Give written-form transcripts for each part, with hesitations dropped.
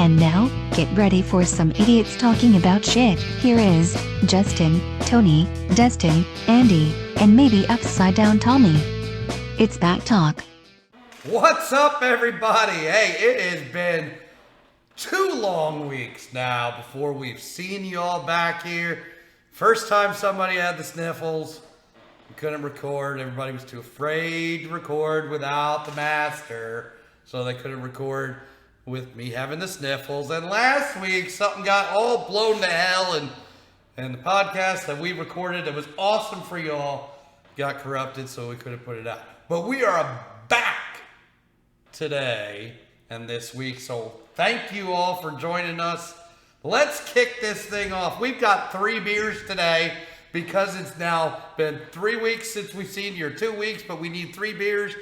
And now, get ready for some idiots talking about shit. Here is Justin, Tony, Destin, Andy, and maybe Upside Down Tommy. It's BACC Talk. What's up, everybody? Hey, it has been 2 long weeks now before we've seen you all back here. First time somebody had the sniffles. We couldn't record. Everybody was too afraid to record without the master, so they couldn't record with me having the sniffles. And last week, something got all blown to hell, and the podcast that we recorded that was awesome for y'all got corrupted, so we couldn't put it out. But we are back today and this week, so thank you all for joining us. Let's kick this thing off. We've got 3 beers today because it's now been 3 weeks since we've seen you, or 2 weeks, but we need 3 beers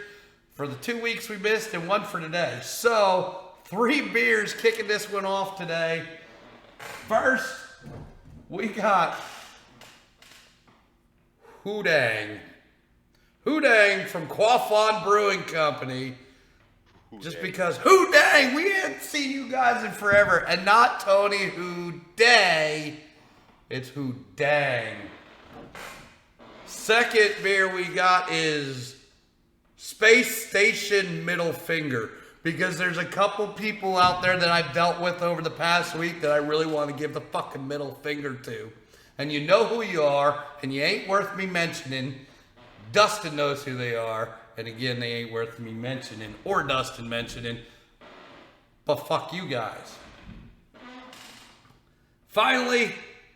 for the 2 weeks we missed and 1 for today. So 3 beers kicking this one off today. First, we got Hoodang. Hoodang from Quaffon Brewing Company. Just because, Hoodang, we hadn't seen you guys in forever. And not Tony Hooday, it's Hoodang. Second beer we got is Space Station Middle Finger. Because there's a couple people out there that I've dealt with over the past week that I really want to give the fucking middle finger to. And you know who you are, and you ain't worth me mentioning. Dustin knows who they are, and again, they ain't worth me mentioning, or Dustin mentioning. But fuck you guys. Finally,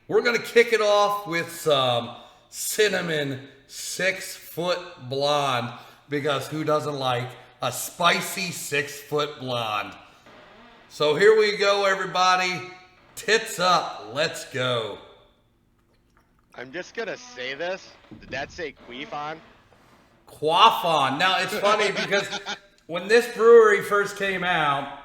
we're going to kick it off with some cinnamon 6-foot blonde, because who doesn't like a spicy 6-foot blonde? So here we go, everybody. Tits up. Let's go. I'm just gonna say this. Did that say Queefon? Quaffon. Now, it's funny because when this brewery first came out,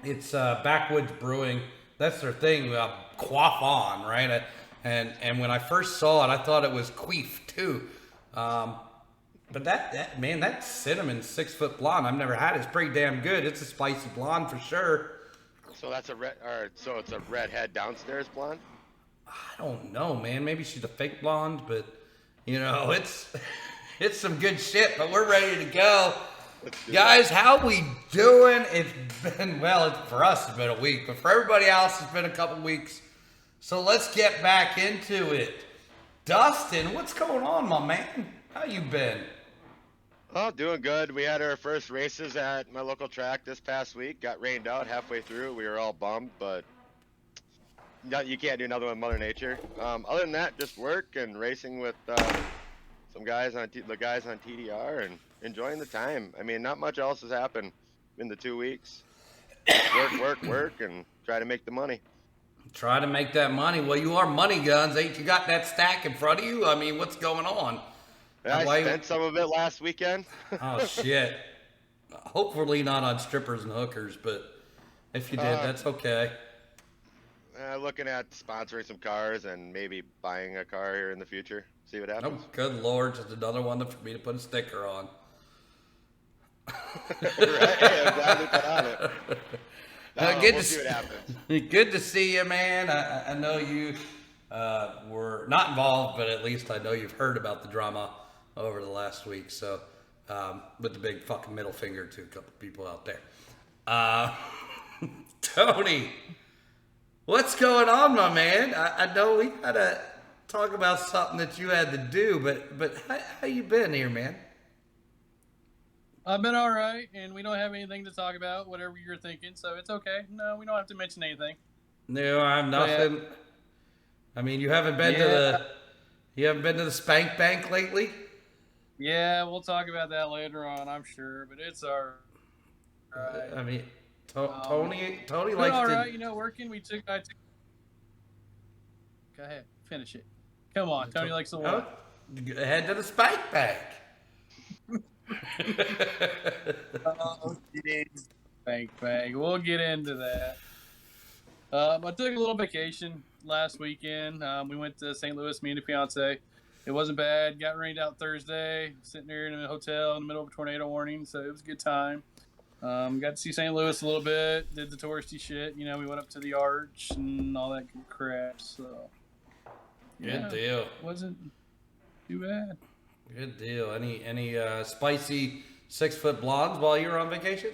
it's Backwoods Brewing. That's their thing, Quaffon, right? And when I first saw it, I thought it was Queef, too. But that cinnamon 6-foot blonde, I've never had it. It's pretty damn good. It's a spicy blonde for sure. So that's so it's a redhead downstairs blonde? I don't know, man. Maybe she's a fake blonde, but you know, it's some good shit. But we're ready to go, guys. How we doing? It's been for us it's been a week, but for everybody else it's been a couple weeks. So let's get back into it. Dustin, what's going on, my man? How you been? Oh, doing good. We had our first races at my local track this past week. Got rained out halfway through. We were all bummed, but you can't do another one with Mother Nature. Other than that, just work and racing with some guys on the guys on TDR and enjoying the time. I mean, not much else has happened in the 2 weeks. Work, and try to make the money. Try to make that money. Well, you are money guns. Ain't you got that stack in front of you? I mean, what's going on? I spent some of it last weekend. Oh, shit. Hopefully not on strippers and hookers, but if you did, that's okay. Looking at sponsoring some cars and maybe buying a car here in the future. See what happens. Oh, good Lord. Just another one for me to put a sticker on. Right? Hey, I'm glad we put on it. We'll see what happens. Good to see you, man. I know you were not involved, but at least I know you've heard about the drama over the last week. So, with the big fucking middle finger to a couple people out there. Tony, what's going on, my man? I know we gotta talk about something that you had to do, but how you been here, man? I've been all right, and we don't have anything to talk about, whatever you're thinking, so it's okay. No, we don't have to mention anything. No, I'm nothing. Yeah. I mean, you haven't been to the Spank Bank lately? Yeah, we'll talk about that later on, I'm sure, but it's all right. I mean, Tony likes all to... right, working, I took... Go ahead, finish it. Come on, Tony likes to work. Head to the Spank Bank. Oh, geez. Spank Bank. We'll get into that. I took a little vacation last weekend. We went to St. Louis, me and the fiance. It wasn't bad. Got rained out Thursday. Sitting there in a hotel in the middle of a tornado warning, so it was a good time. Got to see St. Louis a little bit. Did the touristy shit. We went up to the Arch and all that good crap. So, Good deal. Wasn't too bad. Good deal. Any spicy 6-foot blondes while you were on vacation?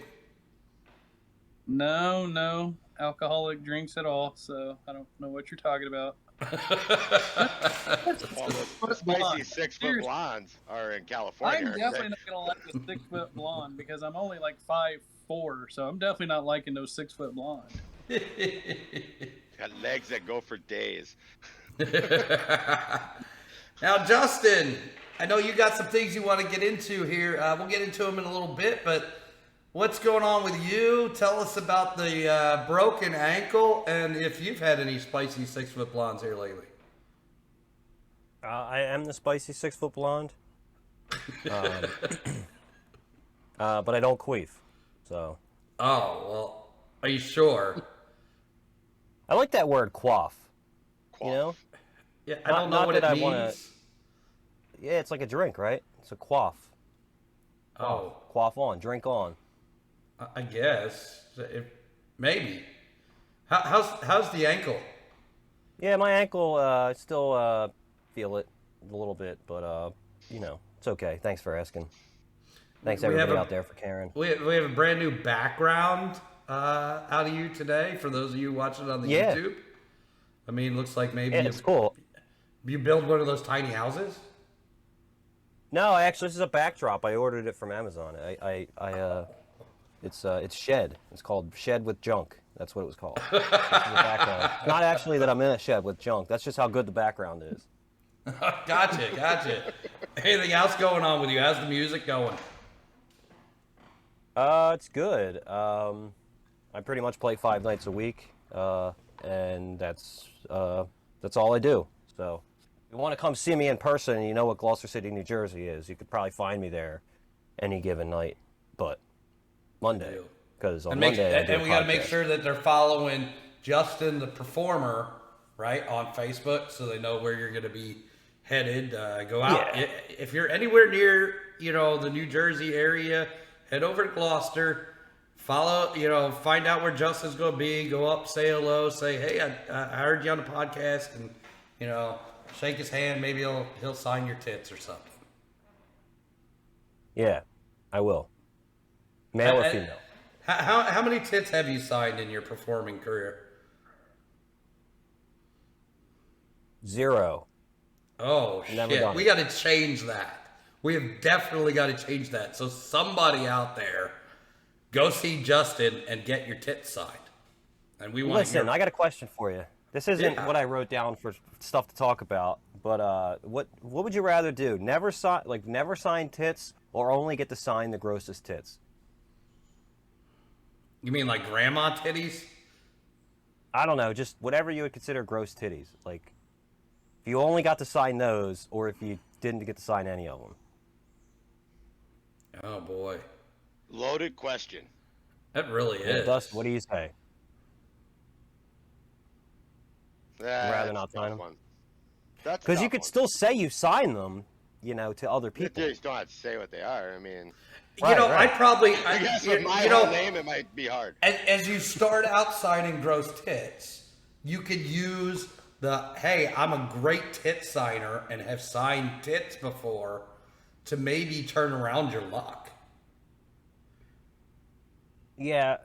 No alcoholic drinks at all. So I don't know what you're talking about. The spicy 6-foot blondes are in California. I'm definitely not gonna like a 6-foot blonde because I'm only like 5'4", so I'm definitely not liking those 6-foot blondes. Got legs that go for days. Now, Justin, I know you got some things you want to get into here. We'll get into them in a little bit, but what's going on with you? Tell us about the broken ankle and if you've had any spicy 6-foot blondes here lately. I am the spicy 6-foot blonde, but I don't queef, so. Oh, well, are you sure? I like that word, quaff. You know? Yeah, I don't know what it means. Yeah, it's like a drink, right? It's a quaff. Oh. Quaff on, drink on. I guess. Maybe. How's the ankle? Yeah, my ankle, I still feel it a little bit, but, it's okay. Thanks for asking. Thanks, everybody out there, for caring. We have a brand new background out of you today for those of you watching on the YouTube. I mean, looks like maybe it's cool. You build one of those tiny houses? No, actually, this is a backdrop. I ordered it from Amazon. It's shed. It's called Shed with Junk. That's what it was called. This is the background. Not actually that I'm in a shed with junk. That's just how good the background is. Gotcha. Anything else going on with you? How's the music going? It's good. I pretty much play 5 nights a week, and that's all I do. So, if you want to come see me in person, and you know what Gloucester City, New Jersey is, you could probably find me there any given night, but Monday, because on Monday I do a we got to make podcast. sure that they're following Justin the Performer, right, on Facebook, so they know where you're going to be headed. Go out. Yeah. If you're anywhere near, the New Jersey area, head over to Gloucester. Follow, find out where Justin's going to be. Go up, say hello, say, hey, I heard you on the podcast, and shake his hand. Maybe he'll sign your tits or something. Yeah, I will. Male or female? How many tits have you signed in your performing career? 0. Oh, Never shit. done We it. got to change that. We have definitely got to change that. So somebody out there, go see Justin and get your tits signed. And we want Listen, I got a question for you. This isn't Yeah. what I wrote down for stuff to talk about, but what would you rather do? Never sign tits, or only get to sign the grossest tits? You mean like grandma titties? I don't know, just whatever you would consider gross titties. Like, if you only got to sign those, or if you didn't get to sign any of them. Oh, boy. Loaded question. That really is. Dustin, what do you say? Rather not sign them? That's Because you could still say you sign them, to other people. You just don't have to say what they are. I mean, Right. I probably, I guess with my whole name, it might be hard. as you start out signing gross tits, you could use hey, I'm a great tit signer and have signed tits before to maybe turn around your luck. Yeah,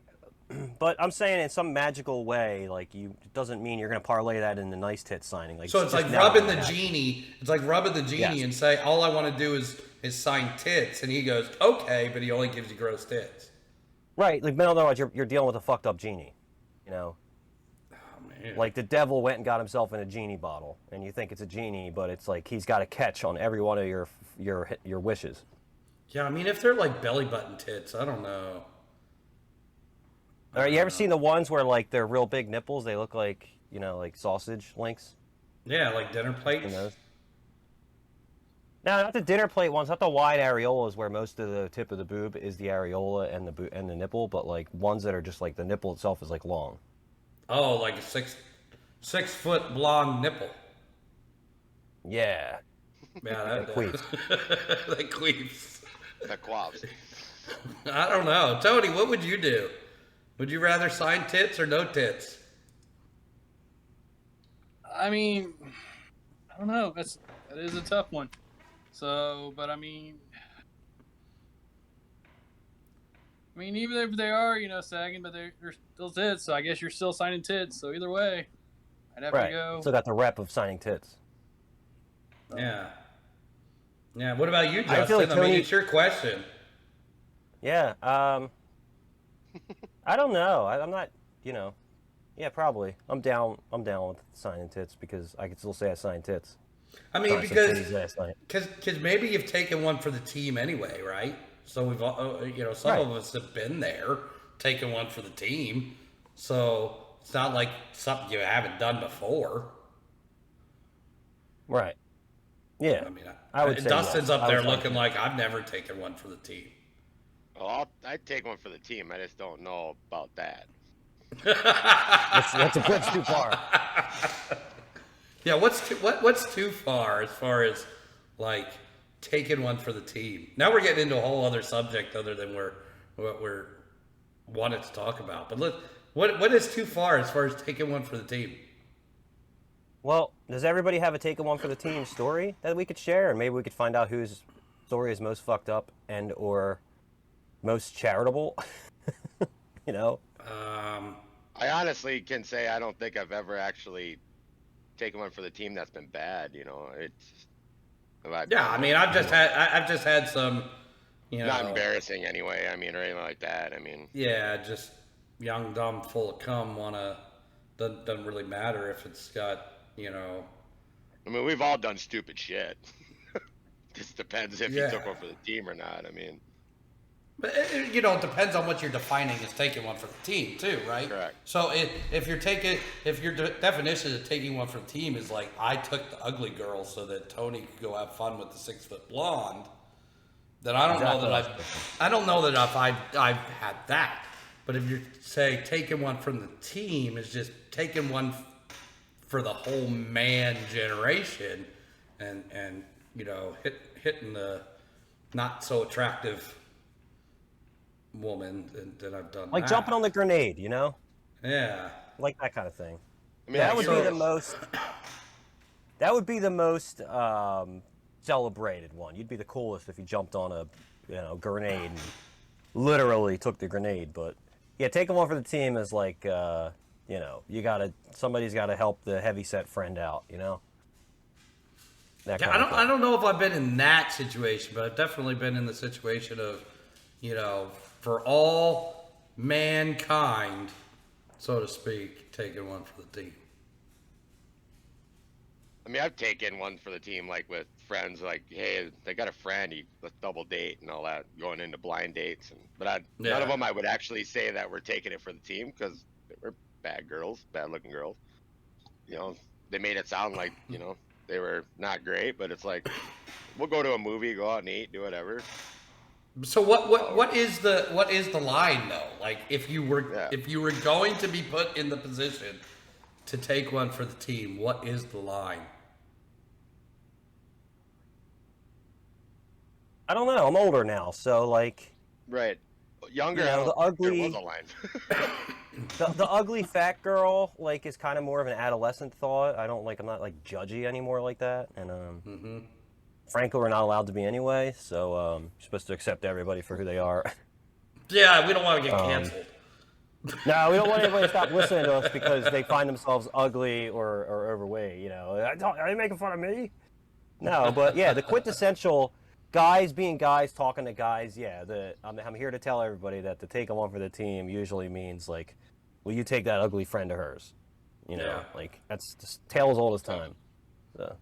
but I'm saying in some magical way, like it doesn't mean you're going to parlay that into nice tit signing. Like, So it's just like never rubbing do the that. genie. It's like rubbing the genie Yes. and say, all I want to do is sign tits. And he goes, okay, but he only gives you gross tits. Right, like, in other words, you're dealing with a fucked up genie, Oh, man. Like the devil went and got himself in a genie bottle, and you think it's a genie, but it's like he's got a catch on every one of your wishes. Yeah, I mean, if they're like belly button tits, I don't know. All right, you ever seen the ones where like they're real big nipples? They look like like sausage links. Yeah, like dinner plates. In those. No, not the dinner plate ones, not the wide areolas where most of the tip of the boob is the areola and the nipple, but like ones that are just like the nipple itself is like long. Oh, like a 6-foot blonde nipple. Yeah. Yeah, That queefs. that queefs. The quaffs. I don't know. Tony, what would you do? Would you rather sign tits or no tits? I mean, I don't know. That is a tough one. So, but I mean, even if they are, sagging, but they're still tits. So I guess you're still signing tits. So either way, I'd have to go. Still got the rep of signing tits. Yeah. Yeah. What about you, Justin? I feel like Tony... it's your question. Yeah. I don't know. I'm not. Yeah, probably. I'm down with signing tits because I can still say I signed tits. I mean, because maybe you've taken one for the team anyway, right? So we've all, some of us have been there, taking one for the team. So it's not like something you haven't done before. Right. Yeah. I mean, I would say Dustin's yes. up there looking like I've never taken one for the team. Oh, I'd take one for the team. I just don't know about that. That's a bridge too far. Yeah, what's too far as like taking one for the team? Now we're getting into a whole other subject other than what we're wanted to talk about. But what is too far as taking one for the team? Well, does everybody have a taking one for the team story that we could share, and maybe we could find out whose story is most fucked up and or most charitable? I honestly can say I don't think I've ever actually taken one for the team that's been bad. It's. Yeah, I mean, I've just had some. Not embarrassing anyway. I mean, or anything like that. I mean. Yeah, just young, dumb, full of cum. Doesn't really matter if it's got. I mean, we've all done stupid shit. Just depends if you took one for the team or not. I mean. But it depends on what you're defining as taking one for the team too, right? Correct. So if your definition of taking one for the team is like I took the ugly girl so that Tony could go have fun with the 6-foot blonde, then I don't know that I've had that. But if you're say taking one from the team is just taking one for the whole man generation, and hitting the not so attractive woman, then I've done like jumping on the grenade, Yeah. Like that kind of thing. I mean, that would be the most. That would be the most celebrated one. You'd be the coolest if you jumped on a grenade and literally took the grenade. But yeah, taking one for the team is like somebody's got to help the heavyset friend out. That kind of thing. I don't know if I've been in that situation, but I've definitely been in the situation of for all mankind, so to speak, taking one for the team. I mean, I've taken one for the team, like with friends, like, hey, they got a friend, let's double date and all that, going into blind dates. But none of them I would actually say that we're taking it for the team because they were bad looking girls. They made it sound like, they were not great, but it's like, we'll go to a movie, go out and eat, do whatever. So what is the line though? Like if you were going to be put in the position to take one for the team, what is the line? I don't know. I'm older now, so like. Right. Younger. The ugly. There was a line. the ugly fat girl like is kind of more of an adolescent thought. I'm not like judgy anymore like that, and frankly, we're not allowed to be anyway, so you're supposed to accept everybody for who they are. Yeah, we don't want to get canceled. No, we don't want anybody to stop listening to us because they find themselves ugly or overweight, Are they making fun of me? No, but yeah, the quintessential guys being guys talking to guys, I'm here to tell everybody that to take one for the team usually means, like, will you take that ugly friend of hers? Like, that's just tale as old as time. So.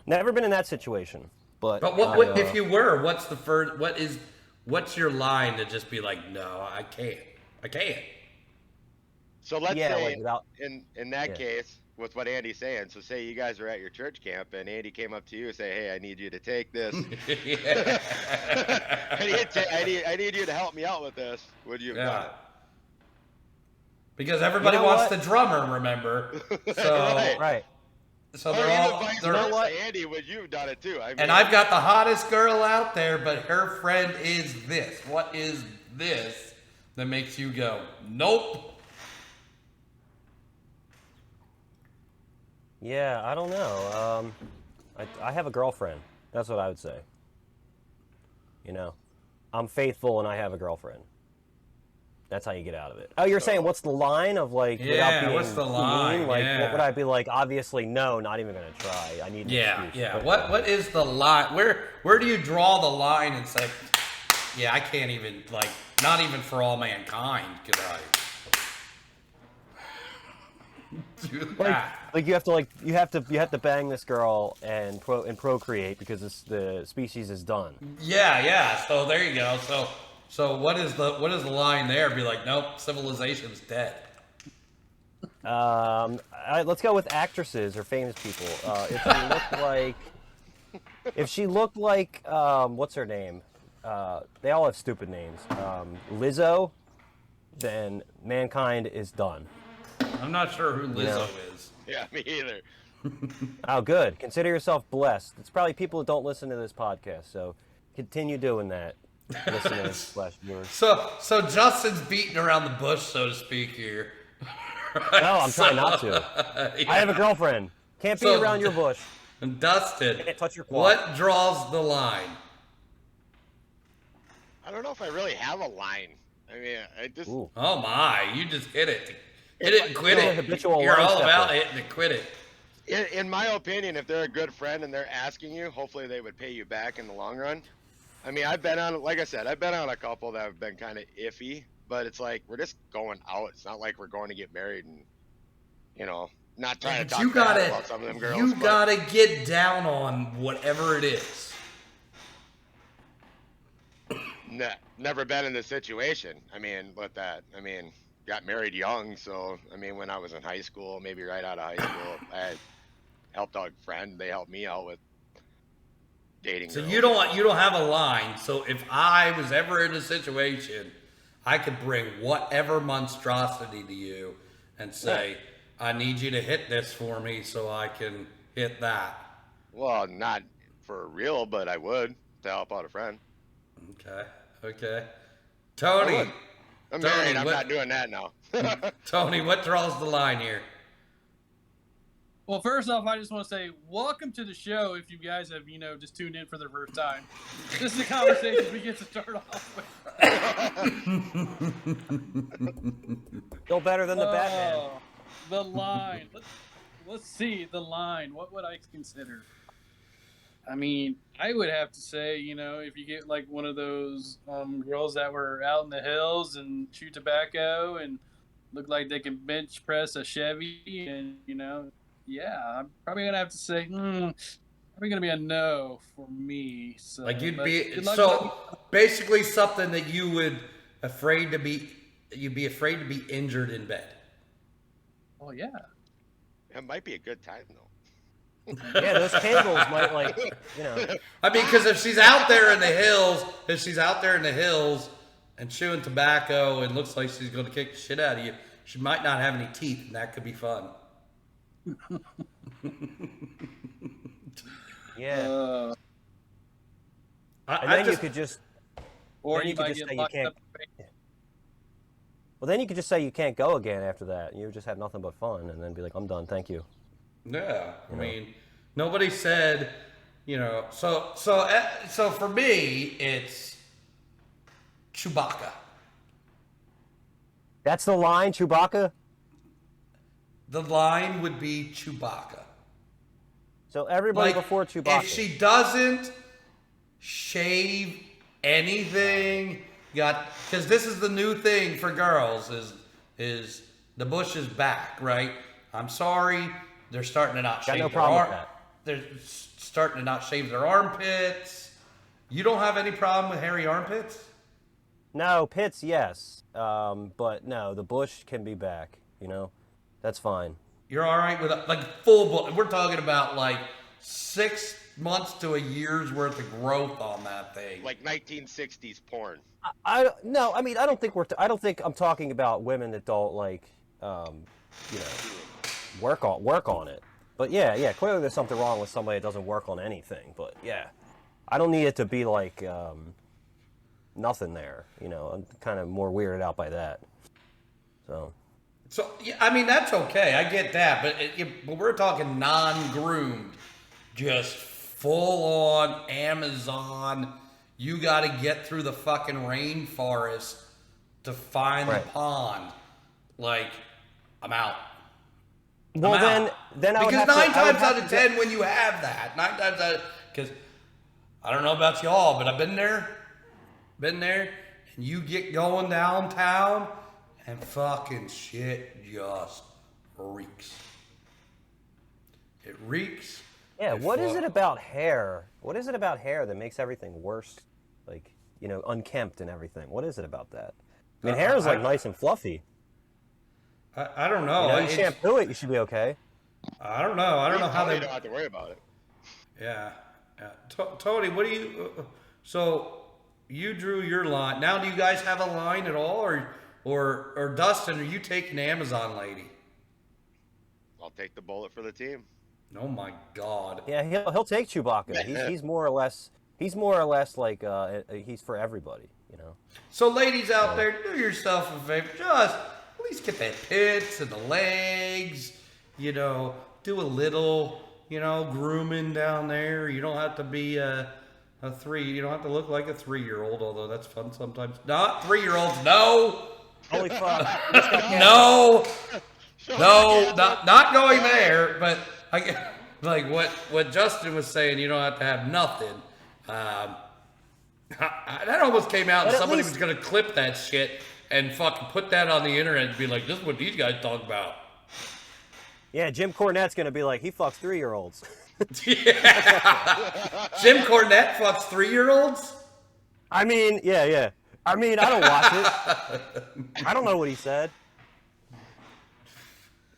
Never been in that situation, but what if you were? What's the first? What's your line to just be like, no, I can't. So let's say in that case, with what Andy's saying, so say you guys are at your church camp and Andy came up to you and say, hey, I need you to take this. I need you to help me out with this. Would you have done it? Because everybody wants the drummer, remember? So right. So Or they're even all. vice They're, versa, Andy, would you've done it too? I mean, and I've got the hottest girl out there, but her friend is this. What is this that makes you go, nope? Yeah, I don't know. I have a girlfriend. That's what I would say. You know, I'm faithful and I have a girlfriend. That's how you get out of it. Oh, you're saying what's the line of like without Yeah, being what's the mean? line? Like, Yeah. what would I be like? Obviously, no, not even gonna try. I need an Yeah, excuse. yeah. But, What is the line? Where do you draw the line and say, yeah, I can't even like, not even for all mankind could I do that. like you have to bang this girl and procreate because the species is done. Yeah. So there you go. So what is the line there? Be like, nope, civilization's dead. Let's go with actresses or famous people. If she looked like what's her name? They all have stupid names. Lizzo, then mankind is done. I'm not sure who Lizzo is. yeah, me either. Oh, good. Consider yourself blessed. It's probably people that don't listen to this podcast, so continue doing that, listeners / viewers. So Justin's beating around the bush, so to speak here. No, I'm trying not to. Yeah. I have a girlfriend. Can't be So- around your bush. And Dustin, Can't touch your quad. what draws the line? I don't know if I really have a line. I mean, I just Ooh. Oh my, you just hit it. Hit it and quit You're a it. habitual You're line all about stepper. hitting and quit it. in my opinion, if they're a good friend and they're asking you, hopefully they would pay you back in the long run. I mean, I've been on, like I said, I've been on a couple that have been kind of iffy, but it's like we're just going out. It's not like we're going to get married and, you know, not trying to But talk you bad gotta, about some of them girls. you but gotta get down on whatever it is. never been in this situation. I mean, but that, I mean, got married young, so I mean, when I was in high school, maybe right out of high school, I had helped out a friend. They helped me out with dating. So girls. you don't have a line. So if I was ever in a situation, I could bring whatever monstrosity to you and say, I need you to hit this for me so I can hit that. Well, not for real, but I would to help out a friend. Okay. Tony, I'm Tony, married. I'm what- not doing that now. Tony, what draws the line here? Well, first off, I just want to say welcome to the show. If you guys have, just tuned in for the first time, this is the conversation we get to start off with. Still better than the Batman. Oh, the line. Let's see the line. What would I consider? I mean, I would have to say, if you get like one of those girls that were out in the hills and chew tobacco and look like they can bench press a Chevy, and yeah, I'm probably gonna have to say, probably gonna be a no for me. So, Like but good luck so basically something that you would you'd be afraid to be injured in bed. Oh yeah. It might be a good time though. Yeah, those candles might I mean, because if she's out there in the hills, and chewing tobacco and looks like she's going to kick the shit out of you, she might not have any teeth, and that could be fun. Yeah. And I then just, you could just Or Then you you could might just get say you locked can't- up. then you could just say you can't go again after that. You just had nothing but fun, and then be like, I'm done, thank you. yeah. I mean, nobody said, So for me, it's Chewbacca. That's the line, Chewbacca. The line would be Chewbacca. So everybody before Chewbacca. If she doesn't shave anything, because this is the new thing for girls is the bush is back, right? I'm sorry, they're starting to not Got shave no their problem with arm. that. They're starting to not shave their armpits. You don't have any problem with hairy armpits? No, pits, yes. But no, the bush can be back, That's fine. You're all right with full bush. We're talking about like 6 months to a year's worth of growth on that thing. Like 1960s porn. I don't think I don't think I'm talking about women that don't work on it. But yeah, clearly there's something wrong with somebody that doesn't work on anything. But yeah, I don't need it to be like nothing there. You know, I'm kind of more weirded out by that. So yeah, I mean that's okay. I get that, but we're talking non-groomed, just full on Amazon. You got to get through the fucking rainforest to find the pond. Like, I'm out. Well, then I would because have to, 9 times out of 10 when you have that, 9 times out, because I don't know about y'all, but I've been there, and you get going downtown, and fucking shit just reeks. It reeks. Yeah, what is it about hair? What is it about hair that makes everything worse? Like, you know, unkempt and everything. What is it about that? I mean, hair is like nice and fluffy. I don't know. You know, you shampoo it, you should be okay. I don't know. I don't know how they don't have to worry about it. Yeah. Tony, what do you? So you drew your line. Now, do you guys have a line at all, or Dustin? Are you taking Amazon lady? I'll take the bullet for the team. Oh my God. Yeah, he'll take Chewbacca. He's more or less like he's for everybody. You know. So, ladies out there, do yourself a favor. Just at least get the pits and the legs. You know, do a little, you know, grooming down there. You don't have to be a 3. You don't have to look like a 3-year-old, although that's fun sometimes. Not 3-year-olds. No. Holy fuck. No. No. Not going there. But like what Justin was saying. You don't have to have nothing. That almost came out, and somebody was going to clip that shit and fucking put that on the internet and be like, "This is what these guys talk about." Yeah, Jim Cornette's going to be like, he fucks 3-year-olds. Yeah. Jim Cornette fucks 3-year-olds? I mean, yeah. I mean, I don't watch it. I don't know what he said.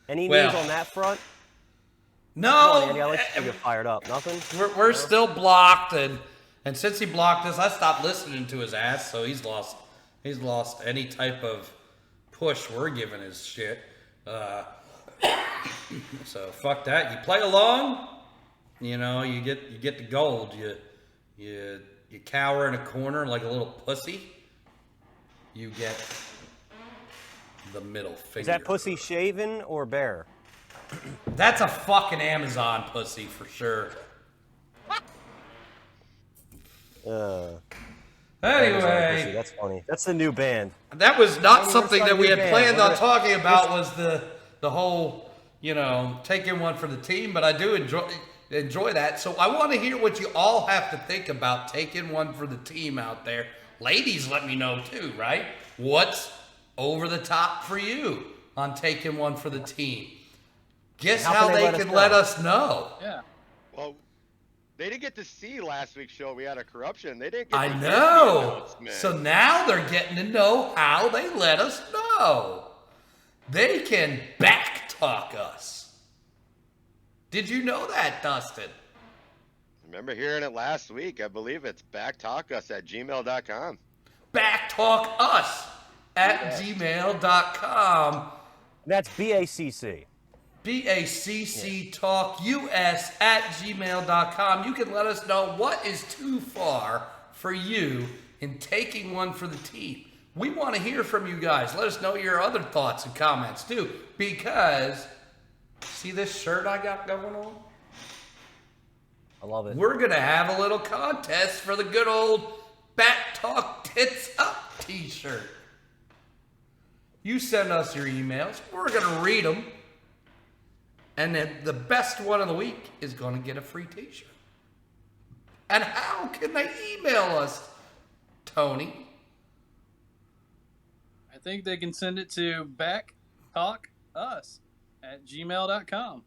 Any news on that front? No. Come on, Andy, I like to get fired up. Nothing? We're still blocked, and since he blocked us, I stopped listening to his ass, so he's lost any type of push we're giving his shit. So fuck that. You play along, you know, you get the gold. You cower in a corner like a little pussy. You get the middle finger. Is that pussy shaven or bare? That's a fucking Amazon pussy for sure. Anyway, That's funny. That's the new band. that was not something that's that we not had new planned band. on talking about. Was the whole, you know, taking one for the team. But I do enjoy that. So I want to hear what you all have to think about taking one for the team out there. Ladies, let me know too, right? What's over the top for you on taking one for the team? Guess how they can let us know. Yeah. Well, they didn't get to see last week's show. We had a corruption. They didn't get I to know. Hear the So now they're getting to know how they let us know. They can back talk us. Did you know that, Dustin? Remember hearing it last week. I believe it's BACCtalkUS at gmail.com. BACCtalkUS at gmail.com. That's BACC. BACC Talk US at gmail.com. You can let us know what is too far for you in taking one for the team. We want to hear from you guys. Let us know your other thoughts and comments too. Because, see this shirt I got going on? I love it. We're going to have a little contest for the good old Back Talk Tits Up t-shirt. You send us your emails. We're going to read them. And then the best one of the week is going to get a free t-shirt. And how can they email us, Tony? I think they can send it to BACCtalkUS at gmail.com.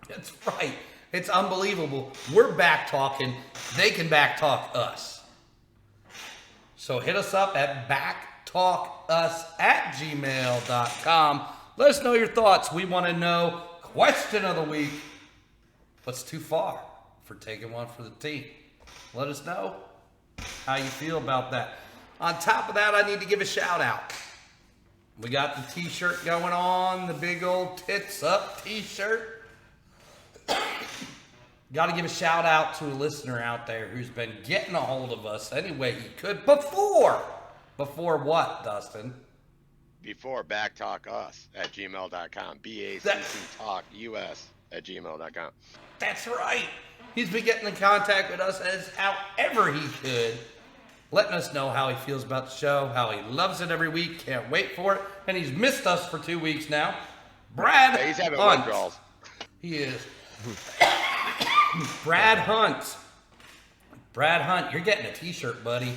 That's right. It's unbelievable. We're back talking. They can back talk us. So hit us up at BACCtalkUS at gmail.com. Let us know your thoughts. We want to know. Question of the week. What's too far for taking one for the team? Let us know how you feel about that. On top of that, I need to give a shout out. We got the t-shirt going on, the big old tits up t-shirt. Got to give a shout out to a listener out there who's been getting a hold of us any way he could before what, Dustin? Before BACCtalkUS at gmail.com. BACCtalkUS at gmail.com. That's right. He's been getting in contact with us as however he could, letting us know how he feels about the show, how he loves it every week, can't wait for it, and he's missed us for 2 weeks now. Brad He's having Hunt. withdrawals. He is. Brad Hunt. Brad Hunt, you're getting a t-shirt, buddy,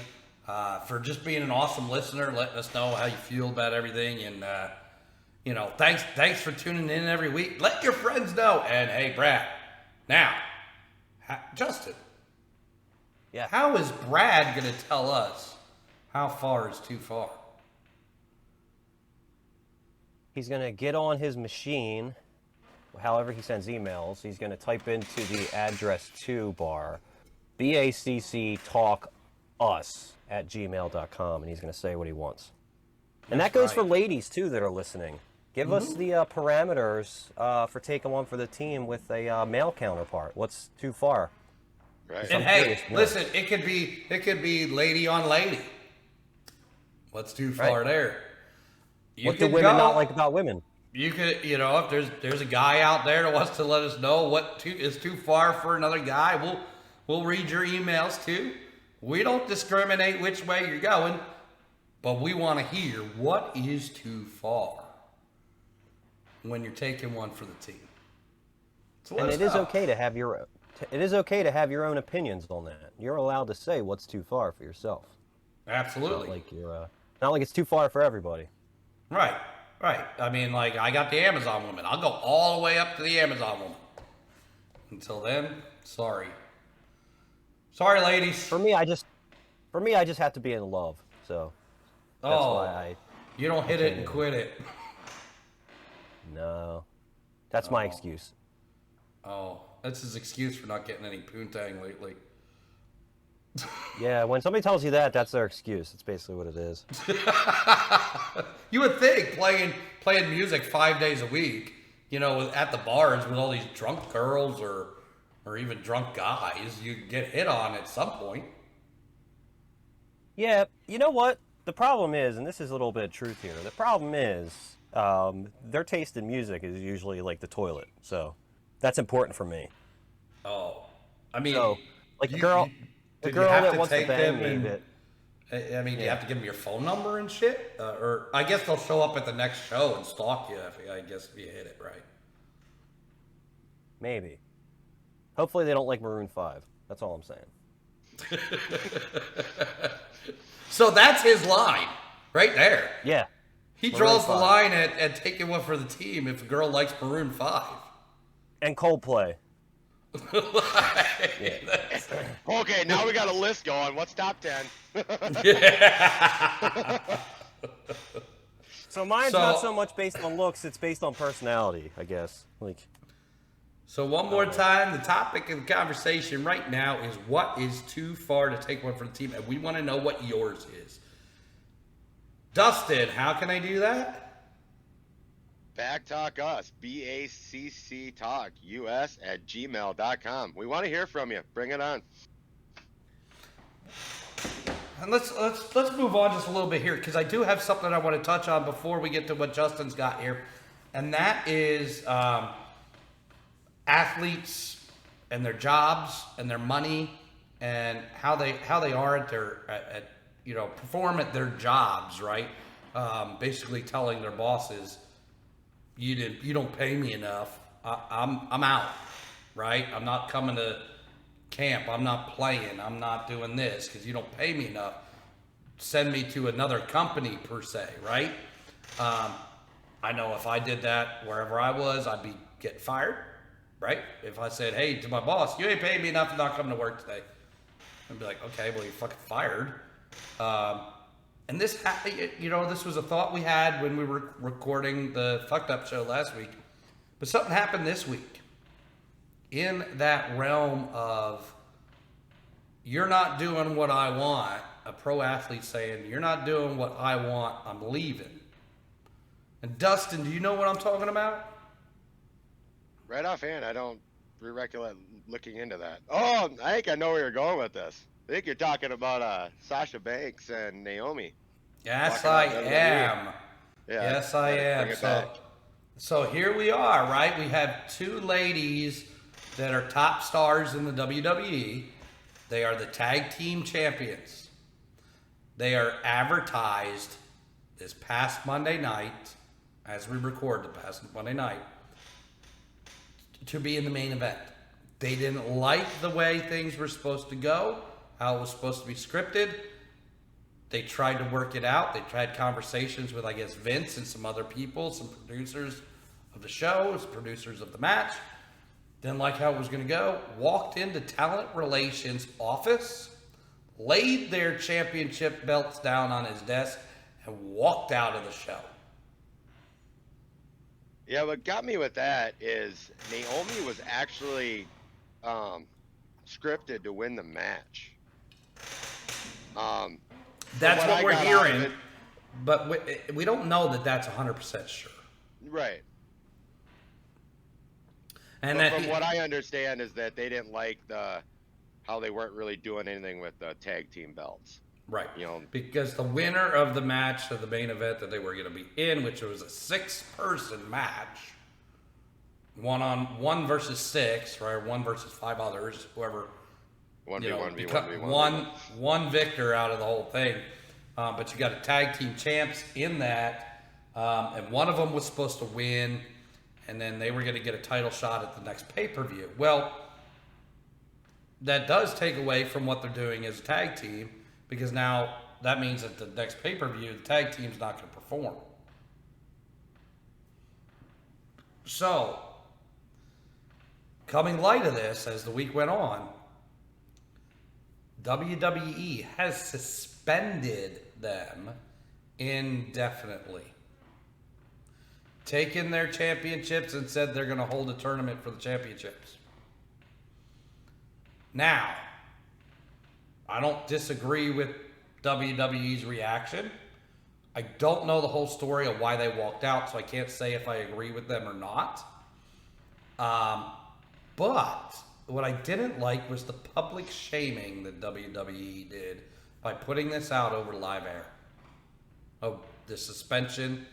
for just being an awesome listener, letting us know how you feel about everything, and thanks for tuning in every week. Let your friends know. And hey, Brad, now, Justin, Yeah. how is Brad going to tell us how far is too far? He's going to get on his machine, however he sends emails. He's going to type into the address to bar, BACCtalkUS at gmail.com, and he's going to say what he wants. And that goes for ladies, too, that are listening. Give us the parameters for taking one for the team with a male counterpart. What's too far? Right. And hey, listen, it could be lady on lady. What's too far there? What do women not like about women? You could, if there's a guy out there that wants to let us know what is too far for another guy, we'll read your emails too. We don't discriminate which way you're going, but we want to hear what is too far when you're taking one for the team. So And it is okay to have your own opinions on that. You're allowed to say what's too far for yourself. Absolutely. Not like it's too far for everybody. Right. I mean, like, I got the Amazon woman. I'll go all the way up to the Amazon woman. Until then, sorry. Sorry, ladies. For me, I just have to be in love. So that's why you don't hit it and quit it. No, that's my excuse. Oh, that's his excuse for not getting any poontang lately. Yeah, when somebody tells you that, that's their excuse. It's basically what it is. You would think playing music 5 days a week, at the bars with all these drunk girls or even drunk guys, you get hit on at some point. Yeah, you know what? The problem is, and this is a little bit of truth here, the problem is their taste in music is usually like the toilet. So that's important for me. Oh, I mean, so, like the girl that wants to bang me. Do you have to give them your phone number and shit? Or I guess they'll show up at the next show and stalk you, if you hit it right. Maybe. Hopefully they don't like Maroon 5. That's all I'm saying. So that's his line, right there. Yeah. He draws the line at taking one for the team if a girl likes Maroon 5. And Coldplay. Okay, now we got a list going. What's top 10? So mine's not so much based on looks, it's based on personality, I guess. So one more time, the topic of the conversation right now is what is too far to take one for the team, and we want to know what yours is. Dustin, how can I do that? BACCtalkUS, BACCtalkUS at gmail.com. We want to hear from you. Bring it on. And let's move on just a little bit here, because I do have something I want to touch on before we get to what Justin's got here, and that is athletes and their jobs and their money and how they are at perform at their jobs, right? Basically telling their bosses, you don't pay me enough. I'm out, right? I'm not coming to camp. I'm not playing. I'm not doing this because you don't pay me enough. Send me to another company per se, right? I know if I did that wherever I was, I'd be getting fired, right? If I said, hey, to my boss, you ain't paying me enough, I'm not coming to work today. I'd be like, okay, well, you're fucking fired. And this, this was a thought we had when we were recording the Fucked Up show last week. But something happened this week. In that realm of, you're not doing what I want, a pro athlete saying, you're not doing what I want, I'm leaving. And Dustin, do you know what I'm talking about? Right offhand, I don't recollect looking into that. Oh, I think I know where you're going with this. I think you're talking about Sasha Banks and Naomi. Yes, Talking I about WWE. am. Yeah, Yes, I bring am. it So, back. so here we are, right? We have two ladies that are top stars in the WWE. They are the tag team champions. They are advertised this past Monday night, as we record the past Monday night, to be in the main event. They didn't like the way things were supposed to go, how it was supposed to be scripted. They tried to work it out. They tried conversations with, I guess, Vince and some other people, some producers of the show, some producers of the match. Didn't like how it was going to go. Walked into talent relations office, laid their championship belts down on his desk, and walked out of the show. Yeah, what got me with that is Naomi was actually scripted to win the match. That's what what I we're got out of hearing, it- but we don't know that that's 100% sure. Right. And But that from what I understand is that they didn't like how they weren't really doing anything with the tag team belts. right, You know, because the winner of the match of the main event that they were going to be in, which was a 6-person match, 1 versus 6, right, 1 versus 5 others, whoever. 1v1v1v1. One victor out of the whole thing. But you got a tag team champs in that, and one of them was supposed to win, and then they were going to get a title shot at the next pay-per-view. Well, that does take away from what they're doing as a tag team, because now that means that the next pay-per-view, the tag team's not going to perform. So, coming light of this, as the week went on, WWE has suspended them indefinitely. Taken their championships and said they're going to hold a tournament for the championships. Now, I don't disagree with WWE's reaction. I don't know the whole story of why they walked out, so I can't say if I agree with them or not. But what I didn't like was the public shaming that WWE did by putting this out over live air. Oh, the suspension.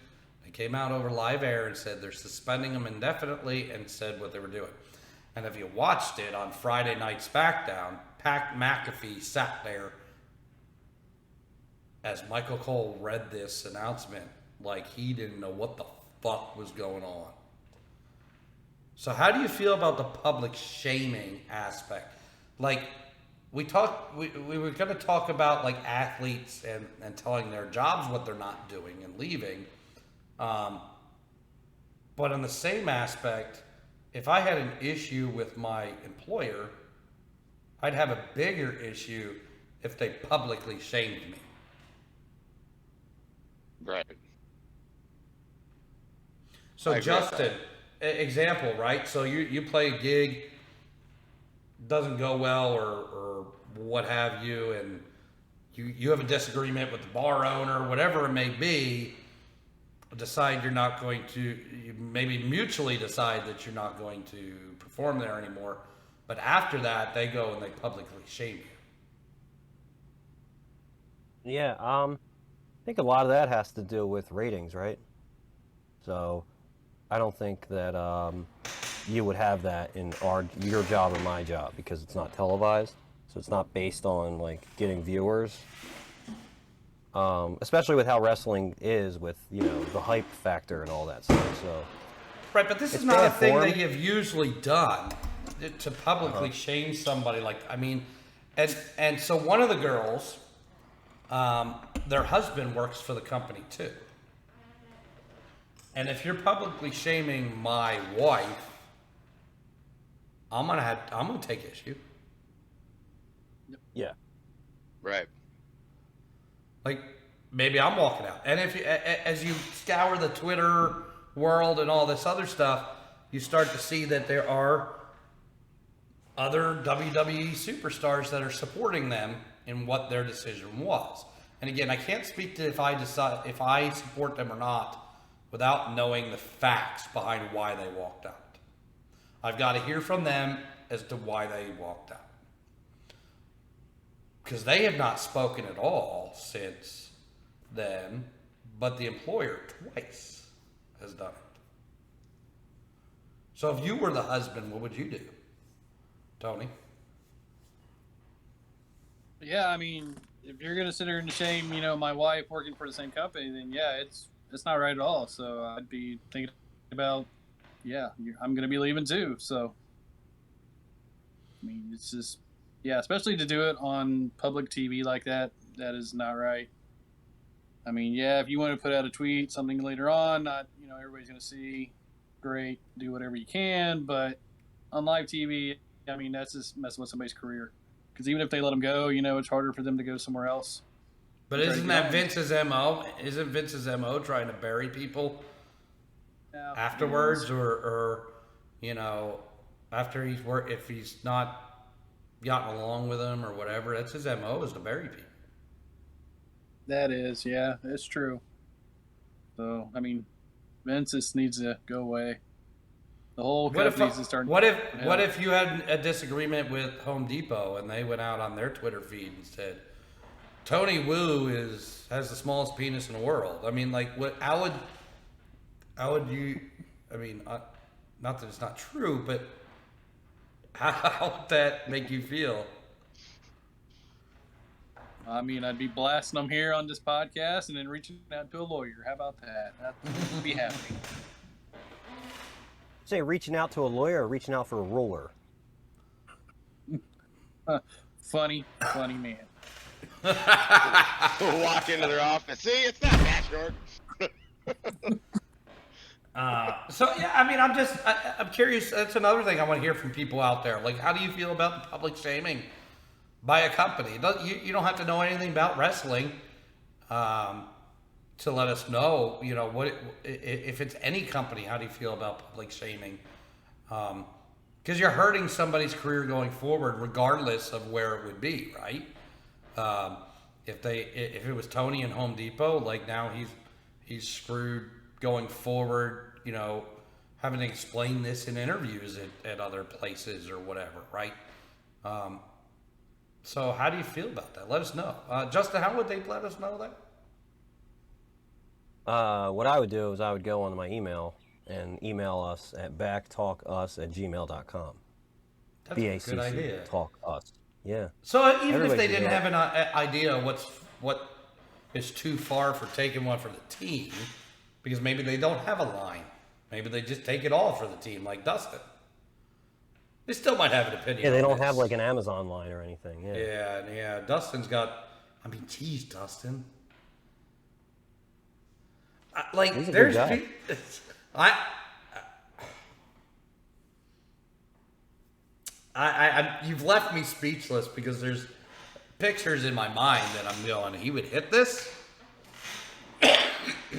They came out over live air and said they're suspending them indefinitely and said what they were doing. And if you watched it on Friday Night SmackDown, Pat McAfee sat there as Michael Cole read this announcement like he didn't know what the fuck was going on. So how do you feel about the public shaming aspect? Like, we were going to talk about like athletes and telling their jobs what they're not doing and leaving. But on the same aspect, if I had an issue with my employer, I'd have a bigger issue if they publicly shamed me. right. So I agree with Justin, example, right? So you play a gig, doesn't go well or what have you, and you have a disagreement with the bar owner, whatever it may be, decide you're not going to, you maybe mutually decide that you're not going to perform there anymore, but after that, they go and they publicly shame you. Yeah, I think a lot of that has to do with ratings, right? So I don't think that you would have that in your job or my job because it's not televised. So it's not based on like getting viewers. Especially with how wrestling is with, the hype factor and all that stuff. So Right, but this is It's not a bad thing form. that you've usually done to publicly shame somebody. Like, I mean, and so one of the girls, their husband works for the company too. And if you're publicly shaming my wife, I'm gonna take issue. yeah. Right. Like, maybe I'm walking out. And if you, as you scour the Twitter world and all this other stuff, you start to see that there are other WWE superstars that are supporting them in what their decision was. And again, I can't speak to if I support them or not without knowing the facts behind why they walked out. I've got to hear from them as to why they walked out. Because they have not spoken at all since then, but the employer twice has done it. So if you were the husband, what would you do, Tony? Yeah, I mean, if you're gonna sit here and shame, my wife working for the same company, then yeah, it's not right at all. So I'd be thinking about, I'm gonna be leaving too. So I mean, it's just, especially to do it on public TV like that is not right. I mean, if you want to put out a tweet, something later on, not everybody's gonna see, great, do whatever you can, but on live TV, I mean, that's just messing with somebody's career. Because even if they let them go, it's harder for them to go somewhere else. But isn't that Vince's MO? Isn't Vince's MO trying to bury people afterwards, or after if he's not gotten along with them or whatever? That's his MO, is to bury people. That is, it's true. So I mean, Vince just needs to go away. The whole company needs to start. What if you had a disagreement with Home Depot and they went out on their Twitter feed and said, Tony Wu has the smallest penis in the world? I mean, like, what? How would you? I mean, not that it's not true, but how would that make you feel? I mean, I'd be blasting them here on this podcast and then reaching out to a lawyer. How about that? That would be happening. Say reaching out to a lawyer or reaching out for a ruler? Funny man. Walk into their office. See, it's not that short. I mean, I'm curious. That's another thing I want to hear from people out there. Like, how do you feel about the public shaming by a company? You don't have to know anything about wrestling to let us know, if it's any company, how do you feel about public shaming? Because you're hurting somebody's career going forward, regardless of where it would be, right? If it was Tony and Home Depot, like, now he's screwed going forward, having to explain this in interviews at other places or whatever, right? So how do you feel about that? Let us know. Justin, how would they let us know that? What I would do is I would go onto my email and email us at BACCtalkUS@gmail.com. That's a good idea. BACCtalkUS. Yeah. So even if they didn't have an idea what is too far for taking one for the team, because maybe they don't have a line, maybe they just take it all for the team, like Dustin. They still might have an opinion. Yeah, they don't have like an Amazon line or anything. Yeah. Dustin's got. I mean, geez, Dustin. He's a good guy. You've left me speechless because there's pictures in my mind that I'm going, he would hit this?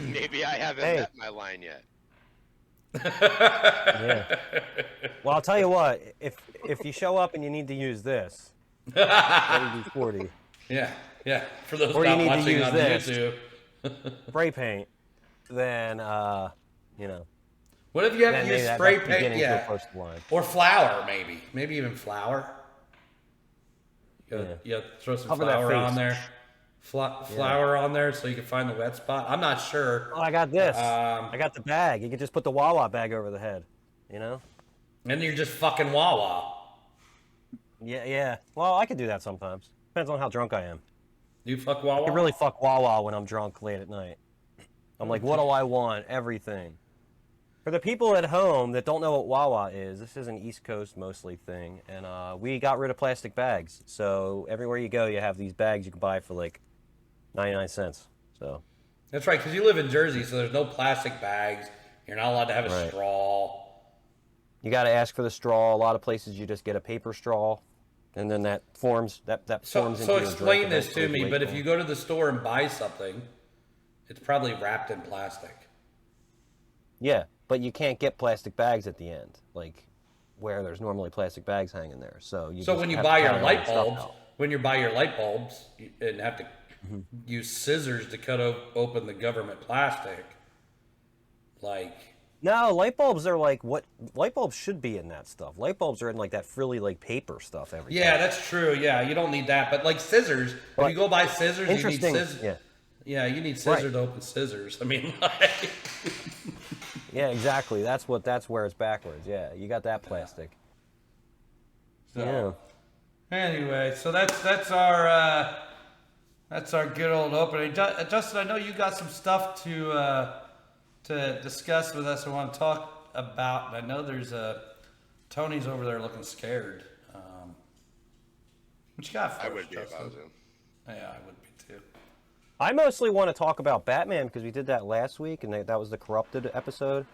Maybe I haven't met my line yet. Yeah. Well, I'll tell you what. If you show up and you need to use this, WD-40. Yeah. For those or not you need watching to use on this, YouTube. spray paint, then What if you have to use spray paint? Yeah. Or flour, maybe even flour. You throw some flour on there. Flour on there so you can find the wet spot. I'm not sure. Oh, I got this. I got the bag. You can just put the Wawa bag over the head, And you're just fucking Wawa. Yeah. Well, I could do that sometimes. Depends on how drunk I am. You fuck Wawa? I can really fuck Wawa when I'm drunk late at night. I'm like, what do I want? Everything. For the people at home that don't know what Wawa is, this is an East Coast mostly thing, and we got rid of plastic bags. So everywhere you go, you have these bags you can buy for like 99 cents. So that's right, because you live in Jersey, so there's no plastic bags. You're not allowed to have a straw. You got to ask for the straw. A lot of places you just get a paper straw, and then that forms forms into So your explain drink this to me. But if you go to the store and buy something, it's probably wrapped in plastic. Yeah, but you can't get plastic bags at the end, like where there's normally plastic bags hanging there. So when you buy your light bulbs, and have to use scissors to cut open the government plastic, like No, light bulbs are like what light bulbs should be in that stuff. Light bulbs are in like that frilly like paper stuff every Yeah, time. that's true. Yeah, you don't need that. But like scissors, if But you go buy scissors, you need interesting. scissors. Yeah. Yeah, you need Right. scissors to open scissors. I mean, like, Yeah, exactly. That's where it's backwards. Yeah, you got that plastic. so. Anyway, so that's our good old opening. Justin, I know you got some stuff to discuss with us. I want to talk about. And I know there's Tony's over there looking scared. What you got for I us, would be if Justin? I was him. Yeah, I would be too. I mostly want to talk about Batman because we did that last week, and that was the corrupted episode.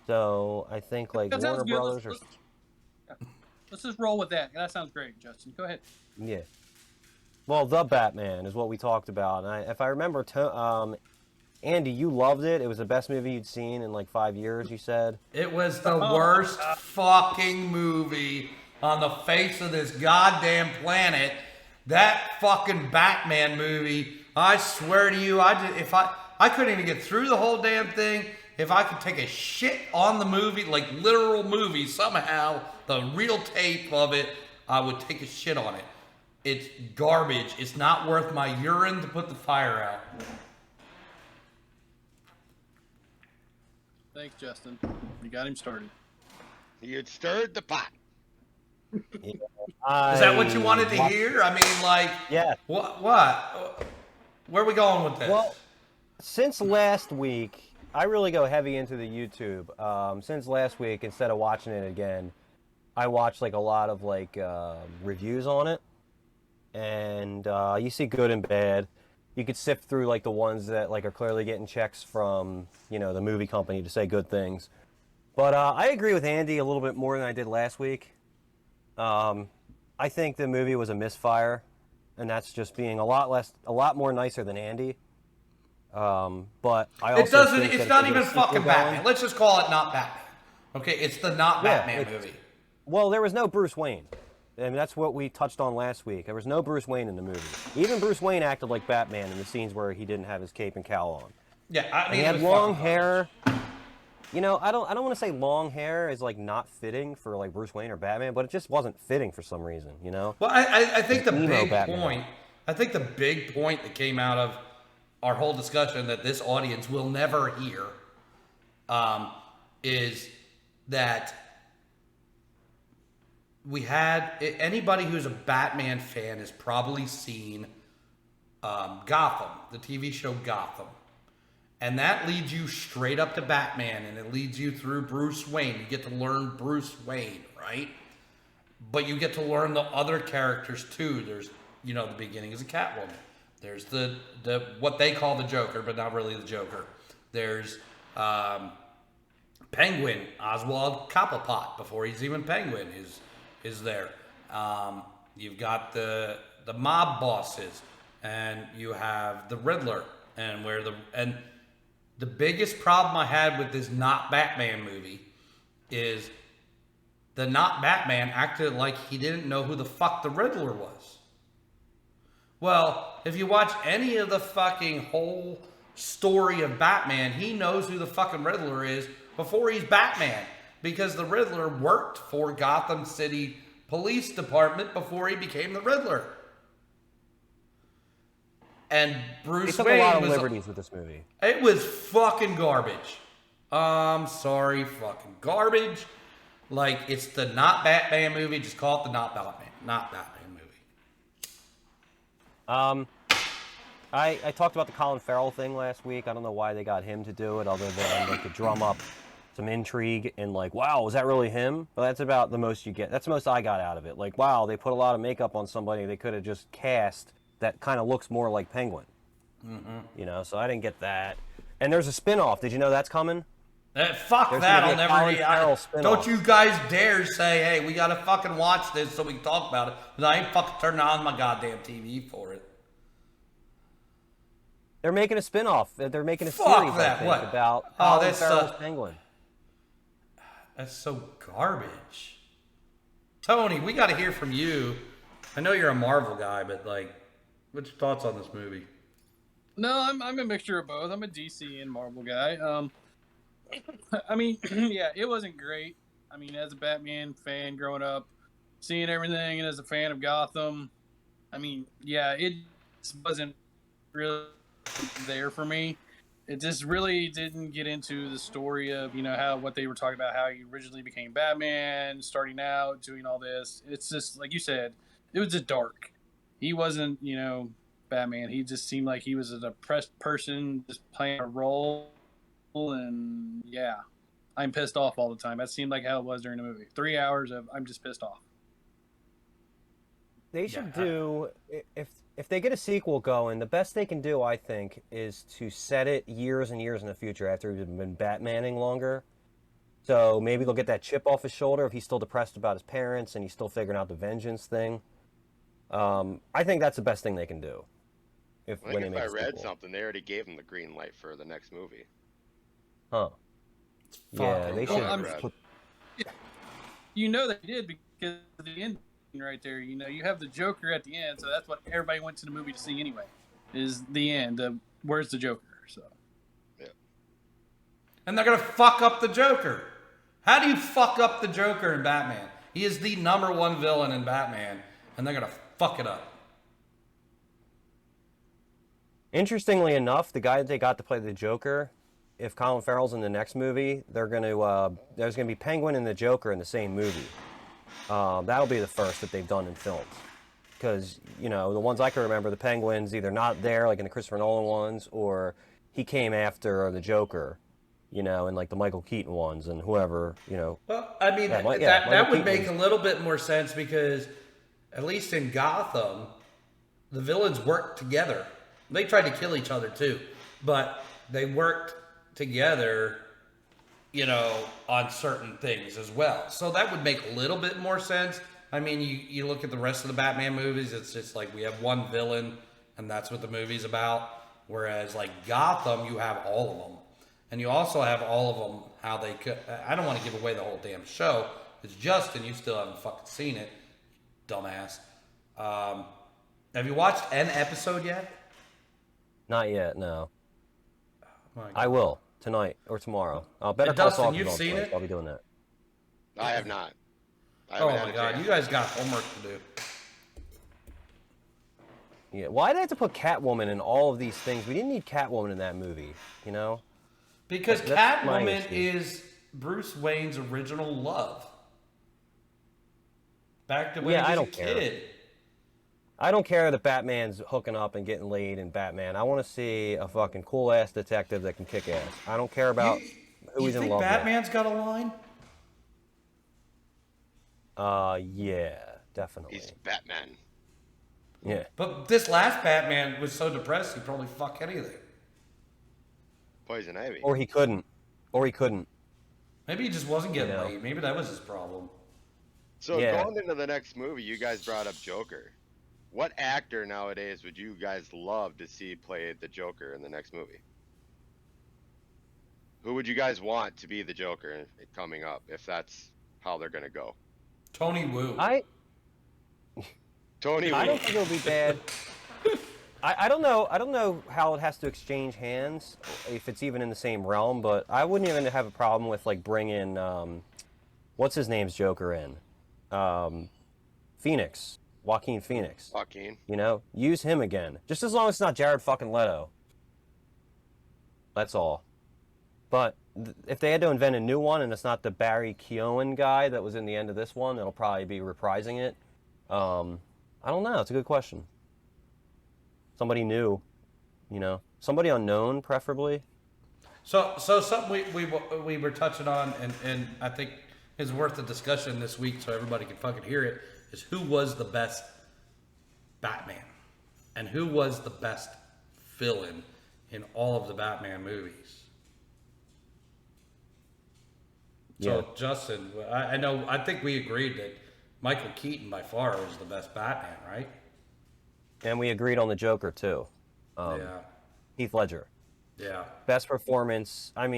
So I think like That sounds Warner good. Brothers or Let's just roll with that. That sounds great, Justin. Go ahead. yeah. Well, the Batman is what we talked about, and if I remember, Andy, you loved it. It was the best movie you'd seen in like 5 years. You said. It was the worst fucking movie on the face of this goddamn planet. That fucking Batman movie. I swear to you, I couldn't even get through the whole damn thing. If I could take a shit on the movie, like literal movie, somehow, the real tape of it, I would take a shit on it. It's garbage. It's not worth my urine to put the fire out. Thanks, Justin. You got him started. You'd stirred the pot. Is that what you wanted to hear? I mean, like, Yeah. What? Where are we going with this? Well, since last week, I really go heavy into the YouTube. Since last week, instead of watching it again, I watched like a lot of like reviews on it, and you see good and bad. You could sift through like the ones that like are clearly getting checks from the movie company to say good things. But I agree with Andy a little bit more than I did last week. I think the movie was a misfire, and that's just being a lot more nicer than Andy. But I also it doesn't. think It's that not if even there's a sequel fucking going- Batman. Let's just call it not Batman. Okay, it's the not Yeah, Batman it's- movie. Well, there was no Bruce Wayne. And that's what we touched on last week. There was no Bruce Wayne in the movie. Even Bruce Wayne acted like Batman in the scenes where he didn't have his cape and cowl on. Yeah, I And mean, he it had was long fucking hair. I don't want to say long hair is like not fitting for like Bruce Wayne or Batman, but it just wasn't fitting for some reason, Well, I think the Emo big Batman. point. I think the big point that came out of our whole discussion that this audience will never hear, is that we had anybody who's a Batman fan has probably seen Gotham, the TV show Gotham. And that leads you straight up to Batman, and it leads you through Bruce Wayne. You get to learn Bruce Wayne, right? But you get to learn the other characters too. There's, the beginning is a Catwoman. There's the what they call the Joker, but not really the Joker. There's Penguin, Oswald Cobblepot, before he's even Penguin, is there. You've got the mob bosses, and you have the Riddler, and the biggest problem I had with this not Batman movie is the not Batman acted like he didn't know who the fuck the Riddler was. Well, if you watch any of the fucking whole story of Batman, he knows who the fucking Riddler is before he's Batman. Because the Riddler worked for Gotham City Police Department before he became the Riddler. And Bruce They took Wayne a lot of was liberties with this movie. It was fucking garbage. I'm sorry, fucking garbage. Like, it's the not Batman movie. Just call it the not Batman movie. I talked about the Colin Farrell thing last week. I don't know why they got him to do it, other than like to drum up some intrigue and like, wow, was that really him? But that's about the most you get. That's the most I got out of it. Like, wow, they put a lot of makeup on somebody they could have just cast that kind of looks more like Penguin. Mm-hmm. So I didn't get that. And there's a spin-off. Did you know that's coming? Fuck There's that. gonna be I'll a never Colin Farrell spin-off. Don't you guys dare say, hey, we gotta fucking watch this so we can talk about it. Because I ain't fucking turning on my goddamn TV for it. They're making a spin-off. They're making a Fuck series, that. I think, What? about Oh, Colin that's Farrell's Penguin. That's so garbage. Tony, we gotta hear from you. I know you're a Marvel guy, but like, what's your thoughts on this movie? No, I'm a mixture of both. I'm a DC and Marvel guy. I mean, yeah, it wasn't great. I mean, as a Batman fan growing up, seeing everything, and as a fan of Gotham, I mean, yeah, it just wasn't really there for me. It just really didn't get into the story of how what they were talking about, how he originally became Batman, starting out doing all this. It's just like you said, it was just dark. He wasn't Batman. He just seemed like he was a depressed person just playing a role, and yeah, I'm pissed off all the time. That seemed like how it was during the movie. 3 hours of I'm just pissed off. They should do if they get a sequel going, the best they can do, I think, is to set it years and years in the future after he's been Batmaning longer. So maybe they'll get that chip off his shoulder if he's still depressed about his parents and he's still figuring out the vengeance thing. I think that's the best thing they can do. I think if I read something, they already gave him the green light for the next movie. Huh. Yeah, they should. They did because of the ending right there. You have the Joker at the end, so that's what everybody went to the movie to see anyway. Is the end? Where's the Joker? So. Yeah. And they're gonna fuck up the Joker. How do you fuck up the Joker in Batman? He is the #1 villain in Batman, and they're gonna fuck it up. Interestingly enough, the guy that they got to play the Joker, if Colin Farrell's in the next movie, there's gonna be Penguin and the Joker in the same movie. That'll be the first that they've done in films, because the ones I can remember, the Penguin's either not there like in the Christopher Nolan ones, or he came after the Joker, in like the Michael Keaton ones and whoever. Well, I mean, that would make a little bit more sense because, at least in Gotham, the villains worked together. They tried to kill each other too, but they worked together, on certain things as well. So that would make a little bit more sense. I mean, you look at the rest of the Batman movies, it's just like we have one villain, and that's what the movie's about. Whereas, like, Gotham, you have all of them. And you also have all of them, how they could... I don't want to give away the whole damn show. It's Justin, you still haven't fucking seen it, dumbass. Have you watched an episode yet? Not yet, no. I will tonight or tomorrow. Better Call Dustin, Saul you've seen it? I'll be doing that. I have not. Oh my god, you guys got homework to do. Yeah, why did I have to put Catwoman in all of these things? We didn't need Catwoman in that movie, Because That's Catwoman is Bruce Wayne's original love. Back to when he was a kid. I don't care that Batman's hooking up and getting laid in Batman. I want to see a fucking cool-ass detective that can kick ass. I don't care about who he's in love with. You think Batman's got a line? Yeah, definitely. He's Batman. Yeah. But this last Batman was so depressed he'd probably fuck anything. Poison Ivy. Or he couldn't. Maybe he just wasn't getting laid. Maybe that was his problem. So going into the next movie, you guys brought up Joker. What actor nowadays would you guys love to see play the Joker in the next movie? Who would you guys want to be the Joker coming up, if that's how they're going to go? Tony Wu. Tony Wu. I don't think it'll be bad. I don't know how it has to exchange hands, if it's even in the same realm, but I wouldn't even have a problem with like bringing what's his name's Joker in, Phoenix. Joaquin Phoenix. Use him again. Just as long as it's not Jared fucking Leto. That's all. But if they had to invent a new one and it's not the Barry Keoghan guy that was in the end of this one, it'll probably be reprising it. I don't know. It's a good question. Somebody new, somebody unknown, preferably. So something we were touching on, and I think is worth a discussion this week, so everybody can fucking hear it. Is who was the best Batman and who was the best villain in all of the Batman movies. So Justin, I think we agreed that Michael Keaton by far was the best Batman, right? And we agreed on the Joker too. Heath Ledger. Yeah. Best performance I've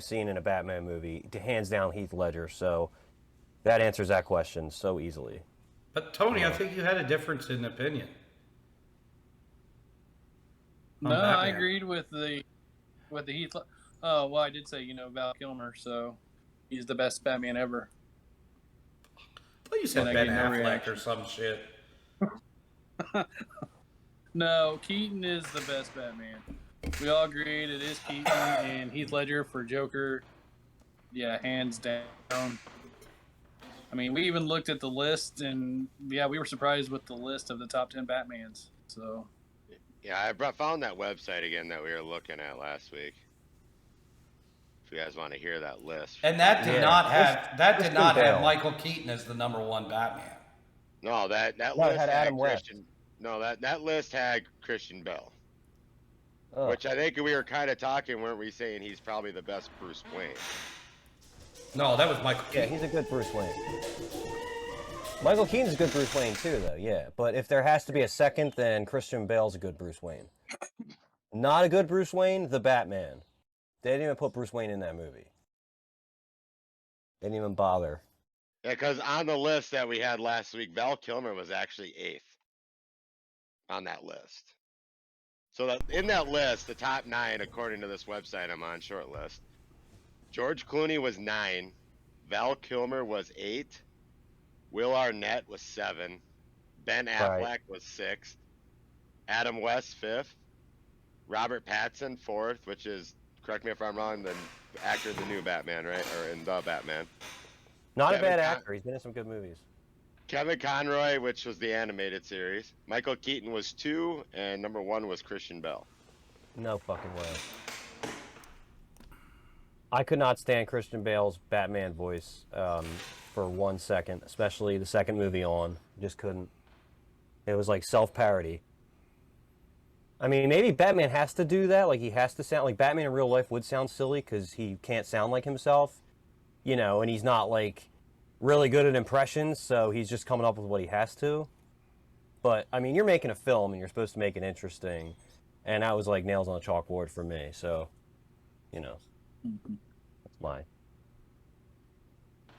seen in a Batman movie, hands down Heath Ledger. So that answers that question so easily. But Tony, I think you had a difference in opinion. No, I agreed with the Heath. Oh, well, I did say, Val Kilmer, so he's the best Batman ever. Well, you said And I Ben get no Affleck reaction. or some shit. No, Keaton is the best Batman. We all agreed it is Keaton and Heath Ledger for Joker. Yeah, hands down. I mean, we even looked at the list, and yeah, we were surprised with the list of the top 10 Batmans. So, Yeah, I found that website again that we were looking at last week. If you guys want to hear that list. And that did Yeah. not have Christian have Bale. Michael Keaton as the #1 Batman. No, that No, it list had Adam West. Christian. No, that list had Christian Bale. Ugh. Which I think we were kind of talking, weren't we, saying he's probably the best Bruce Wayne? No, that was Michael Yeah, Keaton. he's a good Bruce Wayne. Michael Keaton's a good Bruce Wayne too, though. Yeah, but if there has to be a second, then Christian Bale's a good Bruce Wayne. Not a good Bruce Wayne, the Batman. They didn't even put Bruce Wayne in that movie. They didn't even bother. Yeah, because on the list that we had last week, Val Kilmer was actually 8th on that list. So that in that list, the top 9, according to this website I'm on, short list, George Clooney was 9, Val Kilmer was 8, Will Arnett was 7, Ben Affleck was 6th, Adam West 5th, Robert Pattinson 4th, which is, correct me if I'm wrong, the actor in the new Batman, right? Or in the Batman. Not Kevin a bad Con- actor. He's been in some good movies. Kevin Conroy, which was the animated series. Michael Keaton was 2, and #1 was Christian Bale. No fucking way. I could not stand Christian Bale's Batman voice for 1 second, especially the second movie on. Just couldn't. It was like self-parody. I mean, maybe Batman has to do that. Like, he has to sound like Batman in real life would sound silly because he can't sound like himself, and he's not like really good at impressions, so he's just coming up with what he has to. But I mean, you're making a film and you're supposed to make it interesting, and that was like nails on a chalkboard for me. So, that's mine. I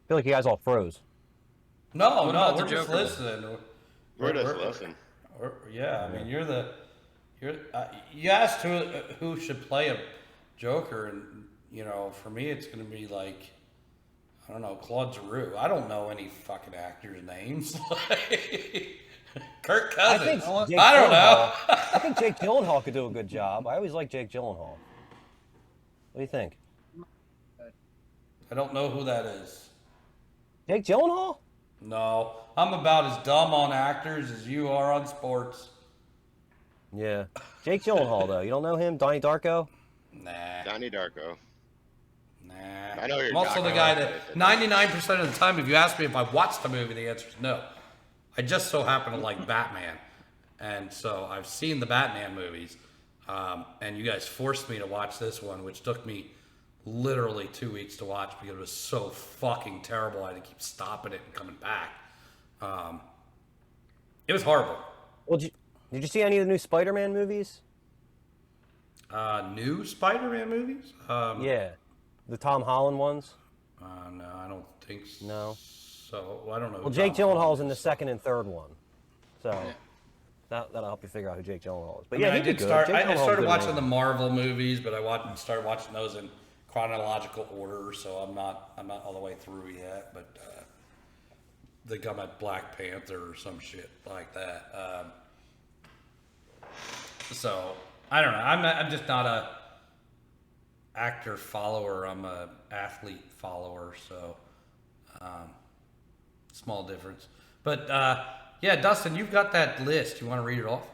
feel like you guys all froze. No, What no, about we're the just Joker? listening. We're just listening. Yeah, I mean, you asked who should play a Joker, and for me, it's gonna be like, I don't know, Claude Giroux. I don't know any fucking actors' names. Kirk Cousins. I don't know. I think Jake Gyllenhaal could do a good job. I always like Jake Gyllenhaal. What do you think? I don't know who that is. Jake Gyllenhaal? No, I'm about as dumb on actors as you are on sports. Yeah. Jake Gyllenhaal, though. You don't know him? Donnie Darko? Nah. Donnie Darko. Nah. I know you're I'm also the talking guy about that 99% of the time, if you ask me if I watched the movie, the answer is no. I just so happen to like Batman. And so I've seen the Batman movies. And you guys forced me to watch this one, which took me literally 2 weeks to watch because it was so fucking terrible. I had to keep stopping it and coming back. It was horrible. Well, did you see any of the new Spider-Man movies? New Spider-Man movies? Yeah. The Tom Holland ones? No, I don't think so. No. So, I don't know. Well, Jake Gyllenhaal's in the second and third one. So that'll help you figure out who Jake Gyllenhaal is. But I yeah, mean, he did good. Jake I Gyllenhaal's started good watching man. the Marvel movies, but I started watching those in chronological order, so I'm not all the way through yet. But they got my Black Panther or some shit like that. So I don't know. I'm just not a actor follower. I'm a athlete follower. So small difference. But yeah, Dustin, you've got that list. You want to read it off?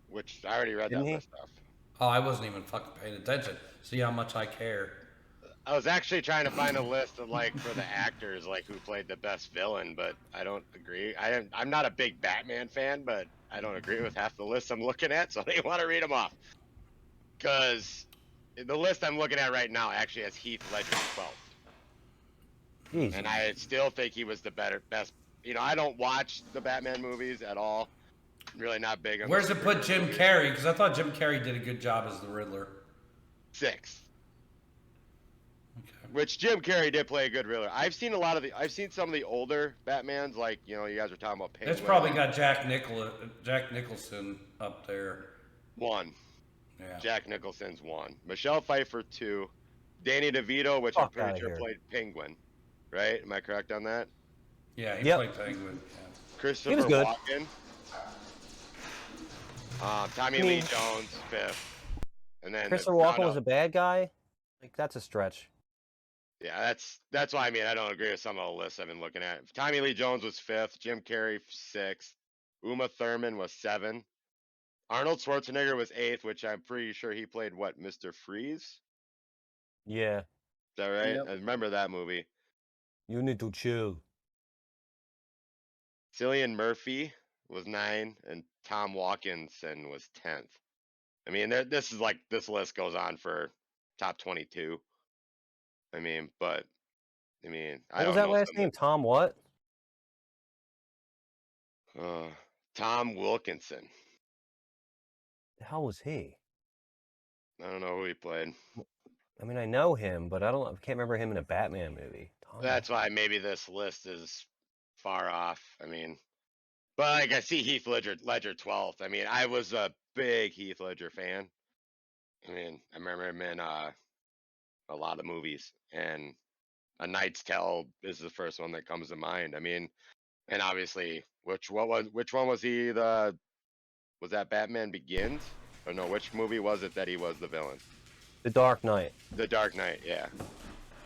Which I already read Didn't that he? list off. Oh, I wasn't even fucking paying attention. See how much I care. I was actually trying to find a list of for the actors who played the best villain, but I don't agree. I'm not a big Batman fan, but I don't agree with half the list I'm looking at, so I didn't want to read them off. Because the list I'm looking at right now actually has Heath Ledger 12th. Jeez. And I still think he was the best. I don't watch the Batman movies at all. I'm really not big on. Where's it put Jim Carrey? Because I thought Jim Carrey did a good job as the Riddler. 6th. Okay. Which Jim Carrey did play a good Riddler. I've seen some of the older Batmans, you guys were talking about Penguin. It's probably got Jack Nicholson up there. 1. Yeah. Jack Nicholson's 1. Michelle Pfeiffer 2. Danny DeVito, which I'm Fuck pretty outta sure here. played Penguin. Right? Am I correct on that? Yeah, he Yep. played Penguin. Yeah. Christopher good. Walken. Tommy I Lee mean- Jones, 5th. And then Christopher to round Walken was out- a bad guy. Like that's a stretch. Yeah, that's why I mean I don't agree with some of the lists I've been looking at. Tommy Lee Jones was 5th, Jim Carrey 6th, Uma Thurman was 7, Arnold Schwarzenegger was 8th, which I'm pretty sure he played what, Mr. Freeze? Is Yeah. that right? Yep. I remember that movie. You need to chill. Cillian Murphy was 9, and Tom Walkinson was 10th. I mean, this is like this list goes on for top 22. I mean, but I mean, I What was don't that know last some- name? Tom what? Tom Wilkinson. The hell was he? I don't know who he played. I mean, I know him, but I can't remember him in a Batman movie. Tom That's why maybe this list is far off. I mean, but like I see Heath Ledger 12th. I mean, I was a big Heath Ledger fan. I mean, I remember him in a lot of movies, and A Knight's Tale is the first one that comes to mind. I mean, and obviously, which one was he? Was that Batman Begins? Or no, which movie was it that he was the villain? The Dark Knight. The Dark Knight, yeah.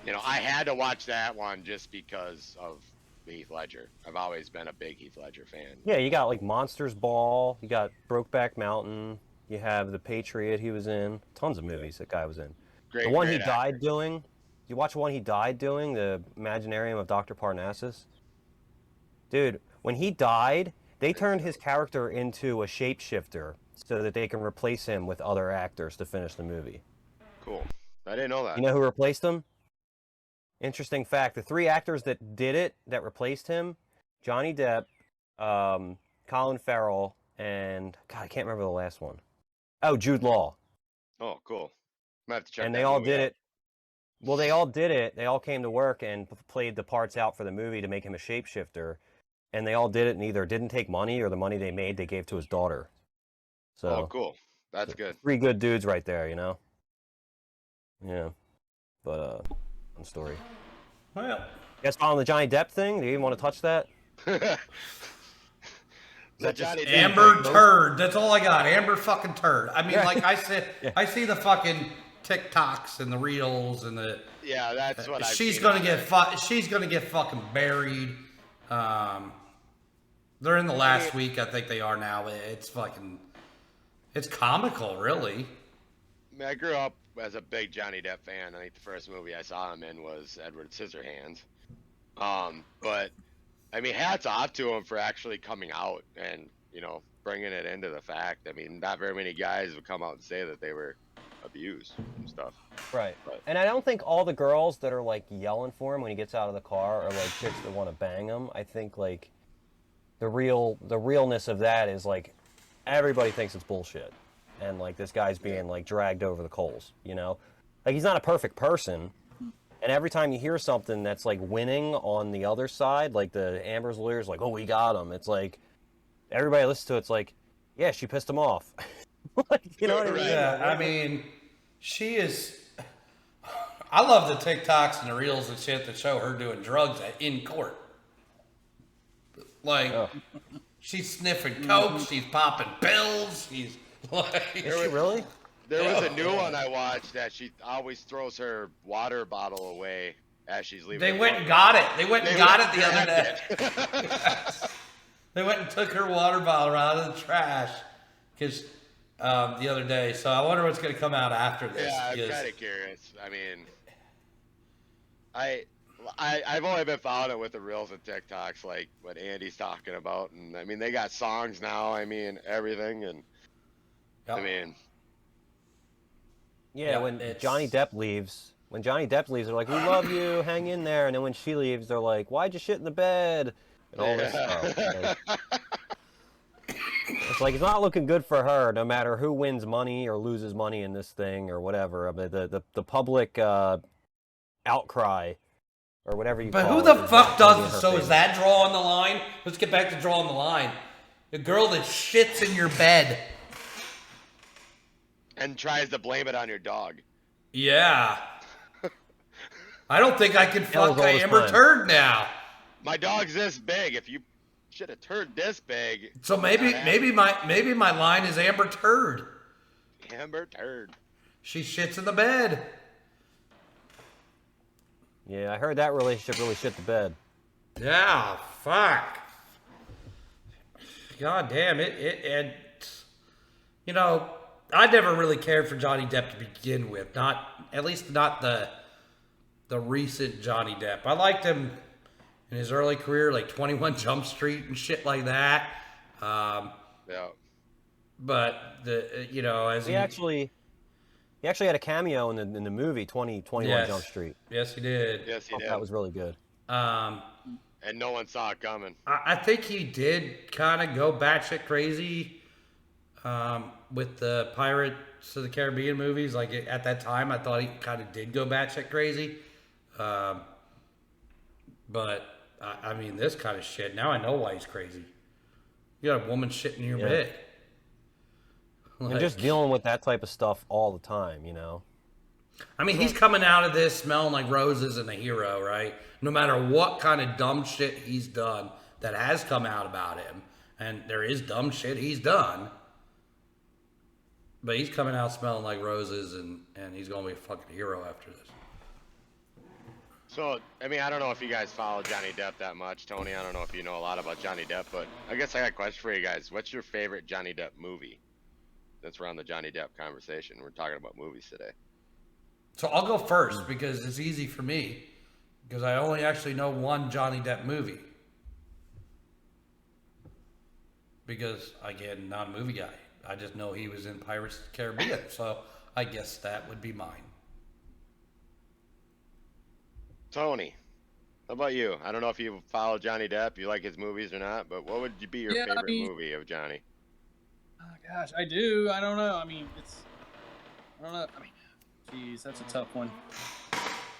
You know, I had to watch that one just because of Heath Ledger. I've always been a big Heath Ledger fan. Yeah, you got like Monsters Ball. You got Brokeback Mountain. You have The Patriot. He was in tons of movies. That guy was in. Great. The one he great died actor. doing. You watch the one he died doing, the Imaginarium of Dr. Parnassus? Dude, when he died, they turned his character into a shapeshifter so that they can replace him with other actors to finish the movie. Cool. I didn't know that. You know who replaced him? Interesting fact. The 3 actors that did it, that replaced him, Johnny Depp, Colin Farrell, and God, I can't remember the last one. Oh, Jude Law. Oh, cool. Might have to check And that they all movie did out. it. Well, they all did it. They all came to work and played the parts out for the movie to make him a shapeshifter. And they all did it and either didn't take money or the money they made they gave to his daughter. So, Oh, cool. That's good. 3 good dudes right there, you know? Yeah. But, fun story. Well, You guys following the Johnny Depp thing? Do you even want to touch that? The that just Johnny Depp Amber thing. Turd. That's all I got. Amber fucking Turd. I mean, Yeah. like I said, Yeah. I see the fucking TikToks and the reels and the. Yeah, that's what I've She's seen gonna on get there. she's gonna get fucking buried. They're in the last week, I think they are now. It's fucking, it's comical, really. I mean, I grew up as a big Johnny Depp fan. I think the first movie I saw him in was Edward Scissorhands. But I mean, hats off to him for actually coming out and, you know, bringing it into the fact. I mean, not very many guys would come out and say that they were abused and stuff. Right. But- And I don't think all the girls that are like yelling for him when he gets out of the car are like chicks that want to bang him. I think like the realness of that is like everybody thinks it's bullshit. And like this guy's being like dragged over the coals, you know? Like he's not a perfect person. And every time you hear something that's like winning on the other side, like the Amber's lawyer's like, oh, we got him. It's like everybody listens to it, it's like, yeah, she pissed him off. Like, you know what I mean? Yeah, I mean, she is. I love the TikToks and the reels and shit that show her doing drugs in court. Like, Oh. she's sniffing coke, she's popping pills, she's like. Is she really? There was a Oh, new yeah. one I watched that she always throws her water bottle away as she's leaving. They the went and courtroom. got it. They went and They got went it the other day. and grabbed it. They went and took her water bottle out of the trash because the other day. So I wonder what's going to come out after this. Yeah, I'm because- kind of curious. I mean, I've only been following it with the reels and TikToks, like what Andy's talking about, and I mean they got songs now. I mean everything, and Yep. I mean Yeah, Yeah, when it's- Johnny Depp leaves, they're like, "We love you, hang in there." And then when she leaves, they're like, "Why'd you shit in the bed?" And all this stuff. Like, it's like it's not looking good for her, no matter who wins money or loses money in this thing or whatever. I mean, the public outcry or whatever you But call who it the is fuck not in does her it? So is favor. that drawing the line? Let's get back to drawing the line. The girl that shits in your bed. and tries to blame it on your dog. Yeah. I don't think I can fuck all his Amber time. Turd now. My dog's this big. If you should have turned this big. So maybe my line is Amber Turd. Amber Turd. She shits in the bed. Yeah, I heard that relationship really shit the bed. Yeah, fuck. God damn it. And, you know, I never really cared for Johnny Depp to begin with. At least not the recent Johnny Depp. I liked him in his early career, like 21 Jump Street and shit like that. Yeah. But as He actually had a cameo in the movie 21 Yes. Jump Street. Yes, he did. Yes, he I thought did. that was really good. And no one saw it coming. I think he did kind of go batshit crazy with the Pirates of the Caribbean movies. Like at that time, I thought he kind of did go batshit crazy. But I mean, this kind of shit. Now I know why he's crazy. You got a woman shitting in your Yeah. bed. And just dealing with that type of stuff all the time, you know. I mean, he's coming out of this smelling like roses and a hero, right? No matter what kind of dumb shit he's done that has come out about him, and there is dumb shit he's done, but he's coming out smelling like roses, and he's going to be a fucking hero after this. So, I mean, I don't know if you guys follow Johnny Depp that much. Tony, I don't know if you know a lot about Johnny Depp, but I guess I got a question for you guys. What's your favorite Johnny Depp movie? That's around the Johnny Depp conversation. We're talking about movies today. So I'll go first because it's easy for me because I only actually know one Johnny Depp movie. Because, again, not a movie guy. I just know he was in Pirates of the Caribbean, so I guess that would be mine. Tony, how about you? I don't know if you follow Johnny Depp, you like his movies or not, but what would be your favorite movie of Johnny? Oh, gosh, I do. I don't know. I mean, I don't know. I mean, geez, that's a tough one.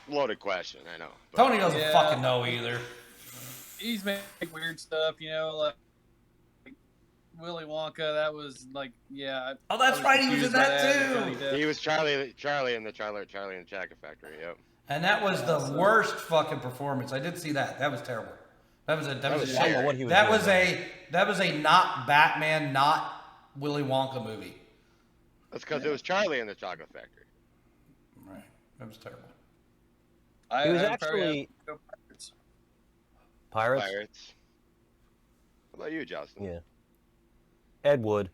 Loaded question, I know. But Tony doesn't fucking know either. He's made weird stuff, like Willy Wonka. That was like, yeah. Oh, that's right. He was in that too. he was Charlie in the Charlie and the Chocolate Factory. Yep. And that was the worst fucking performance. I did see that. That was terrible. That was a shit. That was a not Batman, not Willy Wonka movie. That's because it was Charlie in the Chocolate Factory. Right. That was terrible. He was actually Pirates. What about you, Justin? Yeah. Ed Wood.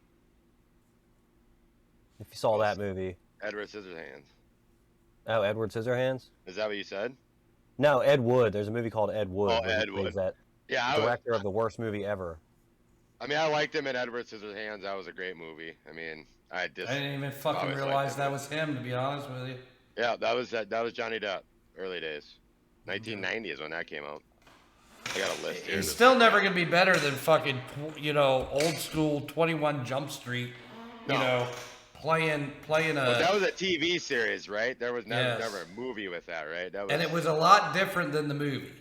If you saw that movie. Edward Scissorhands. Oh, Edward Scissorhands? Is that what you said? No, Ed Wood. There's a movie called Ed Wood. Oh, where he Ed plays Wood. That Yeah, director of the worst movie ever. I mean, I liked him in Edward Scissorhands. That was a great movie. I mean, I didn't even fucking always realize liked that him. was him, to be honest with you. Yeah, that was Johnny Depp, early days. 1990 is when that came out. I got a list here. He's still never gonna be better than fucking, old school 21 Jump Street. No. Playing a. But that was a TV series, right? There was Yes. never a movie with that, right? That was, And it was a lot different than the movie.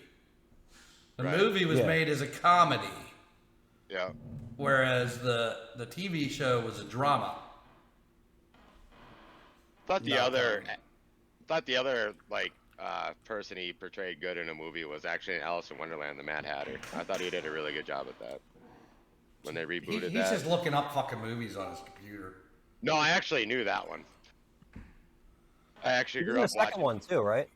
The Right. movie was Yeah. made as a comedy, Yeah. whereas the TV show was a drama. Thought the No, other, comedy. person he portrayed good in a movie was actually in Alice in Wonderland, the Mad Hatter. I thought he did a really good job at that. When they rebooted He's that. just looking up fucking movies on his computer. No, I actually knew that one. I actually He was grew in the up second watching. one too, right?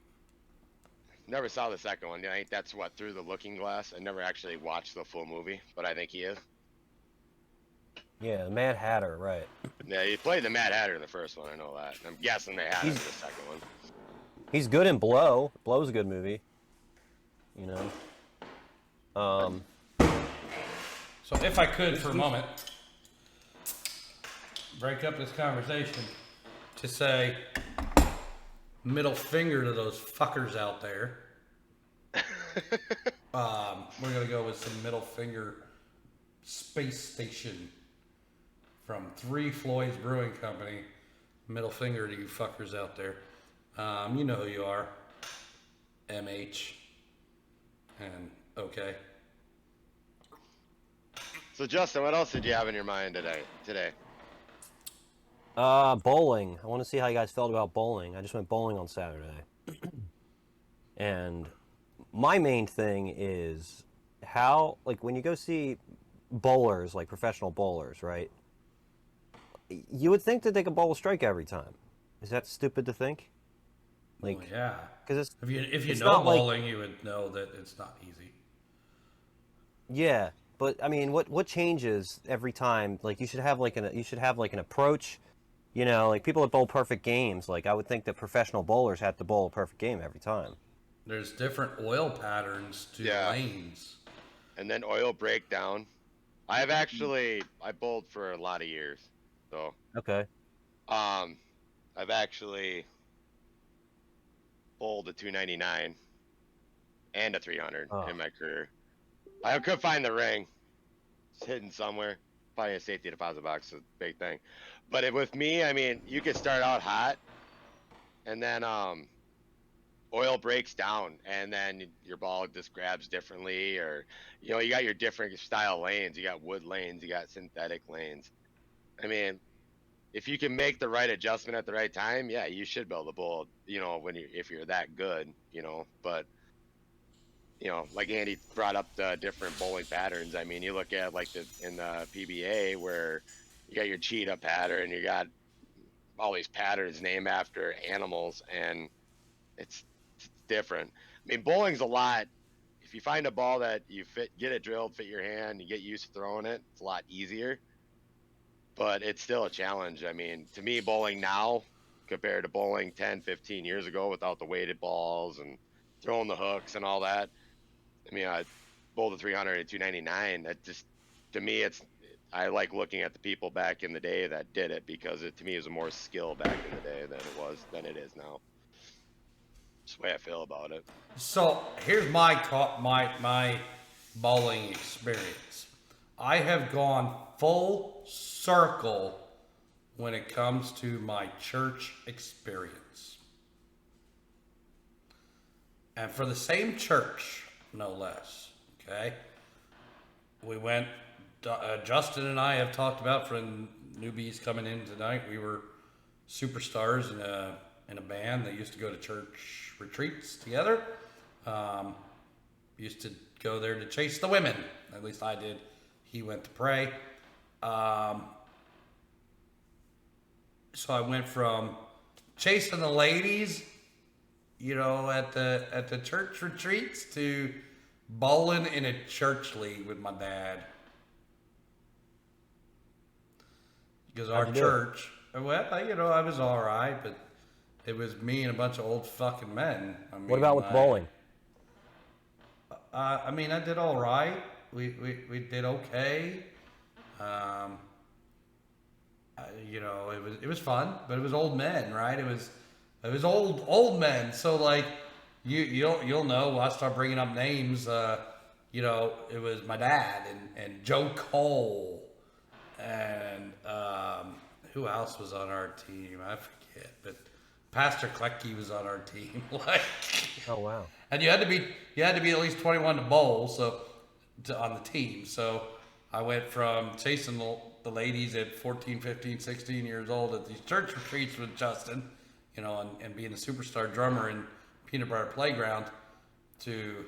Never saw the second one. I think that's what Through the Looking Glass. I never actually watched the full movie, but I think he is. Yeah, the Mad Hatter, right. Yeah, he played the Mad Hatter in the first one. I know that. I'm guessing they had him in the second one. He's good in Blow. Blow's a good movie. So if I could for a moment break up this conversation to say middle finger to those fuckers out there. We're gonna go with some middle finger space station from Three Floyds Brewing Company. Middle finger to you fuckers out there. You know who you are. MH and OK. So Justin, what else did you have in your mind today? Bowling. I want to see how you guys felt about bowling. I just went bowling on Saturday. And my main thing is how, like, when you go see bowlers, like professional bowlers, right? You would think that they could bowl a strike every time. Is that stupid to think? Like, Well, yeah. because it's If you it's know not like, bowling, you would know that it's not easy. yeah, but I mean, what changes every time? Like, you should have like an approach. You know, like people that bowl perfect games. Like, I would think that professional bowlers have to bowl a perfect game every time. There's different oil patterns to Yeah. lanes. And then oil breakdown. I bowled for a lot of years, so Okay. I've actually bowled a 299 and a 300 Oh. in my career. I could find the ring. It's hidden somewhere. Probably a safety deposit box is a big thing. But with me, I mean, you could start out hot, and then oil breaks down, and then your ball just grabs differently, or you know, you got your different style lanes. You got wood lanes, you got synthetic lanes. I mean, if you can make the right adjustment at the right time, yeah, you should be able to bowl. You know, if you're that good, you know. But you know, like Andy brought up the different bowling patterns. I mean, you look at like in the PBA where you got your cheetah pattern, you got all these patterns named after animals, and it's different. I mean, bowling's a lot. If you find a ball that you get it drilled, fit your hand, you get used to throwing it, it's a lot easier. But it's still a challenge. I mean, to me, bowling now compared to bowling 10, 15 years ago without the weighted balls and throwing the hooks and all that. I mean, I bowled a 300 and 299. That just, to me, I like looking at the people back in the day that did it, because to me, it was more skill back in the day than it is now. That's the way I feel about it. So here's my bowling experience. I have gone full circle when it comes to my church experience. And for the same church, no less, okay? We went, Justin and I have talked about, for newbies coming in tonight, we were superstars in a band that used to go to church retreats together. Used to go there to chase the women. At least I did. He went to pray. So I went from chasing the ladies, you know, at the church retreats, to bowling in a church league with my dad. Because our church, well, you know, I was all right, but it was me and a bunch of old fucking men. I mean, What about with bowling? I mean, I did all right. We did okay. You know, it was fun, but it was old men, right? It was old men. So like, you'll know. I'll start bringing up names. You know, it was my dad and Joe Cole, and who else was on our team? I forget, but Pastor Klecky was on our team. Like, Oh wow. and you had to be at least 21 to bowl, on the team. So I went from chasing the ladies at 14, 15, 16 years old at these church retreats with Justin, you know, and being a superstar drummer in Peanut Butter Playground, to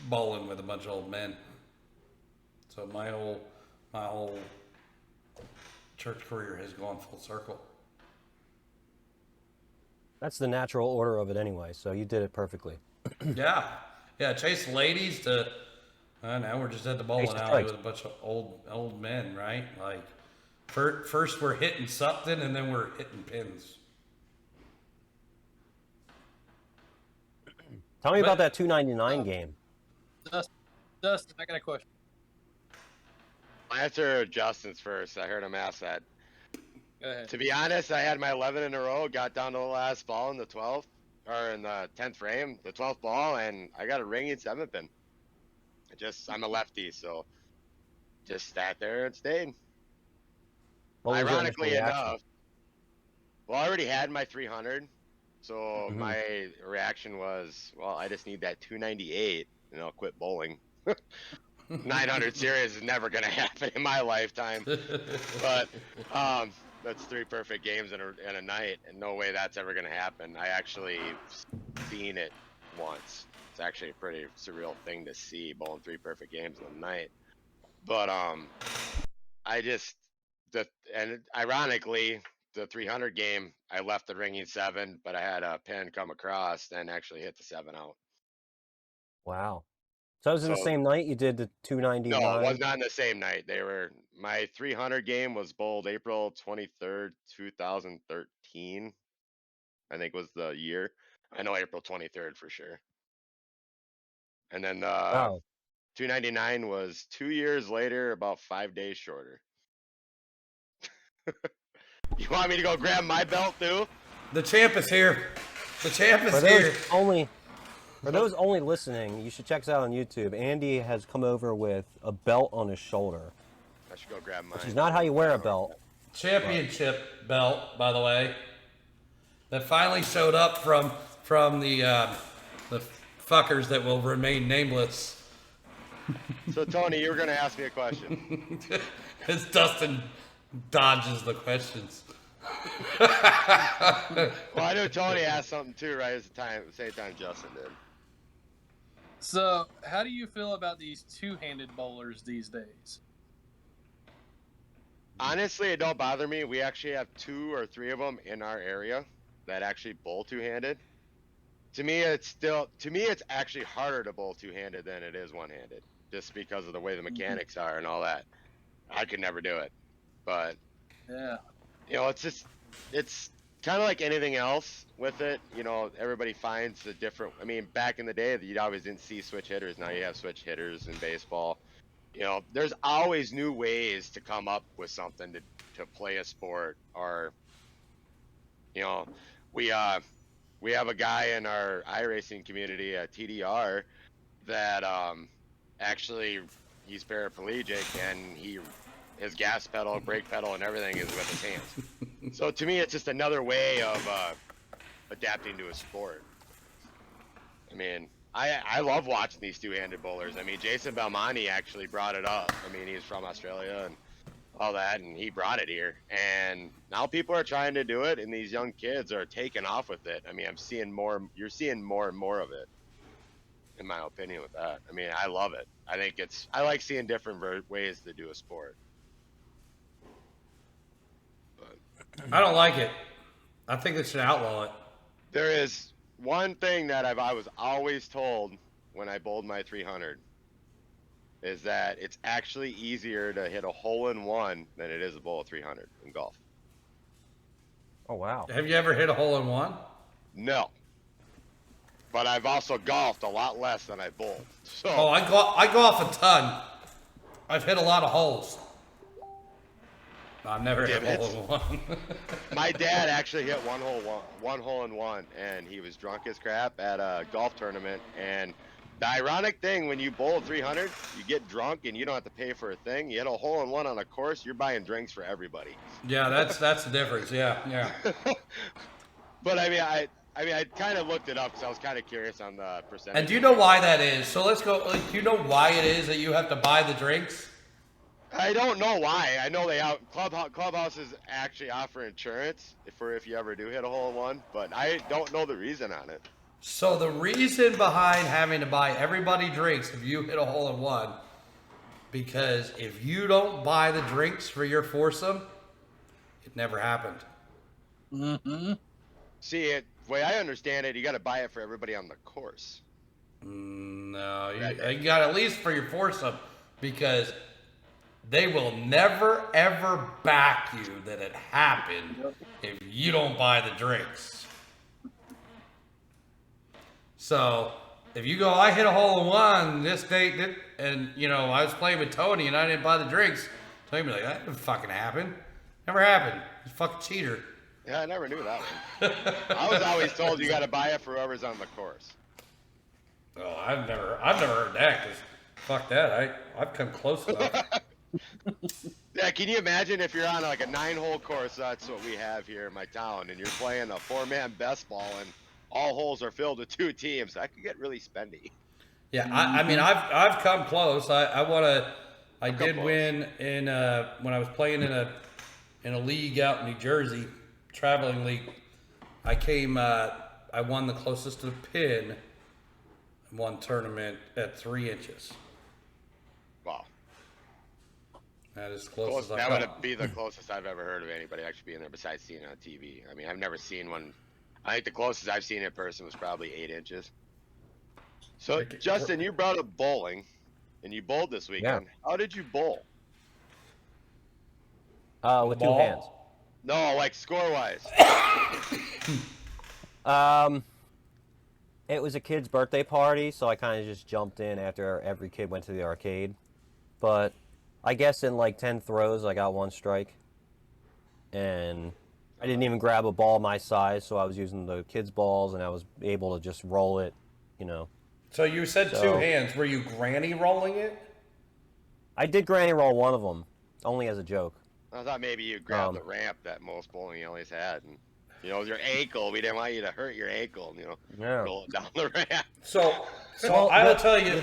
bowling with a bunch of old men. So my whole church career has gone full circle. That's the natural order of it anyway, so you did it perfectly. Yeah, chase ladies to, now we're just at the bowling Chase the alley strikes. with a bunch of old men, right? Like, first we're hitting something, and then we're hitting pins. Tell me about that 299 game. Dustin, I got a question. I'll answer Justin's first. I heard him ask that. Go ahead. To be honest, I had my 11 in a row, got down to the last ball in the 12th, or in the 10th frame, the 12th ball, and I got a ringing 7-pin. I'm a lefty, so just sat there and stayed. What was your Ironically initial reaction? enough, well, I already had my 300, so my reaction was, well, I just need that 298, and I'll quit bowling. 900 series is never going to happen in my lifetime. But that's 3 perfect games in a night, and no way that's ever gonna happen. I actually seen it once. It's actually a pretty surreal thing to see, bowling 3 perfect games in a night. But and ironically, the 300 game, I left the ringing 7, but I had a pin come across and actually hit the 7 out. Wow. So that was in the So same night you did the no, it 299? was not in the same night. My 300 game was bowled April 23rd, 2013. I think was the year. I know April 23rd for sure. And then the Wow. 299 was 2 years later, about 5 days shorter. You want me to go grab my belt too? The champ is here. The champ is For here. those only listening, you should check us out on YouTube. Andy has come over with a belt on his shoulder, I should go grab mine. which is not how you wear a belt. Championship belt, by the way, that finally showed up from the fuckers that will remain nameless. So Tony, you were gonna ask me a question. As Dustin dodges the questions. Well, I know Tony asked something too, right? At the same time Justin did. So, how do you feel about these two-handed bowlers these days? Honestly, it don't bother me. We actually have 2 or 3 of them in our area that actually bowl two-handed. To me, it's actually harder to bowl two-handed than it is one-handed, just because of the way the mechanics are and all that. I could never do it, but Yeah. it's kind of like anything else with it. Everybody finds a different. I mean, back in the day, you always didn't see switch hitters. Now you have switch hitters in baseball. There's always new ways to come up with something to play a sport. Or, we have a guy in our iRacing community at TDR that actually he's paraplegic, and his gas pedal, brake pedal, and everything is with his hands. So to me, it's just another way of adapting to a sport. I mean, I love watching these two-handed bowlers. I mean, Jason Belmonte actually brought it up. I mean, he's from Australia and all that, and he brought it here. And now people are trying to do it, and these young kids are taking off with it. I mean, you're seeing more and more of it, in my opinion, with that. I mean, I love it. I like seeing different ways to do a sport. I don't like it. I think they should outlaw it. There is one thing that I was always told when I bowled my 300 is that it's actually easier to hit a hole-in-one than it is to bowl a 300 in golf. Oh, wow. Have you ever hit a hole-in-one? No. But I've also golfed a lot less than I bowled. So Oh, I golf a ton. I've hit a lot of holes. I've never hit a hole-in-one. my dad actually hit one hole-in-one, and he was drunk as crap at a golf tournament. And the ironic thing, when you bowl 300, you get drunk and you don't have to pay for a thing. You hit a hole-in-one on a course, you're buying drinks for everybody. Yeah, that's the difference. Yeah. But I kind of looked it up because I was kind of curious on the percentage. And do you know why that is? So let's go. Do you know why it is that you have to buy the drinks? I don't know why. I know clubhouses actually offer insurance if you ever do hit a hole-in-one, but I don't know the reason on it. So the reason behind having to buy everybody drinks if you hit a hole-in-one, because if you don't buy the drinks for your foursome, it never happened. Mm-hmm. See, the way I understand it, you got to buy it for everybody on the course. No, you got at least for your foursome, because they will never, ever back you that it happened if you don't buy the drinks. So, if you go, I hit a hole-in-one this date, and, I was playing with Tony and I didn't buy the drinks, Tony would be like, that didn't fucking happen. Never happened. He's a fucking cheater. Yeah, I never knew that one. I was always told you got to buy it for whoever's on the course. Oh, I've never heard that, because fuck that. I've come close enough. Yeah, can you imagine if you're on like a 9-hole course? That's what we have here in my town, and you're playing a 4-man best ball, and all holes are filled with 2 teams. That could get really spendy. Yeah, I mean, I've come close. I did win in when I was playing in a in a league out in New Jersey, traveling league. I won the closest to the pin in one tournament at 3 inches. Wow. That is close as I've That got. would be the closest I've ever heard of anybody actually being there besides seeing it on TV. I mean, I've never seen one. I think the closest I've seen in person was probably 8 inches. So, Justin, you brought up bowling, and you bowled this weekend. Yeah. How did you bowl? With 2 Ball? hands. No, like score-wise. It was a kid's birthday party, so I kind of just jumped in after every kid went to the arcade. But I guess in like 10 throws, I got 1 strike. And I didn't even grab a ball my size, so I was using the kids' balls, and I was able to just roll it, you know. So you said 2 hands. Were you granny rolling it? I did granny roll one of them, only as a joke. I thought maybe you grabbed the ramp that most bowling alleys had, and with your ankle, we didn't want you to hurt your ankle, roll it down the ramp. So Well, I will tell you.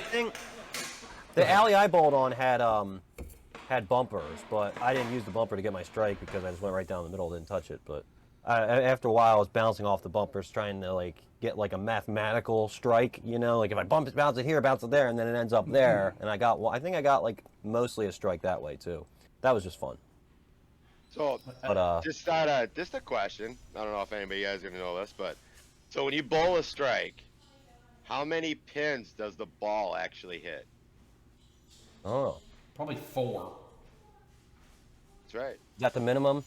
The alley I bowled on had bumpers, but I didn't use the bumper to get my strike because I just went right down the middle, didn't touch it. But after a while, I was bouncing off the bumpers, trying to like get like a mathematical strike, like if I bounce it here, bounce it there, and then it ends up there. And I think I got like mostly a strike that way too. That was just fun. So, But just a question. I don't know if anybody guys gonna know this, but so when you bowl a strike, how many pins does the ball actually hit? oh, Probably 4. That's right. is that the minimum?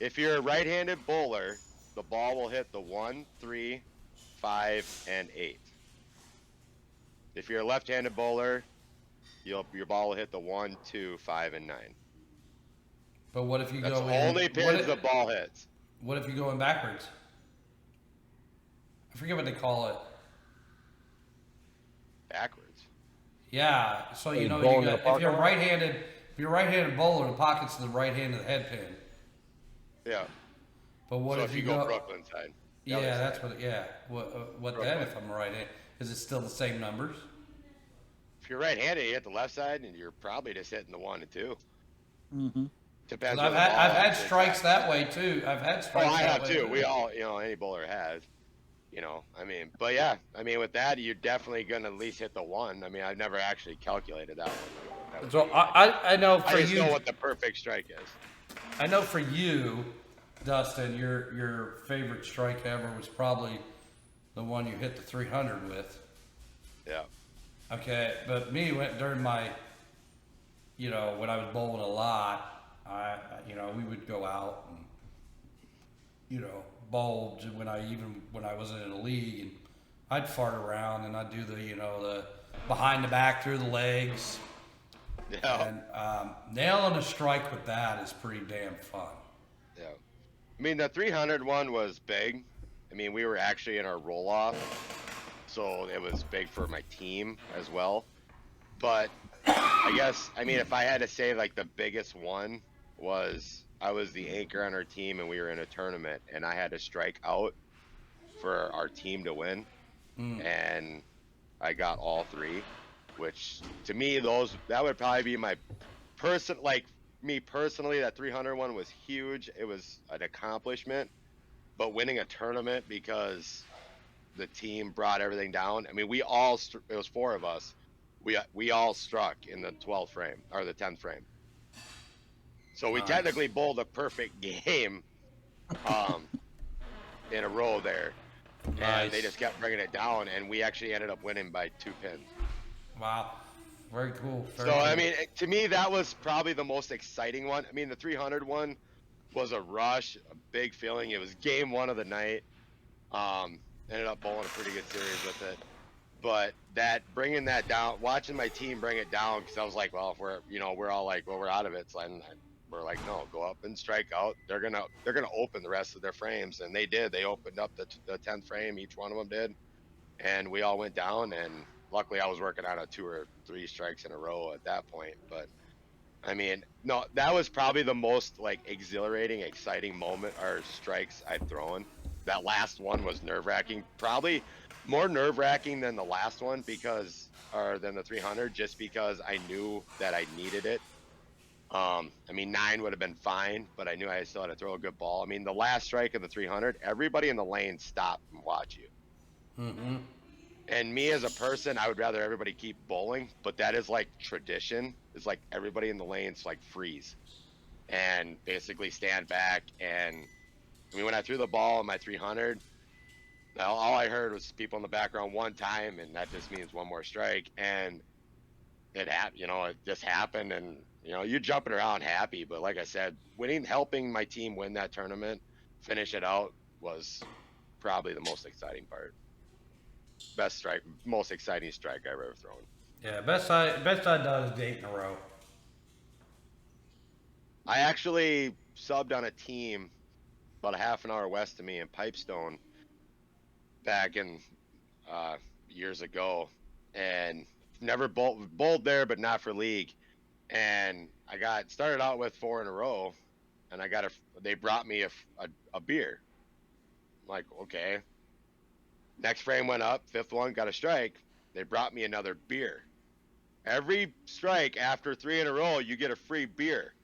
If you're a right-handed bowler, the ball will hit the 1, 3, 5, and 8. If you're a left-handed bowler, your ball will hit the 1, 2, 5, and 9. But what if you That's go the in? only pins the ball hits. What if you go in backwards? I forget what they call it. Backwards. Yeah. So you you bowl in the got, if parking you're lot? right-handed, bowler, the pocket's to the right hand of the head pin. Yeah. But what So if you go Brooklyn side? Yeah, that's what. Yeah. What then? If I'm right-handed, is it still the same numbers? If you're right-handed, you hit the left side, and you're probably just hitting the 1 and 2. Mm-hmm. Depends. I've had strikes that way too. I've had strikes. I that have way too. We all, any bowler has. But yeah, with that, you're definitely gonna at least hit the 1. I've never actually calculated that one. So I know for I just you. know what the perfect strike is. I know for you, Dustin, your favorite strike ever was probably the one you hit the 300 with. Yeah. Okay, but me during my, when I was bowling a lot, we would go out and, bowl when I wasn't in a league, and I'd fart around and I'd do the behind the back through the legs. Yeah. And nailing a strike with that is pretty damn fun. Yeah. The 300 one was big. We were actually in our roll-off, so it was big for my team as well. But I guess, if I had to say, like, the biggest one was I was the anchor on our team, and we were in a tournament, and I had to strike out for our team to win. And I got all 3, which to me, that would probably be my me personally, that 300 one was huge. It was an accomplishment, but winning a tournament because the team brought everything down. It was 4 of us. We all struck in the 12th frame or the 10th frame. So we technically bowled a perfect game in a row there. Nice. And they just kept bringing it down, and we actually ended up winning by 2 pins. Wow. Very cool. Very So, cool. to me, that was probably the most exciting one. The 300 one was a rush, a big feeling. It was game 1 of the night. Ended up bowling a pretty good series with it. But bringing that down, watching my team bring it down, because I was like, well, if we're all like, well, we're out of it. So we're like, no, go up and strike out. They're gonna open the rest of their frames, and they did. They opened up the 10th frame. Each one of them did, and we all went down. And luckily, I was working on 2 or 3 strikes in a row at that point. But no, that was probably the most exhilarating, exciting moment or strikes I've thrown. That last one was nerve-wracking. Probably more nerve-wracking than the last one than the 300, just because I knew that I needed it. I mean, 9 would have been fine, but I knew I still had to throw a good ball. I mean, the last strike of the 300, everybody in the lane stop and watch you. Mm-hmm. And me as a person, I would rather everybody keep bowling, but that is like tradition. It's like everybody in the lanes like freeze and basically stand back. And I mean, when I threw the ball in my 300, all I heard was people in the background one time, and that just means one more strike. And it just happened, and you're jumping around happy. But like I said, helping my team win that tournament, finish it out, was probably the most exciting part. Best strike, most exciting strike I've ever thrown. Yeah, best I've done is 8 in a row. I actually subbed on a team about a half an hour west of me in Pipestone back in years ago, and never bowled there, but not for league. And I got started out with 4 in a row, and they brought me a beer. I'm like, okay. Next frame went up, 5th one, got a strike. They brought me another beer. Every strike after 3 in a row, you get a free beer.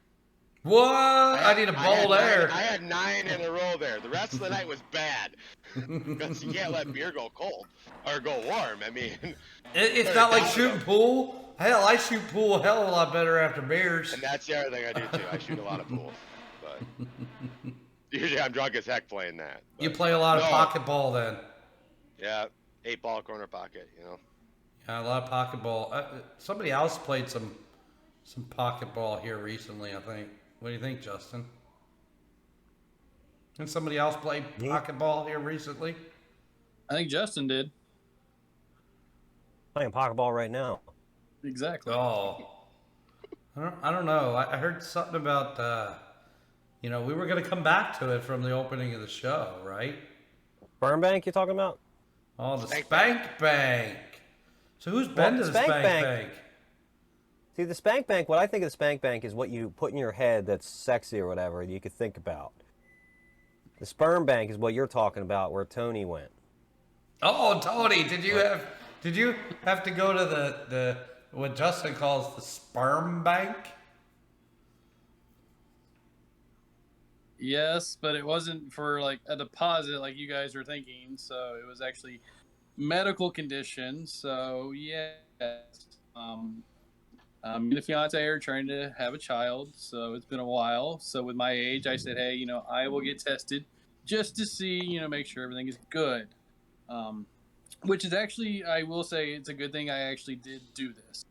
What? I need a bowl there. I had 9 in a row there. The rest of the night was bad because you can't let beer go cold or go warm. I mean, It's not like shooting pool. Hell, I shoot pool a hell of a lot better after beers. And that's the other thing I do too. I shoot a lot of pool, but usually I'm drunk as heck playing that. But You play a lot of pocket ball then. Yeah, 8-ball corner pocket. Yeah, a lot of pocket ball. Somebody else played some pocket ball here recently, I think. What do you think, Justin? Did somebody else play pocket ball here recently? I think Justin did. Playing pokeball right now. Exactly. Oh, I don't know. I heard something about we were gonna come back to it from the opening of the show, right? Sperm bank, you talking about? Oh, the Spank Bank. So who's been to the Spank Bank? See, the Spank Bank, what I think of the Spank Bank is what you put in your head that's sexy or whatever you could think about. The Sperm Bank is what you're talking about, where Tony went. Oh, Tony, did you have to go to the what Justin calls the sperm bank? Yes, but it wasn't for like a deposit like you guys were thinking. So it was actually medical condition. So yes, me and the fiance are trying to have a child. So it's been a while. So with my age, I said, hey, I will get tested just to see, make sure everything is good. Which is actually, I will say, it's a good thing I actually did do this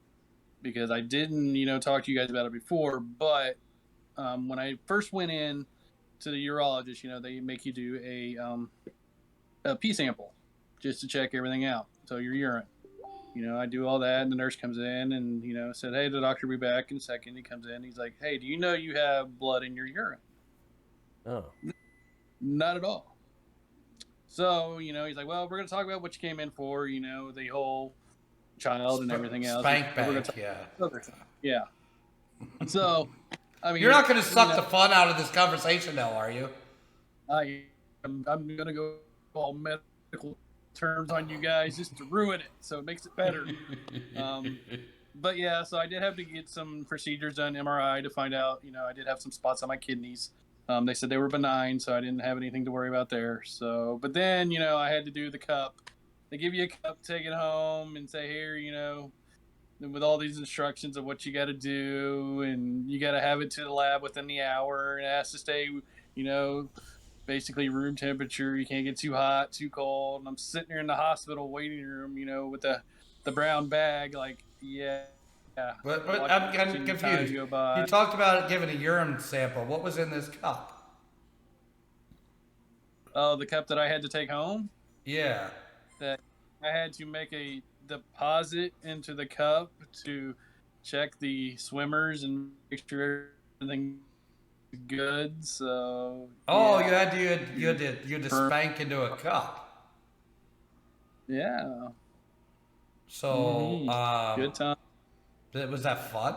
because I didn't, talk to you guys about it before. But when I first went in to the urologist, they make you do a pee sample just to check everything out. So your urine, I do all that, and the nurse comes in and said, "Hey, the doctor will be back in a second." He comes in, he's like, "Hey, do you know you have blood in your urine?" Oh. Not at all. So, he's like, "Well, we're going to talk about what you came in for, the whole child and everything else." Spank Bank, yeah. Yeah. So, I mean, You're not going to suck the fun out of this conversation now, are you? I'm going to go all medical terms on you guys just to ruin it, so it makes it better. But yeah, so I did have to get some procedures done, MRI, to find out, I did have some spots on my kidneys. They said they were benign, so I didn't have anything to worry about there. So, but then, I had to do the cup. They give you a cup, take it home, and say, here, with all these instructions of what you got to do, and you got to have it to the lab within the hour, and it has to stay, basically room temperature. You can't get too hot, too cold. And I'm sitting there in the hospital waiting room, with the brown bag, like, yeah. But I'm confused. You talked about giving a urine sample. What was in this cup? Oh, the cup that I had to take home? Yeah. That I had to make a deposit into the cup to check the swimmers and make sure everything is good. So. Oh, yeah. you had to spank into a cup. Yeah. So good time. Was that fun?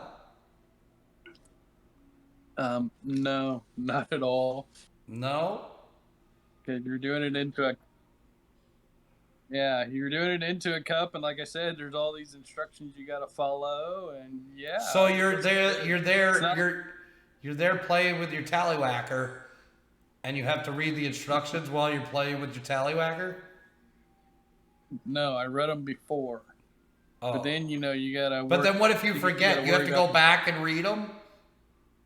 No, not at all. No. Because you're doing it into a. Yeah, you're doing it into a cup, and like I said, there's all these instructions you got to follow, and yeah. So you're there. not- You're there playing with your tallywhacker, and you have to read the instructions while you're playing with your tallywhacker. No, I read them before. Oh. But then you gotta. But then what if you forget? You have to go about- back and read them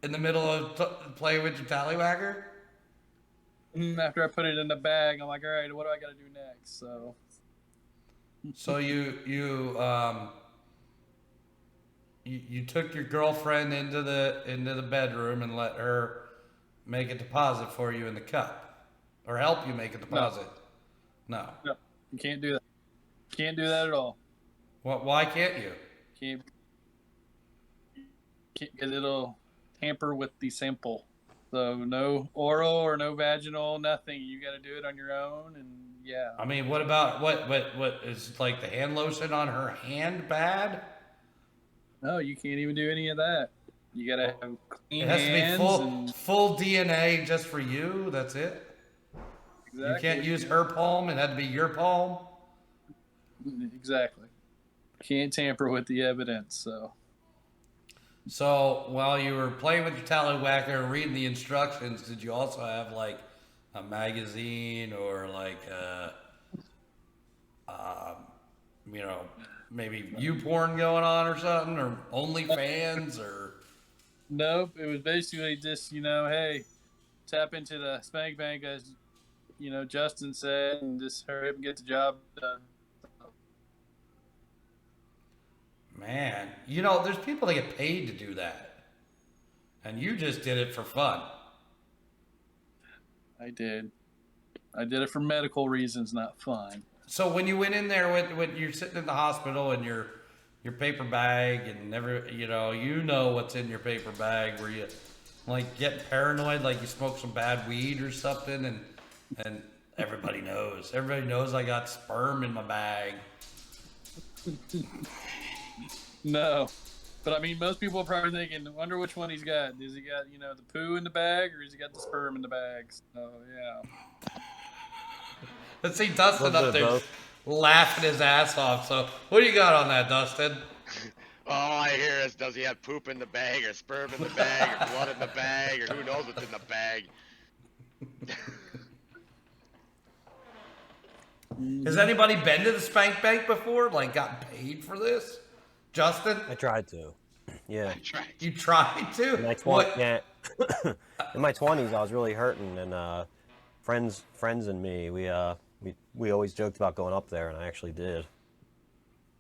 in the middle of playing with your tallywhacker. After I put it in the bag, I'm like, all right, what do I got to do next? So you took your girlfriend into the bedroom and let her make a deposit for you in the cup, or help you make a deposit. No. No, you can't do that. Can't do that at all. Why can't you? Can't because it'll tamper with the sample. So no oral or no vaginal, nothing. You got to do it on your own, and yeah. I mean, what about what is like the hand lotion on her hand bad? No, you can't even do any of that. You got to have clean It has hands. to be full DNA just for you. That's it. Exactly. You can't use her palm. It had to be your palm. Exactly. Can't tamper with the evidence. So while you were playing with your tallywhacker and reading the instructions, did you also have like a magazine or like maybe view porn going on or something, or OnlyFans or? Nope. It was basically just hey, tap into the Spank Bank as Justin said, and just hurry up and get the job done. Man, there's people that get paid to do that, and you just did it for fun. I did it for medical reasons, not fun. So when you went in there when you're sitting in the hospital and your paper bag and you know what's in your paper bag, were you like getting paranoid, like you smoked some bad weed or something, and everybody knows I got sperm in my bag? No, but I mean, most people are probably thinking, wonder which one he's got. Does he got the poo in the bag, or has he got the sperm in the bag? So yeah. Let's see Dustin up there both. laughing his ass off. So what do you got on that, Dustin? All I hear is, does he have poop in the bag, or sperm in the bag, or blood in the bag, or who knows what's in the bag? Has anybody been to the Spank Bank before? Like, gotten paid for this? Justin? I tried to. Yeah. You tried to? In my in my 20s, I was really hurting, and friends and me, we always joked about going up there, and I actually did.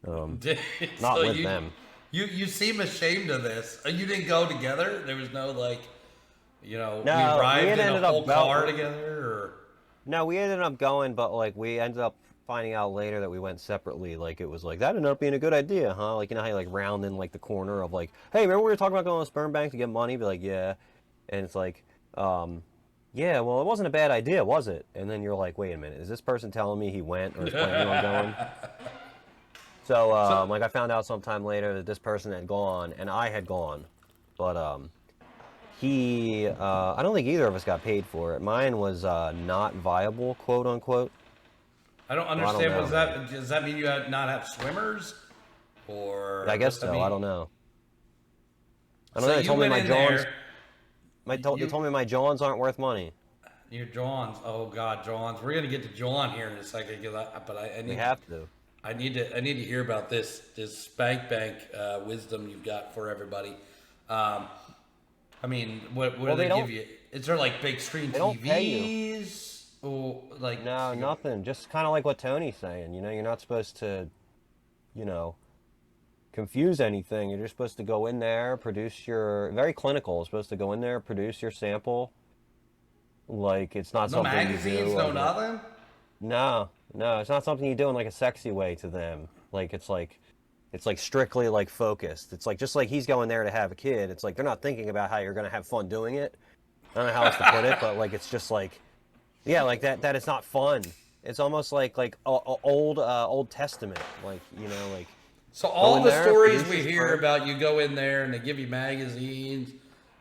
Not with them. You seem ashamed of this. You didn't go together? There was no we No, arrived in a whole car going together, or? No, we ended up going, but like we ended up finding out later that we went separately. Like it was like that ended up being a good idea, huh? Like how you like round in like the corner of like, hey, remember we were talking about going to the sperm bank to get money? Be like, yeah, and it's like, yeah, well, it wasn't a bad idea, was it? And then you're like, wait a minute, is this person telling me he went or is planning on going? So like I found out sometime later that this person had gone and I had gone, but I don't think either of us got paid for it. Mine was not viable, quote unquote. I don't understand. Does that mean you not have swimmers, or? I guess so. I don't know. I don't know. They told me my Johns. They told me my Johns aren't worth money. Your Johns. Oh God, Johns. We're gonna get to John here in a second, but I need. We have to. I need to hear about this Spank Bank wisdom you've got for everybody. I mean, what do they give you? Is there like big screen TVs? Or like no, nothing. Just kind of like what Tony's saying. You're not supposed to, confuse anything. You're just supposed to go in there, produce your very clinical. Supposed to go in there, produce your sample. Like it's not something magazines, you do. No nothing. No, it's not something you do in like a sexy way to them. Like it's like strictly like focused. It's like just like he's going there to have a kid. It's like they're not thinking about how you're gonna have fun doing it. I don't know how else to put it, but like it's just like. Yeah, like that is not fun. It's almost like Old Testament, like. So all the stories we hear about, you go in there and they give you magazines,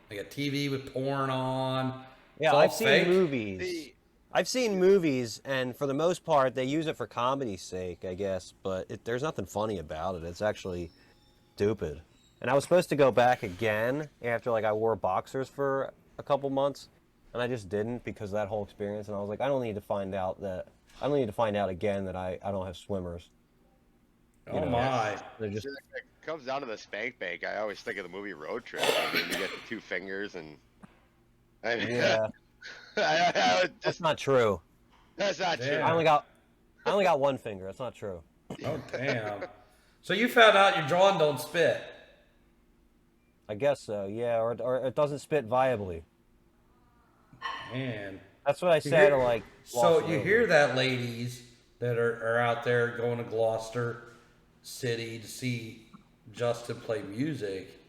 like a TV with porn on. Yeah, I've seen movies. I've seen movies, and for the most part, they use it for comedy's sake, I guess. But there's nothing funny about it. It's actually stupid. And I was supposed to go back again after like I wore boxers for a couple months, and I just didn't because of that whole experience. And I was like, I don't need to find out again that I don't have swimmers. Oh my! They're just It comes down to the Spank Bank. I always think of the movie Road Trip. I mean, you get the 2 fingers and. I mean, yeah. I That's not true. that's not true. Damn. I only got 1 finger. That's not true. Oh damn! So you found out your John don't spit? I guess so. Yeah, or it doesn't spit viably. Man. That's what I say to like. So you hear that, ladies that are out there going to Gloucester City to see Justin play music.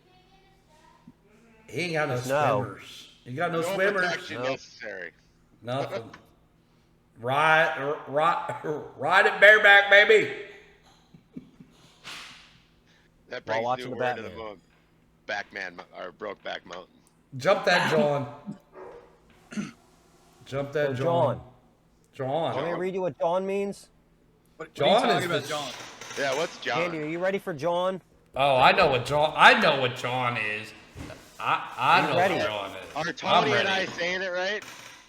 He ain't got no swimmers. He got no swimmers. Protection necessary. Nothing. Ride it bareback, baby. That While brings watching new the word to the Batman. moon. Backman or Brokeback Mountain. Jump that, John. Jump that, Oh, John. Want me to John. read you what John means? What are John you is talking the about, John? Yeah, what's John? Andy, are you ready for John? Oh, I know what John is. I know ready? what John is. Are I'm Tony and ready. I saying it right?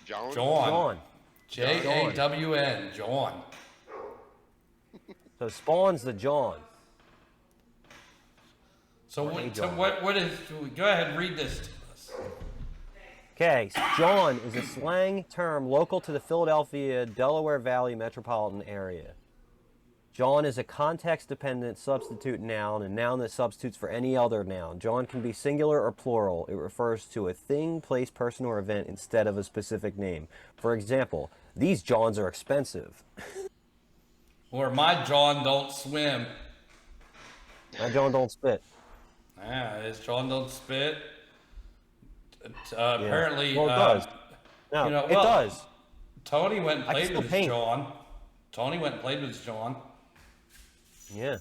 John. John. John. Jawn. John. So Spawn's the John. So Hey, what? John. What is? Go ahead and read this to us. Okay, John is a slang term local to the Philadelphia, Delaware Valley metropolitan area. John is a context-dependent substitute noun, a noun that substitutes for any other noun. John can be singular or plural. It refers to a thing, place, person, or event instead of a specific name. For example, these Johns are expensive. Or my John don't swim. My John don't spit. Yeah, his John don't spit. Apparently, Well, it does. No, you know, it well, does. Tony went and I can played still with his paint. John. Tony went and played with his John. Yeah.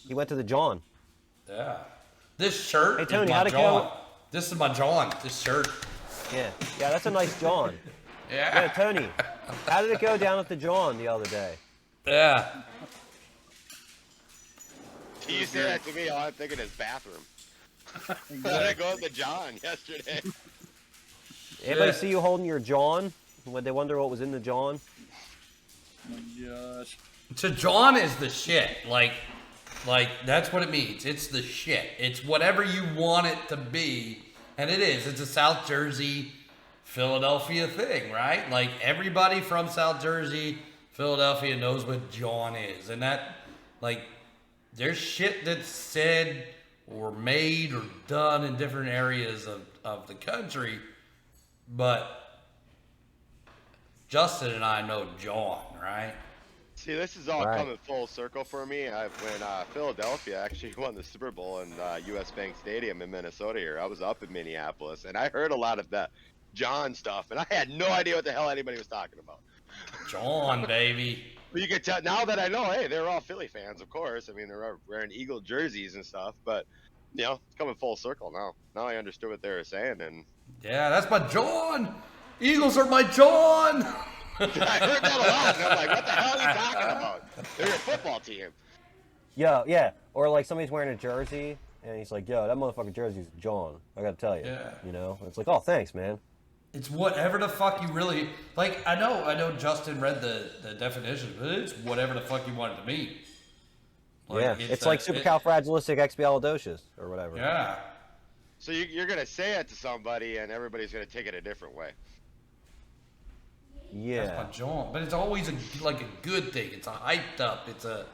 He went to the John. Yeah. This shirt Hey, Tony, is my how'd it John. go? This is my John. This shirt. Yeah. Yeah, that's a nice John. Yeah. Yeah, Tony, how did it go down at the John the other day? Yeah. You say that to me, all I'm thinking is bathroom. I go to the John yesterday. Anybody Shit. see you holding your John? When they wonder what was in the John? Oh my gosh. So John is the shit. Like that's what it means. It's the shit. It's whatever you want it to be, and it is. It's a South Jersey, Philadelphia thing, right? Like everybody from South Jersey, Philadelphia knows what John is, and that, like, there's shit that's said or made or done in different areas of the country, but Justin and I know John, right? See, this is all Right. coming full circle for me. When Philadelphia actually won the Super Bowl in US Bank Stadium in Minnesota here, I was up in Minneapolis, and I heard a lot of that John stuff, and I had no idea what the hell anybody was talking about. John, baby. But you can tell now that I know, hey, they're all Philly fans, of course. I mean, they're wearing Eagle jerseys and stuff, but, you know, it's coming full circle now. Now I understood what they were saying, and Yeah, that's my John. Eagles are my John. I heard that a lot, and I'm like, what the hell are you talking about? They're your football team. Yeah. Or like somebody's wearing a jersey, and he's like, yo, that motherfucking jersey's John. I gotta tell you. Yeah. You know? It's like, oh, thanks, man. It's whatever the fuck you really like. I know Justin read the definition, but it's whatever the fuck you want it to mean. Yeah. It's like supercalifragilisticexpialidocious or whatever. Yeah. So you're going to say it to somebody, and everybody's going to take it a different way. Yeah. That's my John. But it's always like a good thing. It's a hyped up. It's a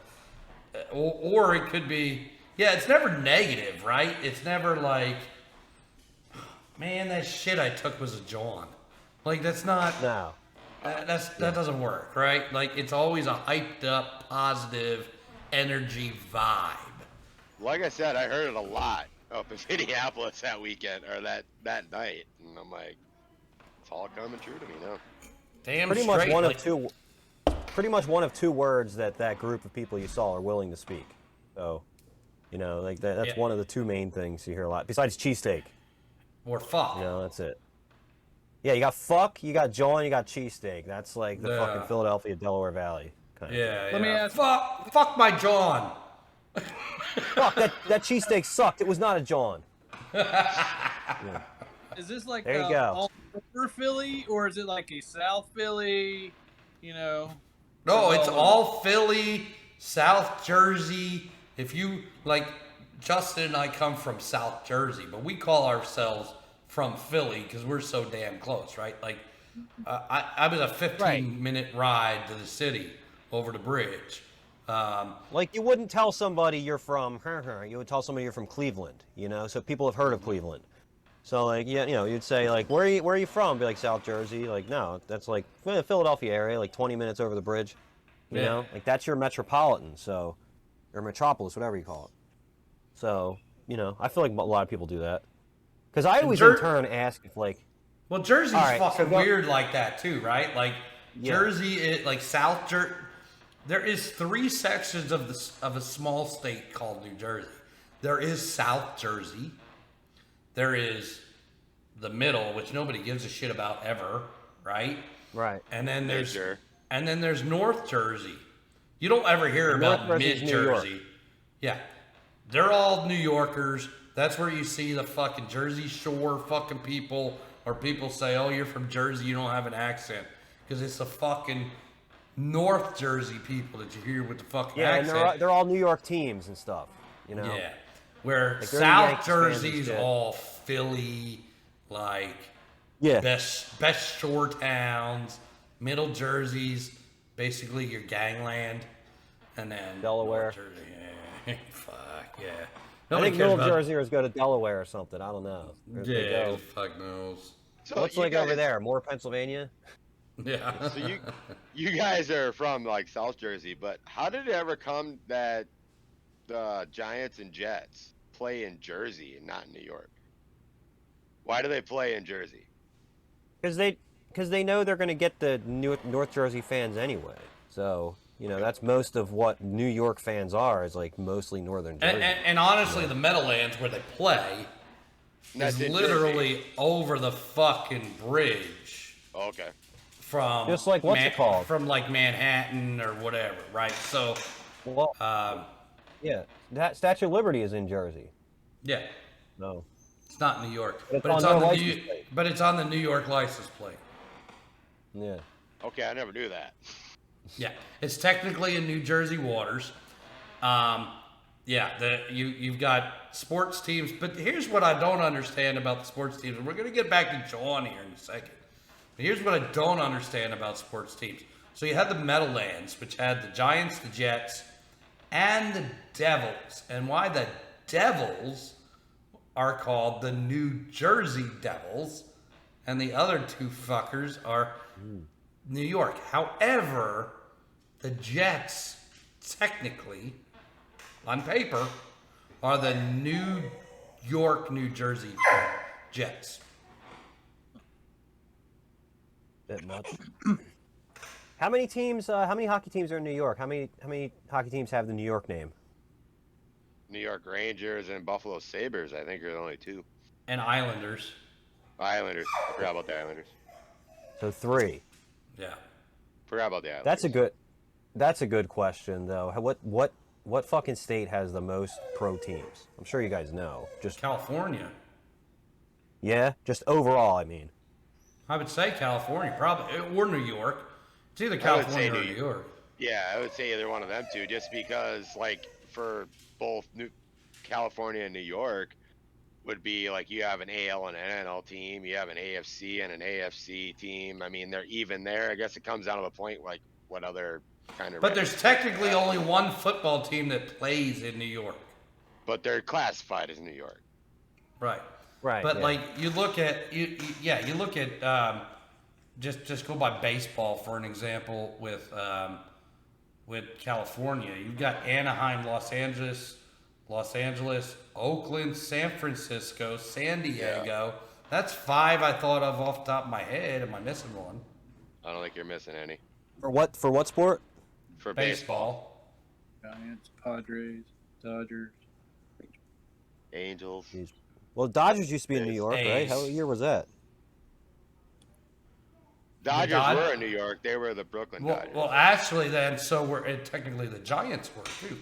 or it could be, yeah, it's never negative, right? It's never like, man, that shit I took was a John. Like that's not No. that doesn't work, right? Like it's always a hyped up, positive energy vibe. Like I said, I heard it a lot up in Minneapolis that weekend, or that night, and I'm like, it's all coming true to me now. Damn Pretty straight. much one like, of two. Pretty much one of two words that group of people you saw are willing to speak. So, you know, like that's Yeah. one of the two main things you hear a lot. Besides cheesesteak, or fuck. you know, that's it. Yeah, you got fuck, you got jaw, and you got cheesesteak. That's like the Yeah. fucking Philadelphia, Delaware Valley kind of thing. Yeah, Let me yeah. ask- Fuck my John. Fuck, that cheesesteak sucked. It was not a John. Is this like There you go. all over Philly, or is it like a South Philly? You know. No, Or it's over? all Philly, South Jersey. If you like, Justin and I come from South Jersey, but we call ourselves from Philly because we're so damn close, right? Like, I was a 15-minute ride to the city over the bridge. Like, you wouldn't tell somebody you're from, you would tell somebody you're from Cleveland, you know? So people have heard of Cleveland. So, like, yeah, you know, you'd say, like, where are you from? Be like, South Jersey. Like, no, that's like Philadelphia area, like 20 minutes over the bridge. You know? Like, that's your metropolitan, so, or metropolis, whatever you call it. So, you know, I feel like a lot of people do that. Because I always, in turn, ask if, like... Well, Jersey's All right, fucking so weird like that, too, right? Like, Yeah. Jersey, like South Jersey... There is 3 sections of a small state called New Jersey. There is South Jersey. There is the middle, which nobody gives a shit about ever, right? Right. And then there's Sure. and then there's North Jersey. You don't ever hear North about Jersey's Mid New York. Jersey. Yeah, they're all New Yorkers. That's where you see the fucking Jersey Shore fucking people, or people say, "Oh, you're from Jersey, you don't have an accent," because it's the fucking North Jersey people that you hear with the fucking Yeah, accent. and they're all New York teams and stuff, you know? Yeah. Where Like, they're the South Yankees fans and Jersey's shit. all Philly, like Yeah. best shore towns. Middle Jersey's basically your gangland, and then Delaware. North Jersey, yeah. Fuck yeah. I Nobody think cares Middle about. Jerseyers go to Delaware or something. I don't know. They Yeah, go. fuck knows. So What's you like over guys- there? More Pennsylvania? Yeah. So you guys are from like South Jersey, but how did it ever come that the Giants and Jets play in Jersey and not in New York? Why do they play in Jersey? Because they know they're going to get the North Jersey fans anyway. So, you know, that's most of what New York fans are, is like mostly Northern Jersey. And honestly, the Meadowlands where they play That's is in literally Jersey. over the fucking bridge. Okay. From Just like what's it called? From like Manhattan or whatever, right? So, Well, yeah, that Statue of Liberty is in Jersey. yeah, No. it's not New York, But it's but it's on on their the license plate. but it's on the New York license plate. Yeah. Okay, I never knew that. Yeah, it's technically in New Jersey waters. Yeah, you've got sports teams, but here's what I don't understand about the sports teams, and we're gonna get back to John here in a second. But here's what I don't understand about sports teams. So you had the Meadowlands, which had the Giants, the Jets, and the Devils. And why the Devils are called the New Jersey Devils, and the other 2 fuckers are New York. However, the Jets, technically, on paper, are the New York, New Jersey Jets. Bit much. How many teams? How many hockey teams are in New York? How many hockey teams have the New York name? New York Rangers and Buffalo Sabres, I think, are the only 2. And Islanders. Islanders. I forgot about the Islanders. So 3. Yeah. Forgot about the Islanders. That's a good question though. What fucking state has the most pro teams? I'm sure you guys know. Just California. yeah, just overall. I mean, I would say California, probably, or New York. It's either I would say California or New York. Yeah, I would say either one of them 2, just because, like, for both California and New York, would be like you have an AL and an NL team, you have an AFC and an AFC team. I mean, they're even there. I guess it comes down to the point, like, what other kind of. But there's technically only one football team that plays in New York. But they're classified as New York. Right. right. But yeah. like you look at you look at just go by baseball for an example with California. You've got Anaheim, Los Angeles, Oakland, San Francisco, San Diego. That's 5 I thought of off the top of my head. Am I missing one? I don't think you're missing any. For what sport? For baseball. Giants, Padres, Dodgers. Angels. Well, Dodgers used to be in New York, right? A's. How year was that? Dodgers Dod- were in New York. They were the Brooklyn Well, Dodgers. well, actually, then so were technically the Giants were too.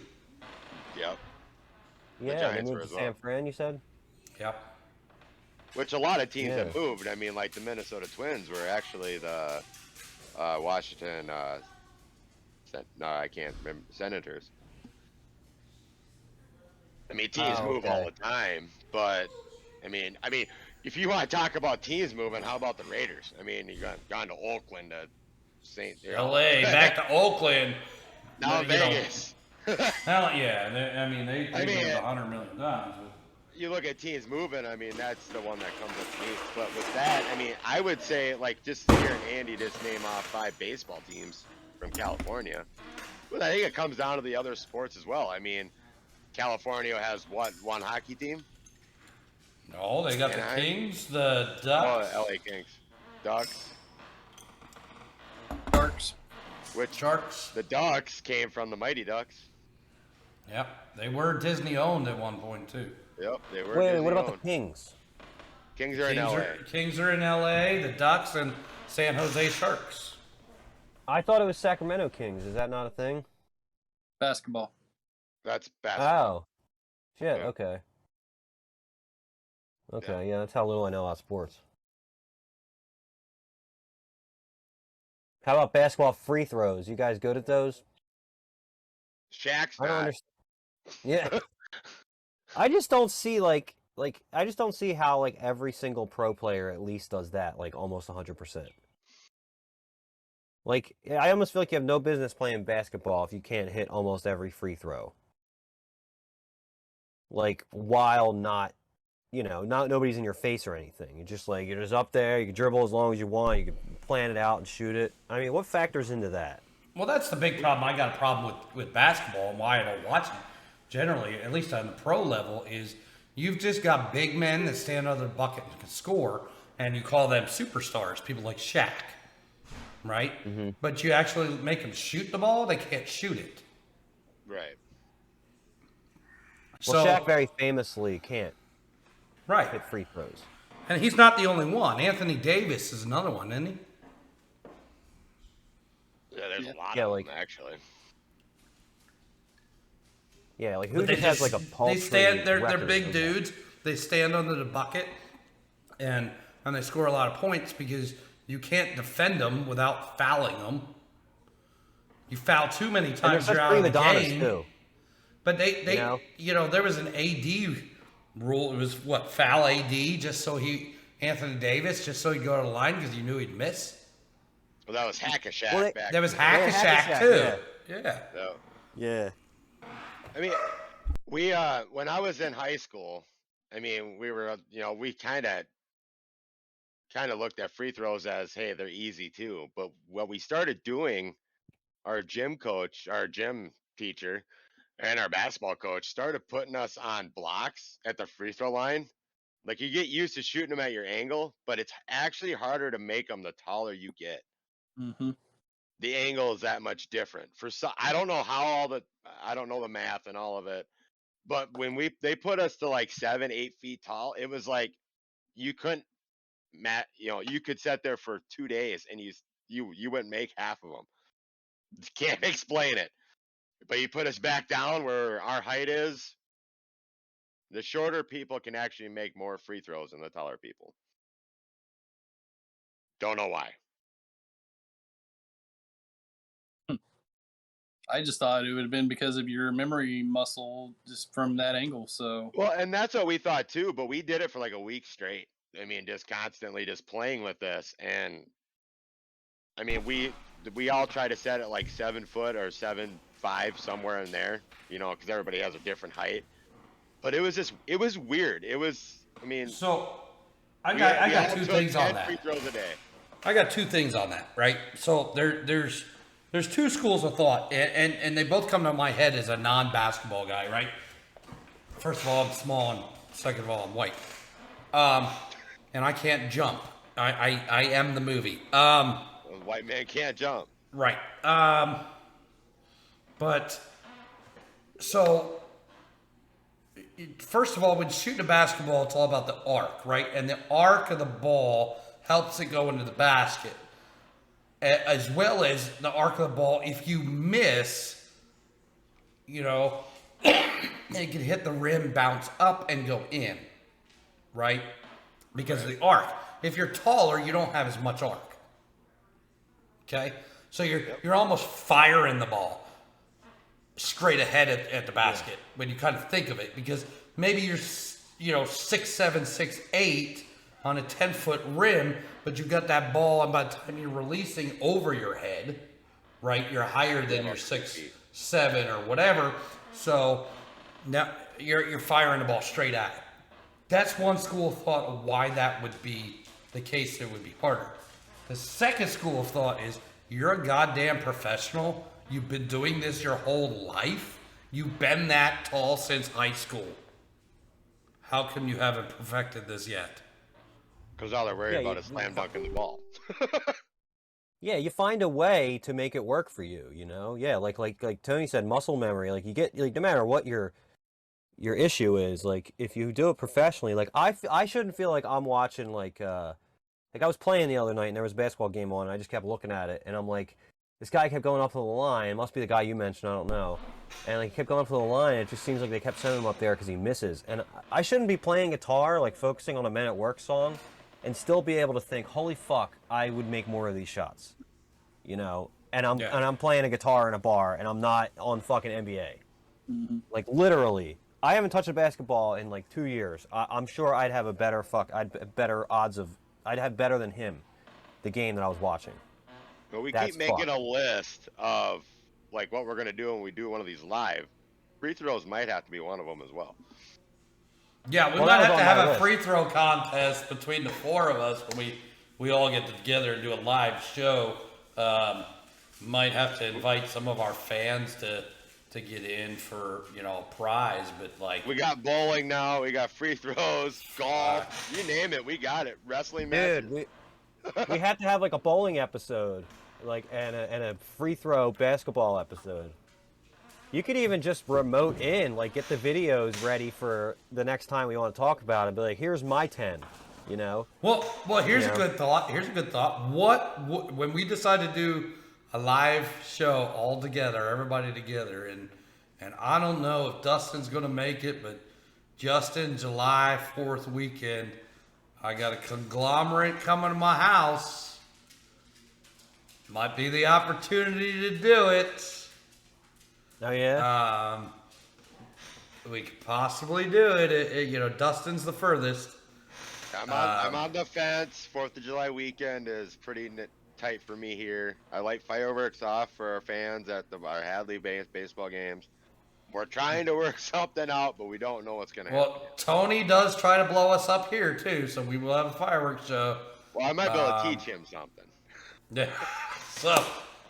Yep. Yeah, they Giants moved were to as well. San Fran, you said? Yep. Which a lot of teams Yeah. have moved. I mean, like the Minnesota Twins were actually the Washington. No, I can't remember. Senators. I mean, teams move all okay. the time, but I mean, if you want to talk about teams moving, how about the Raiders? I mean, you gone to Oakland, to St. L.A. back to Oakland. now you know, Vegas. hell yeah. They I mean, moved $100 million. You look at teams moving. I mean, that's the one that comes up to me. But with that, I mean, I would say like just hearing Andy just name off 5 baseball teams from California. But I think it comes down to the other sports as well. I mean, California has what, one hockey team? No, they got the Anaheim? Kings, the Oh, Ducks, LA Kings, Ducks. Sharks. Which Sharks. the Ducks came from the Mighty Ducks. Yep, they were Disney owned at one point too. Yep, they were. Wait, Disney what about owned. the Kings? Kings are in LA? Kings are in LA, the Ducks and San Jose Sharks. I thought it was Sacramento Kings. Is that not a thing? Basketball. That's basketball. Oh. Shit, Yeah. okay. Okay, yeah, that's how little I know about sports. How about basketball free throws? You guys good at those? Shaq's I don't not. understand. Yeah. I just don't see like I just don't see how like every single pro player at least does that like almost 100%. Like I almost feel like you have no business playing basketball if you can't hit almost every free throw. Like while not, not nobody's in your face or anything. You're just like you're just up there, you can dribble as long as you want, you can plan it out and shoot it. I mean, what factors into that? Well, that's the big problem. I got a problem with basketball and why I don't watch it. Generally, at least on the pro level, is you've just got big men that stand under the bucket and can score, and you call them superstars, people like Shaq, right? Mm-hmm. But you actually make them shoot the ball, they can't shoot it. Right. Well, So, Shaq very famously can't right. hit free throws. And he's not the only one. Anthony Davis is another one, isn't he? Yeah, there's a lot Yeah, of like- them actually. Yeah, like who But they just has like a paltry They stand. They're record big of that? dudes. They stand under the bucket, and they score a lot of points because you can't defend them without fouling them. You foul too many And they're times, such you're out of prima the donnas game. too. But they You know? there was an AD rule. It was what, foul AD just so Anthony Davis just so he'd go to the line because you knew he'd miss. Well, that was Hack-a-Shaq Well, back. There was then. Hack-a-Shaq Hack-a-Shaq, too. Yeah. So, Yeah. I mean, we when I was in high school, I mean, we were we kind of looked at free throws as, hey, they're easy too. But what we started doing, our gym coach, our gym teacher, and our basketball coach started putting us on blocks at the free throw line. Like you get used to shooting them at your angle, but it's actually harder to make them the taller you get. Mm-hmm. The angle is that much different. I don't know I don't know the math and all of it, but when they put us to like 7-8 feet tall, it was like you couldn't you could sit there for 2 days and you wouldn't make half of them. Can't explain it. But you put us back down where our height is, the shorter people can actually make more free throws than the taller people. Don't know why. I just thought it would have been because of your memory muscle just from that angle. So Well, and that's what we thought too, but we did it for like a week straight. I mean, just constantly just playing with this. And I mean, we all try to set it like 7 foot or 7'5", somewhere in there, because everybody has a different height. But it was weird. It was, I mean, So I we got all two took things 10 on that. free throws a day. I got two things on that, right? So there's two schools of thought, and they both come to my head as a non-basketball guy, right? First of all, I'm small, and second of all, I'm white, and I can't jump. I am the movie, A white man can't jump. right? But so first of all, when shooting a basketball, it's all about the arc, right? And the arc of the ball helps it go into the basket. as well as the arc of the ball. If you miss, you know, it can hit the rim, bounce up, and go in, right? Because of the arc. If you're taller, you don't have as much arc. Okay, so you're almost firing the ball straight ahead at the basket when you kind of think of it, because maybe you're 6'7", 6'8" on a 10-foot rim, but you got that ball, and by the time you're releasing over your head, right, you're higher than your 6'7" or whatever. So now you're firing the ball straight at it. That's one school of thought of why that would be the case. It would be harder. The second school of thought is you're a goddamn professional. You've been doing this your whole life. You've been that tall since high school. How come you haven't perfected this yet? Because all they're worried about is slam dunking the ball. Yeah, you find a way to make it work for you, you know? Yeah, like Tony said, muscle memory. Like, you get, like, no matter what your issue is, like, if you do it professionally, like, I shouldn't feel like I'm watching, like I was playing the other night and there was a basketball game on and I just kept looking at it and I'm like, this guy kept going up to the line. It must be the guy you mentioned, I don't know. And like, he kept going up to the line and it just seems like they kept sending him up there because he misses. And I shouldn't be playing guitar, like focusing on a Men at Work song and still be able to think, holy fuck, I would make more of these shots. You know? And I'm playing a guitar in a bar and I'm not on fucking NBA. Mm-hmm. Like, literally. I haven't touched a basketball in like 2 years. I'm sure I'd have I'd have better than him, the game that I was watching. But we keep making a list of like what we're gonna do when we do one of these live. Free throws might have to be one of them as well. Yeah, we might have to have a free throw contest between the four of us when we all get together and do a live show. Might have to invite some of our fans to get in for, you know, a prize, but like, we got bowling now, we got free throws, golf, you name it, we got it. Wrestling matches. Dude, we had to have like a bowling episode, like, and a free throw basketball episode. You could even just remote in, like, get the videos ready for the next time we want to talk about it. Be like, here's my 10, you know? Well, here's a good thought. What when we decide to do a live show all together, everybody together, and I don't know if Dustin's gonna make it, but Justin, July 4th weekend, I got a conglomerate coming to my house. Might be the opportunity to do it. Oh yeah. We could possibly do it. You know, Dustin's the furthest. I'm on the fence. 4th of July weekend is pretty tight for me here. I light fireworks off for our fans at our Hadley baseball games. We're trying to work something out, but we don't know what's going to happen. Well, Tony does try to blow us up here, too, so we will have a fireworks show. Well, I might be able to teach him something. Yeah. So,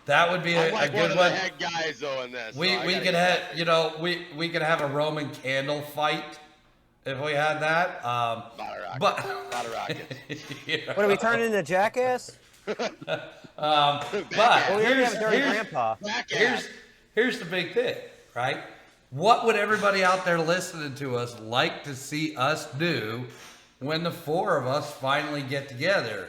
that would be a like good one. one. The head guys, though, in this. We could have, you know, we could have a Roman candle fight if we had that. Lot of rockets. You know. What, are we turning into Jackass? But here's the big thing, right? What would everybody out there listening to us like to see us do when the four of us finally get together?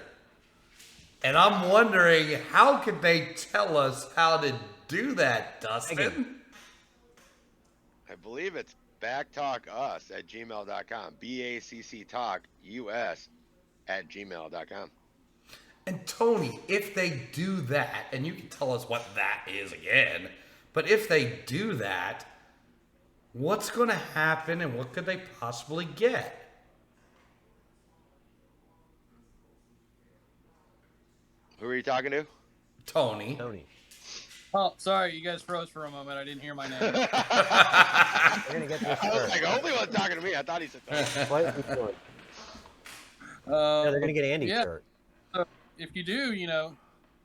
And I'm wondering, how could they tell us how to do that, Dustin? I believe it's BACCtalkUS at gmail.com. BACCtalkUS at gmail.com. And Tony, if they do that, and you can tell us what that is again, but if they do that, what's going to happen and what could they possibly get? Who are you talking to? Tony. Oh, sorry, you guys froze for a moment. I didn't hear my name. We're gonna get this. I was like, hopefully he wasn't talking to me. I thought he said that. Yeah, they're gonna get Andy's shirt. If you do, you know,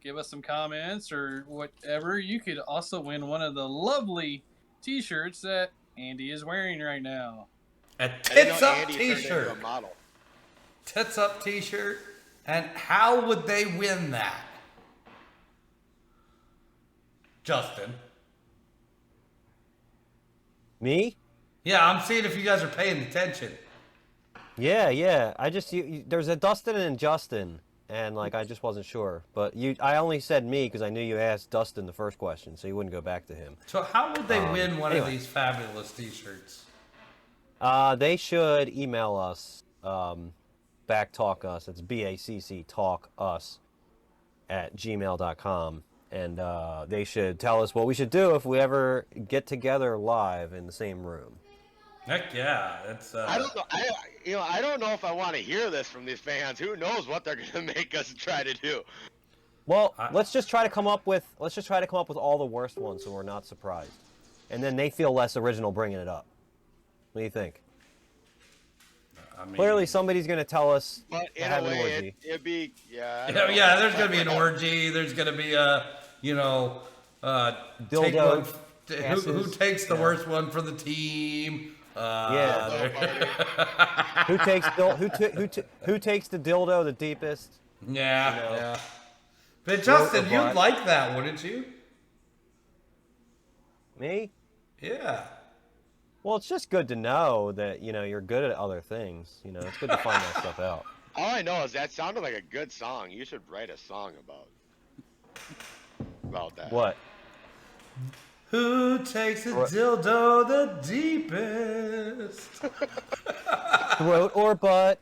give us some comments or whatever, you could also win one of the lovely T-shirts that Andy is wearing right now. A Tits Up T-shirt. Tits Up T-shirt. And how would they win that? Justin. Me? Yeah, I'm seeing if you guys are paying attention. Yeah. There's a Dustin and Justin. and like I just wasn't sure. But I only said me because I knew you asked Dustin the first question, so you wouldn't go back to him. So how would they win one of anyway. these fabulous T-shirts? They should email us, BACCtalkUS. It's BACCtalkUS at gmail.com. And they should tell us what we should do if we ever get together live in the same room. Heck yeah, it's. I don't know. I don't know if I want to hear this from these fans. Who knows what they're gonna make us try to do? Well, let's just try to come up with all the worst ones so we're not surprised, and then they feel less original bringing it up. What do you think? I mean, Clearly, somebody's going to tell us But to in have a an way, orgy. it'd be Yeah, there's gonna be an orgy. There's gonna be a, Dildo who takes the worst one for the team? Who takes who takes the dildo the deepest? Yeah, You know. yeah. But Justin, Or you'd butt. like that, wouldn't you? Me? Yeah. Well, it's just good to know that you're good at other things. It's good to find that stuff out. All I know is that sounded like a good song. You should write a song about that. What? Who takes a dildo the deepest? Throat or butt?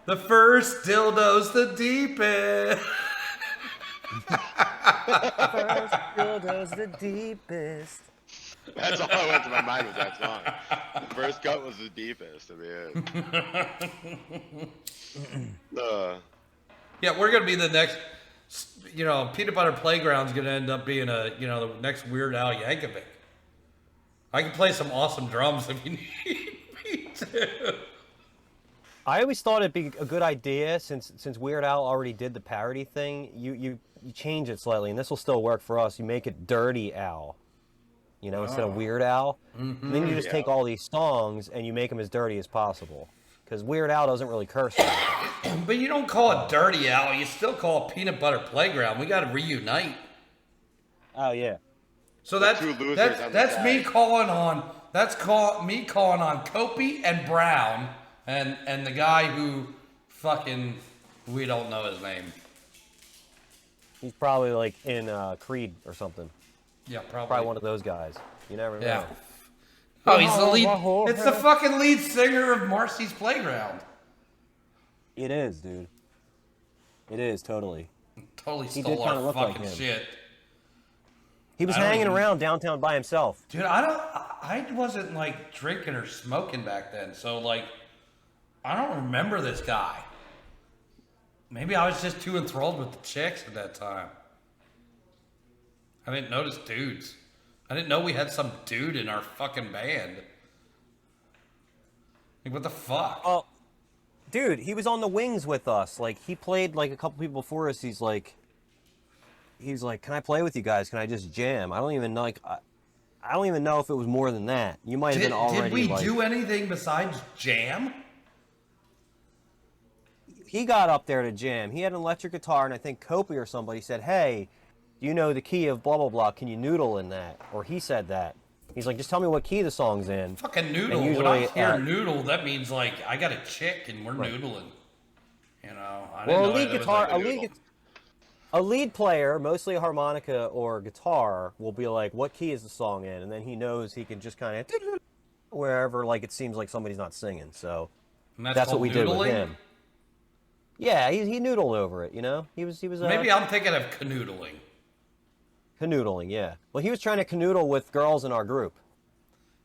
The first dildo's the deepest. First dildo's the deepest. That's all that went to my mind with that song. The first cut was the deepest. I mean, Yeah, we're gonna be the next. Peanut Butter Playground's gonna end up being the next Weird Al Yankovic. I can play some awesome drums if you need me to. I always thought it'd be a good idea since Weird Al already did the parody thing. You change it slightly, and this will still work for us. You make it Dirty Al, instead of Weird Al. Mm-hmm. And then you just take all these songs and you make them as dirty as possible. Because Weird Al doesn't really curse. But you don't call it Dirty Al. You still call it Peanut Butter Playground. We got to reunite. Oh yeah. So The two losers on the that's side. me calling on Kopi and Brown and the guy who fucking we don't know his name. He's probably like in Creed or something. Yeah, probably. Probably one of those guys. You never know. Yeah. Oh, he's the lead. It's the fucking lead singer of Marcy's Playground. It is, dude. It is totally. Totally He stole did kinda our look like fucking him. shit. He was I don't hanging even- around downtown by himself. Dude, I wasn't like drinking or smoking back then, so like I don't remember this guy. Maybe I was just too enthralled with the chicks at that time. I didn't notice dudes. I didn't know we had some dude in our fucking band. Like, what the fuck? Oh, dude, he was on the Wings with us. Like, he played like a couple people before us. He's like, can I play with you guys? Can I just jam? I don't even know. Like, I don't even know if it was more than that. You might have been already. Did we like, do anything besides jam? He got up there to jam. He had an electric guitar, and I think Kopi or somebody said, "Hey, do you know the key of blah blah blah? Can you noodle in that?" Or he said that. He's like, "Just tell me what key the song's in." Fucking noodle. And When I usually, hear noodle, that means like I got a chick and we're noodling. I didn't Well, know that was like a lead player, mostly a harmonica or guitar, will be like, "What key is the song in?" And then he knows he can just kind of wherever, like it seems like somebody's not singing. So and that's what called we did with noodling? him. Yeah, he noodled over it. He was Maybe I'm thinking of canoodling. canoodling. Yeah. Well, he was trying to canoodle with girls in our group.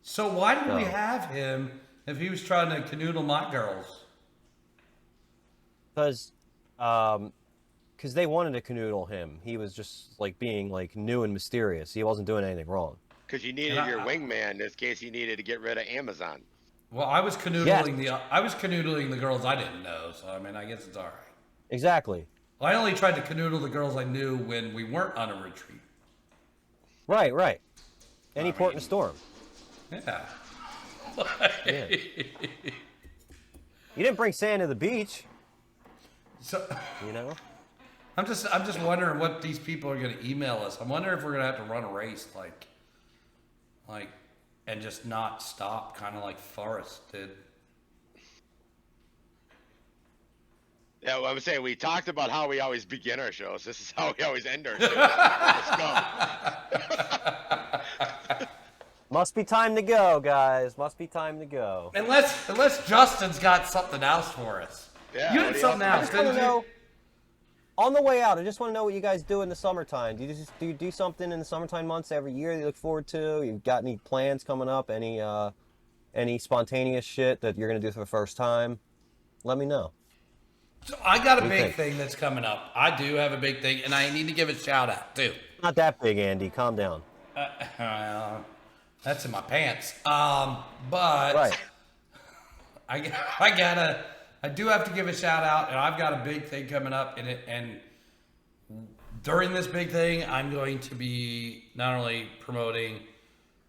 So why did we No. have him if he was trying to canoodle my girls? Because they wanted to canoodle him. He was just like being like new and mysterious. He wasn't doing anything wrong. because you needed your wingman in this case. You needed to get rid of Amazon. Well, I was canoodling the girls I didn't know, so I mean, I guess it's all right. Exactly. I only tried to canoodle the girls I knew when we weren't on a retreat. Right. Any port in a storm. Yeah. Yeah. You didn't bring sand to the beach, So I'm just wondering what these people are going to email us. I'm wondering if we're going to have to run a race, like, and just not stop, kind of like Forrest did. Yeah, well, I'm saying we talked about how we always begin our shows. This is how we always end our shows. Let's go. Must be time to go, guys. Must be time to go. Unless Justin's got something else for us. Yeah, You what had do you something have else, I just want didn't to you? know. On the way out, I just want to know what you guys do in the summertime. Do you do something in the summertime months every year that you look forward to? You've got any plans coming up? Any spontaneous shit that you're gonna do for the first time? Let me know. So I got a What do you big think? thing that's coming up. I do have a big thing, and I need to give a shout out too. Not that big, Andy. Calm down. That's in my pants. But Right. I do have to give a shout out, and I've got a big thing coming up, and during this big thing, I'm going to be not only promoting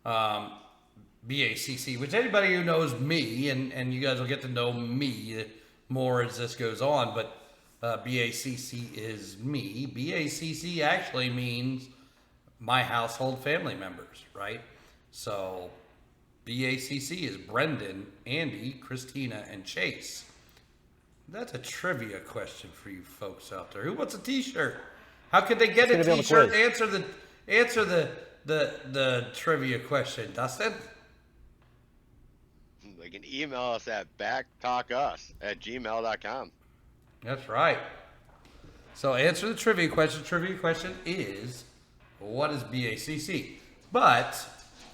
BACC, which anybody who knows me, and you guys will get to know me more as this goes on, but BACC is me. BACC actually means my household family members, right? So BACC is Brendan, Andy, Christina, and Chase. That's a trivia question for you folks out there. Who wants a T-shirt? How could they get It's a gonna be on the T-shirt? quiz. Answer the trivia question, Dustin. They can email us at BACCtalkUS@gmail.com. That's right. So answer the trivia question. Trivia question is, what is BACC? But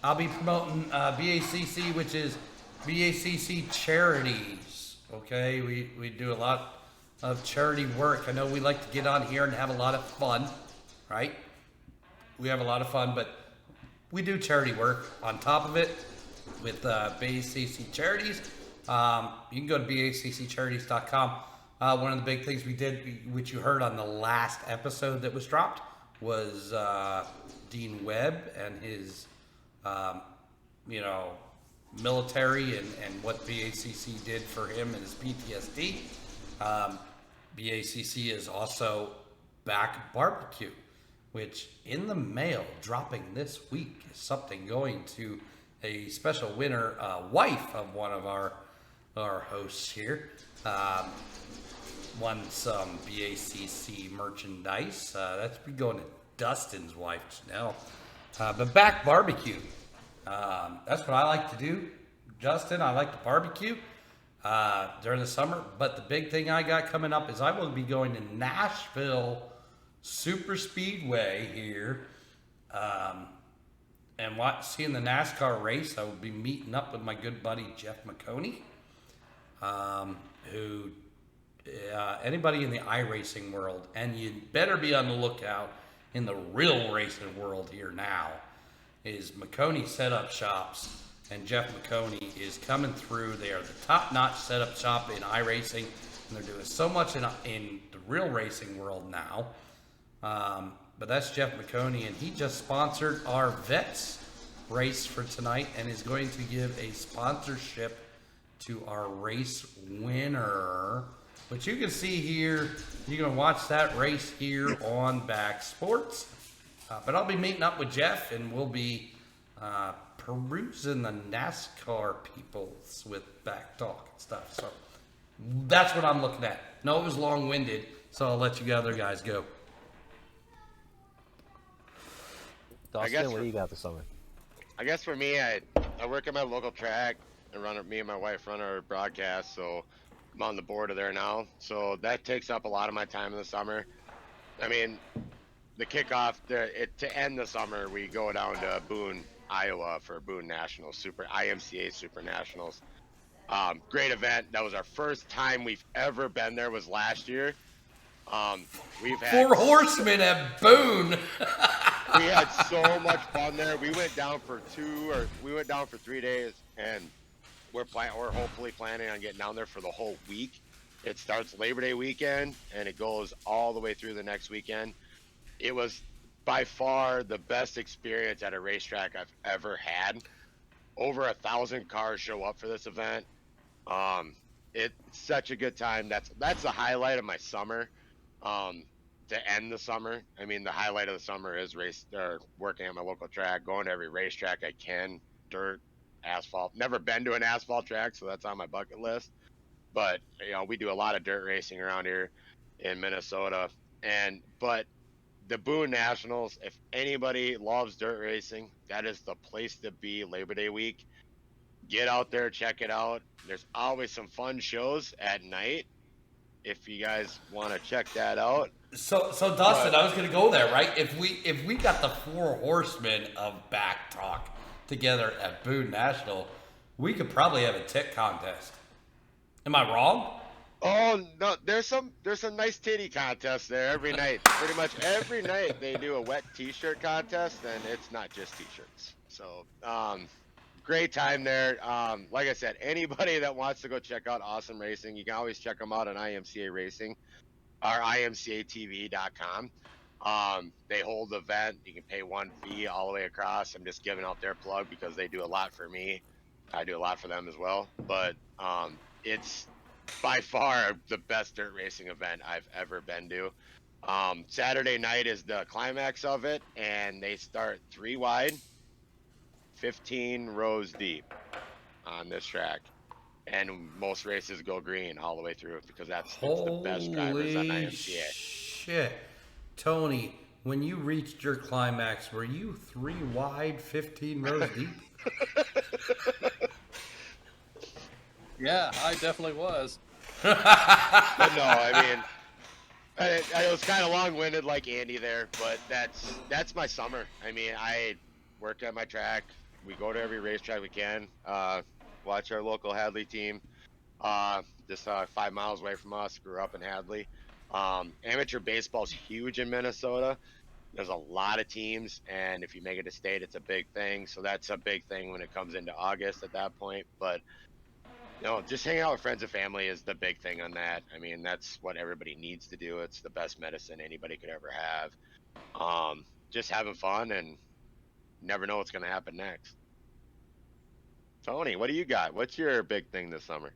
I'll be promoting BACC, which is BACC Charities. Okay, we do a lot of charity work. I know we like to get on here and have a lot of fun, right? We have a lot of fun, but we do charity work on top of it with BACC Charities. You can go to BACCcharities.com. One of the big things we did, which you heard on the last episode that was dropped, was Dean Webb and his, military and what BACC did for him and his PTSD. BACC is also BACC Barbecue, which in the mail dropping this week is something going to a special winner, wife of one of our hosts here. Won some BACC merchandise. That's been going to Dustin's wife now. But BACC Barbecue. That's what I like to do, Justin. I like to barbecue during the summer. But the big thing I got coming up is I will be going to Nashville Super Speedway here and seeing the NASCAR race. I will be meeting up with my good buddy Jeff McConey, who anybody in the iRacing world, and you better be on the lookout in the real racing world here now, is McConey Setup Shops, and Jeff McConey is coming through. They are the top-notch setup shop in iRacing, and they're doing so much in the real racing world now. But that's Jeff McConey, and he just sponsored our Vets race for tonight and is going to give a sponsorship to our race winner, which you can see here. You can watch that race here on BACC Sports. But I'll be meeting up with Jeff, and we'll be perusing the NASCAR peoples with BACC Talk and stuff. So that's what I'm looking at. No, it was long-winded, so I'll let you other guys go. Dustin, what do you got this summer? I guess for me, I work at my local track and me and my wife run our broadcast, so I'm on the board of there now. So that takes up a lot of my time in the summer. I mean, the kickoff to end the summer, we go down to Boone, Iowa for Boone Nationals, IMCA Super Nationals. Great event. That was our first time we've ever been there. Was last year. We've had 4 horsemen at Boone. we had so much fun there. We went down for 3 days, and we're hopefully planning on getting down there for the whole week. It starts Labor Day weekend, and it goes all the way through the next weekend. It was by far the best experience at a racetrack I've ever had. Over 1,000 cars show up for this event. It's such a good time. That's the highlight of my summer. To end the summer, I mean, the highlight of the summer is working at my local track, going to every racetrack I can, dirt, asphalt. Never been to an asphalt track, so that's on my bucket list. But we do a lot of dirt racing around here in Minnesota, but the Boone Nationals, if anybody loves dirt racing, that is the place to be Labor Day week. Get out there, check it out. There's always some fun shows at night if you guys want to check that out. So Dustin, I was gonna go there, right? If we got the 4 horsemen of BACC Talk together at Boone National, we could probably have a tick contest. Am I wrong? Oh no, there's some nice titty contests there every night. Pretty much every night they do a wet t-shirt contest, and it's not just t-shirts. So great time there. Like I said, anybody that wants to go check out awesome racing, you can always check them out on IMCA Racing or imcatv.com. They hold the event. You can pay one fee all the way across. I'm just giving out their plug because they do a lot for me. I do a lot for them as well. But it's by far the best dirt racing event I've ever been to. Saturday night is the climax of it, and they start 3 wide, 15 rows deep on this track. And most races go green all the way through because it's the best drivers on IMCA. Shit. Tony, when you reached your climax, were you 3 wide, 15 rows deep? Yeah, I definitely was. But no, I mean, I was kind of long-winded like Andy there, but that's my summer. I mean, I work at my track. We go to every racetrack we can. Watch our local Hadley team. Just 5 miles away from us. Grew up in Hadley. Amateur baseball is huge in Minnesota. There's a lot of teams, and if you make it to state, it's a big thing. So that's a big thing when it comes into August at that point. But just hanging out with friends and family is the big thing on that. I mean, that's what everybody needs to do. It's the best medicine anybody could ever have. Just having fun and never know what's going to happen next. Tony, what do you got? What's your big thing this summer?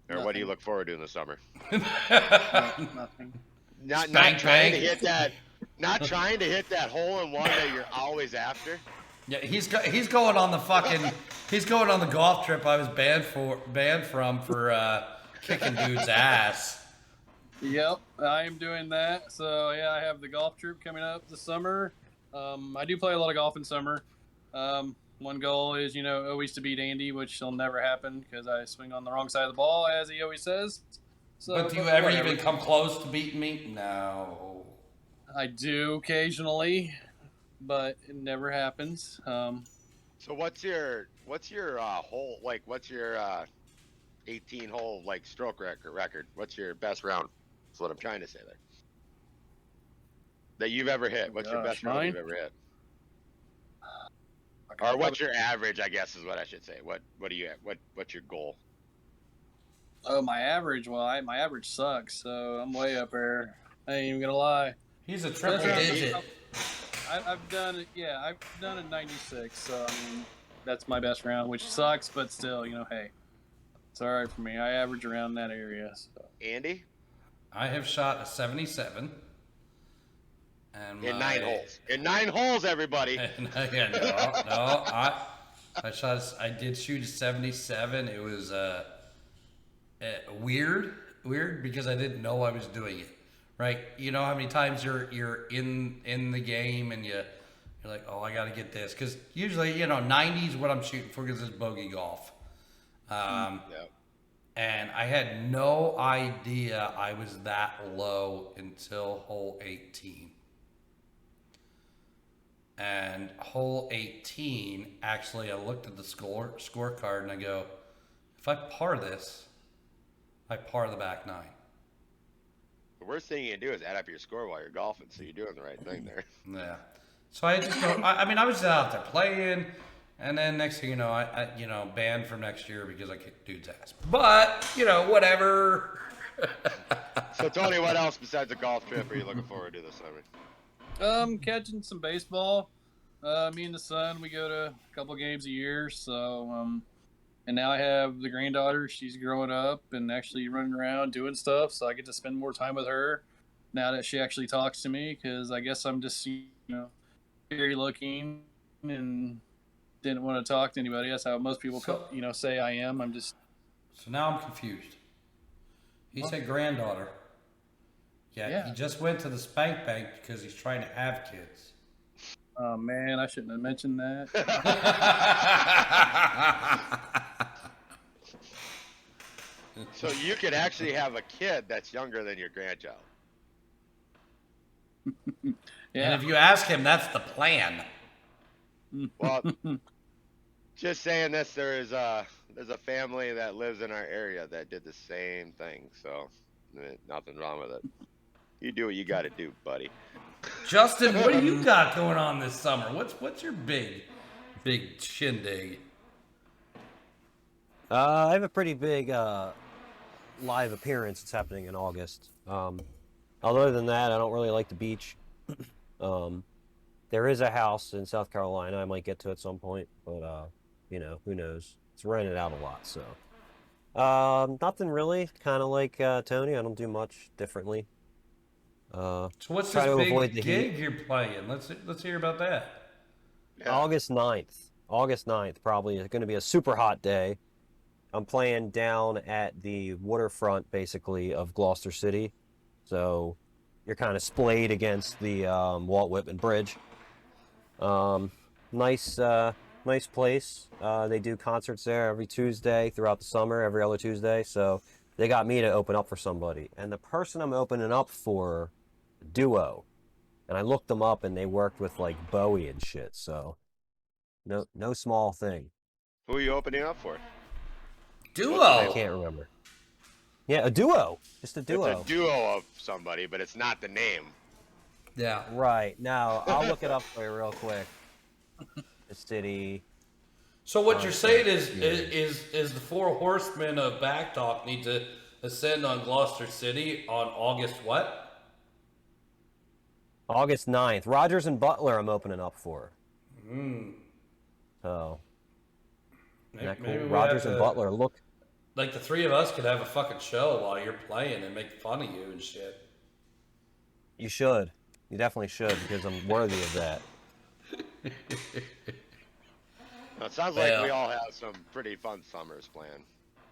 Or what do you look forward to in the summer? Nothing. Not Spank, trying bang. to hit that. Not trying to hit that hole in one that you're always after. Yeah, he's going on the he's going on the golf trip I was banned from for kicking dude's ass. Yep, I am doing that. So yeah, I have the golf trip coming up this summer. I do play a lot of golf in summer. One goal is, always to beat Andy, which will never happen because I swing on the wrong side of the ball, as he always says. So, But do you ever even come close to beating me? No. I do occasionally, but it never happens. So what's your hole, like what's your 18 hole like stroke record? What's your best round? That's what I'm trying to say there. That you've ever hit. What's your best round you've ever hit? Or what's your average, I guess is what I should say. What do you what's your goal? Oh, my average. Well, my average sucks, so I'm way up there. I ain't even gonna lie. He's a triple That's right. digit. I've done it. Yeah, I've done it 96. So I mean, that's my best round, which sucks, but still, hey, it's all right for me. I average around that area. So. Andy? I have shot a 77. And in 9 holes. In 9 holes, everybody. I did shoot a 77. It was weird because I didn't know I was doing it. Right? You know how many times you're in the game and you're like, oh, I got to get this, because usually 90 is what I'm shooting for because it's bogey golf. Yeah. And I had no idea I was that low until hole 18. And hole 18, actually, I looked at the scorecard and I go, if I par this, I par the back 9. The worst thing you can do is add up your score while you're golfing, so you're doing the right thing there. Yeah. So I just go, I was out there playing, and then next thing you know, I banned from next year because I kicked dude's ass. But, whatever. So, Tony, what else besides a golf trip are you looking forward to this summer? Catching some baseball. Me and the son, we go to a couple games a year. So, and now I have the granddaughter. She's growing up and actually running around doing stuff. So I get to spend more time with her now that she actually talks to me. Because I guess I'm just, scary looking and didn't want to talk to anybody. That's how most people, say I am. I'm just So now I'm confused. He said granddaughter. Yeah, he just went to the Spank Bank because he's trying to have kids. Oh man, I shouldn't have mentioned that. So you could actually have a kid that's younger than your grandchild. Yeah. And if you ask him, that's the plan. Well, just saying this, there's a family that lives in our area that did the same thing. So nothing wrong with it. You do what you got to do, buddy. Justin, what do you got going on this summer? What's your big shindig? I have a pretty big live appearance that's happening in August. Other than that, I don't really like the beach. There is a house in South Carolina I might get to at some point, but you know, who knows? It's rented out a lot, so nothing really. Kind of like Tony, I don't do much differently. So what's try this to big avoid the gig heat. you're playing? Let's hear about that. Yeah. August 9th. August 9th, probably going to be a super hot day. I'm playing down at the waterfront, basically, of Gloucester City. So you're kind of splayed against the Walt Whitman Bridge. Nice place. They do concerts there every Tuesday throughout the summer, every other Tuesday. So they got me to open up for somebody. And the person I'm opening up for, duo. And I looked them up, and they worked with, like, Bowie and shit. So no small thing. Who are you opening up for? Duo. I can't remember. Yeah, a duo. Just a duo. It's a duo of somebody, but it's not the name. Yeah. Right. Now, I'll look it up for you real quick. The city. So what you're saying is the four horsemen of BACC Talk need to ascend on Gloucester City on August what? August 9th. Rogers and Butler I'm opening up for. Hmm. So. Isn't that Maybe cool? we Rogers have and to- Butler. Look. Like the three of us could have a fucking show while you're playing and make fun of you and shit. You should. You definitely should, because I'm worthy of that. Well, it sounds like we all have some pretty fun summers planned.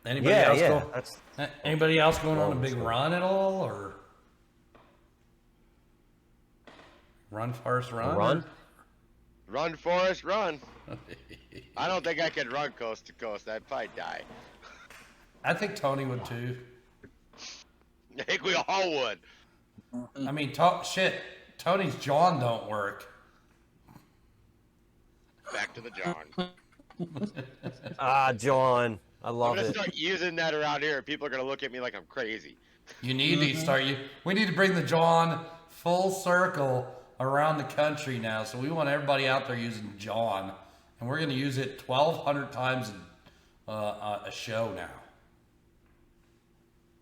Anybody else yeah. go? Anybody else going on a Long big story. run at all, or run Forrest run? Run? Run, Forrest, run. I don't think I could run coast to coast. I'd probably die. I think Tony would too. I think we all would. I mean, shit. Tony's John don't work. Back to the John. Ah, John. I I'm love gonna it. start using that around here. People are gonna look at me like I'm crazy. You need to start. We need to bring the John full circle around the country now. So we want everybody out there using John, and we're going to use it 1,200 times a show now.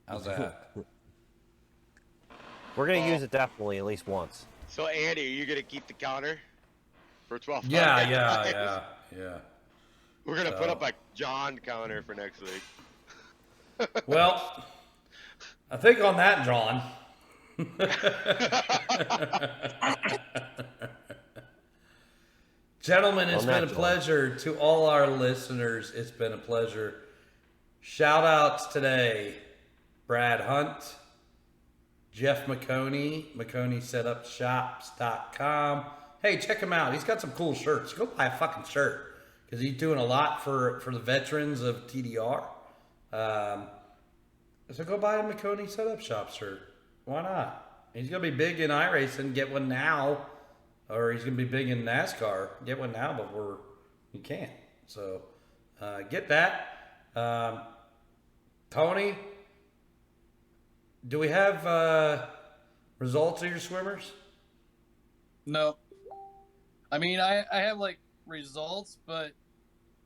How's that? We're going to use it definitely at least once. So Andy, are you gonna keep the counter for 12? Yeah. We're gonna put up a John counter for next week. Well, I think on that, John. Gentlemen, it's been a pleasure. To all our listeners, it's been a pleasure. Shout outs today. Brad Hunt, Jeff McConey, McConeySetupShops.com. Hey, check him out. He's got some cool shirts. Go buy a fucking shirt because he's doing a lot for the veterans of TDR. So go buy a McConey Setup Shop shirt. Why not? He's going to be big in iRacing. Get one now. Or he's going to be big in NASCAR. Get one now before you can. So get that. Tony, do we have results of your swimmers? No. I mean, I have like results, but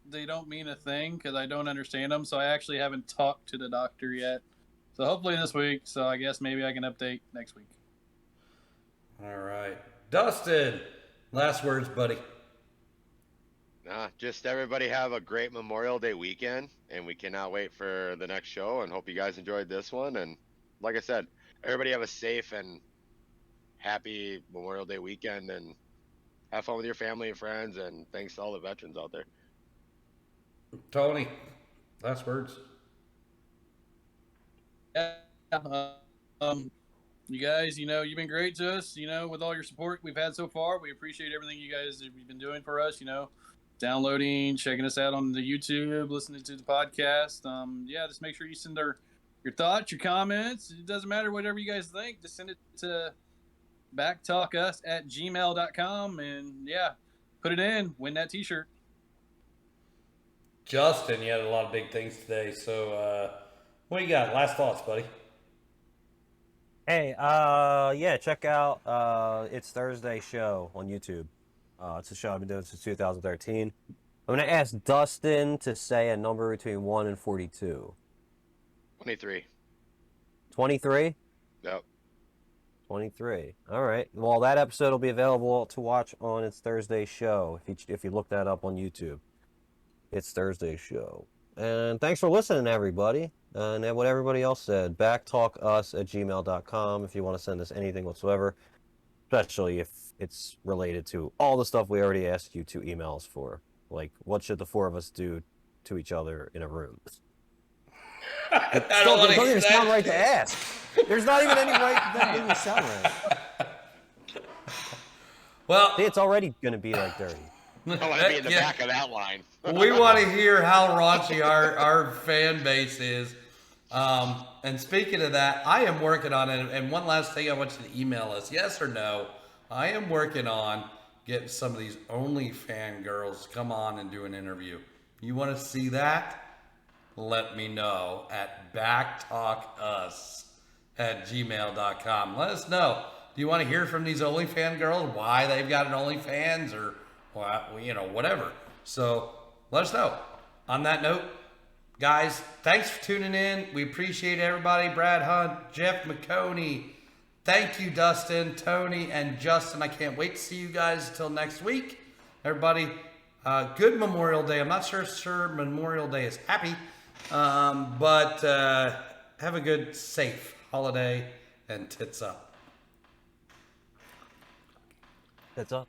they don't mean a thing because I don't understand them. So I actually haven't talked to the doctor yet. So hopefully this week. So I guess maybe I can update next week. All right. Dustin, last words, buddy. Nah, just everybody have a great Memorial Day weekend, and we cannot wait for the next show, and hope you guys enjoyed this one. And like I said, everybody have a safe and happy Memorial Day weekend, and have fun with your family and friends, and thanks to all the veterans out there. Tony, last words. um, you guys, you've been great to us, with all your support we've had so far. We appreciate everything you guys have been doing for us, downloading, checking us out on the YouTube, listening to the podcast. Just make sure you send your thoughts, your comments. It doesn't matter whatever you guys think. Just send it to BACCtalkus@gmail.com and put it in, win that t-shirt. Justin, you had a lot of big things today. So, what you got? Last thoughts, buddy. Hey, check out It's Thursday show on YouTube. It's a show I've been doing since 2013. I'm going to ask Dustin to say a number between 1 and 42. 23. 23? Yep. 23. All right. Well, that episode will be available to watch on It's Thursday show if you look that up on YouTube. It's Thursday show. And thanks for listening, everybody. And what everybody else said, BACCtalkus@gmail.com if you want to send us anything whatsoever, especially if it's related to all the stuff we already asked you to email us for. Like, what should the four of us do to each other in a room? It doesn't even sound right to ask. There's not even any right that doesn't even sound right. Well, See, it's already going to be like dirty. I want to be in the back of that line. We want to hear how raunchy our fan base is. And speaking of that, I am working on it. And one last thing I want you to email us, yes or no. I am working on getting some of these OnlyFans girls to come on and do an interview. You want to see that? Let me know at BACCtalkus@gmail.com. Let us know. Do you want to hear from these OnlyFans girls? Why they've got an OnlyFans or whatever. So let us know. On that note, guys, thanks for tuning in. We appreciate everybody. Brad Hunt, Jeff McConey. Thank you, Dustin, Tony, and Justin. I can't wait to see you guys until next week. Everybody, good Memorial Day. I'm not sure Memorial Day is happy, but have a good, safe holiday and tits up. Tits up.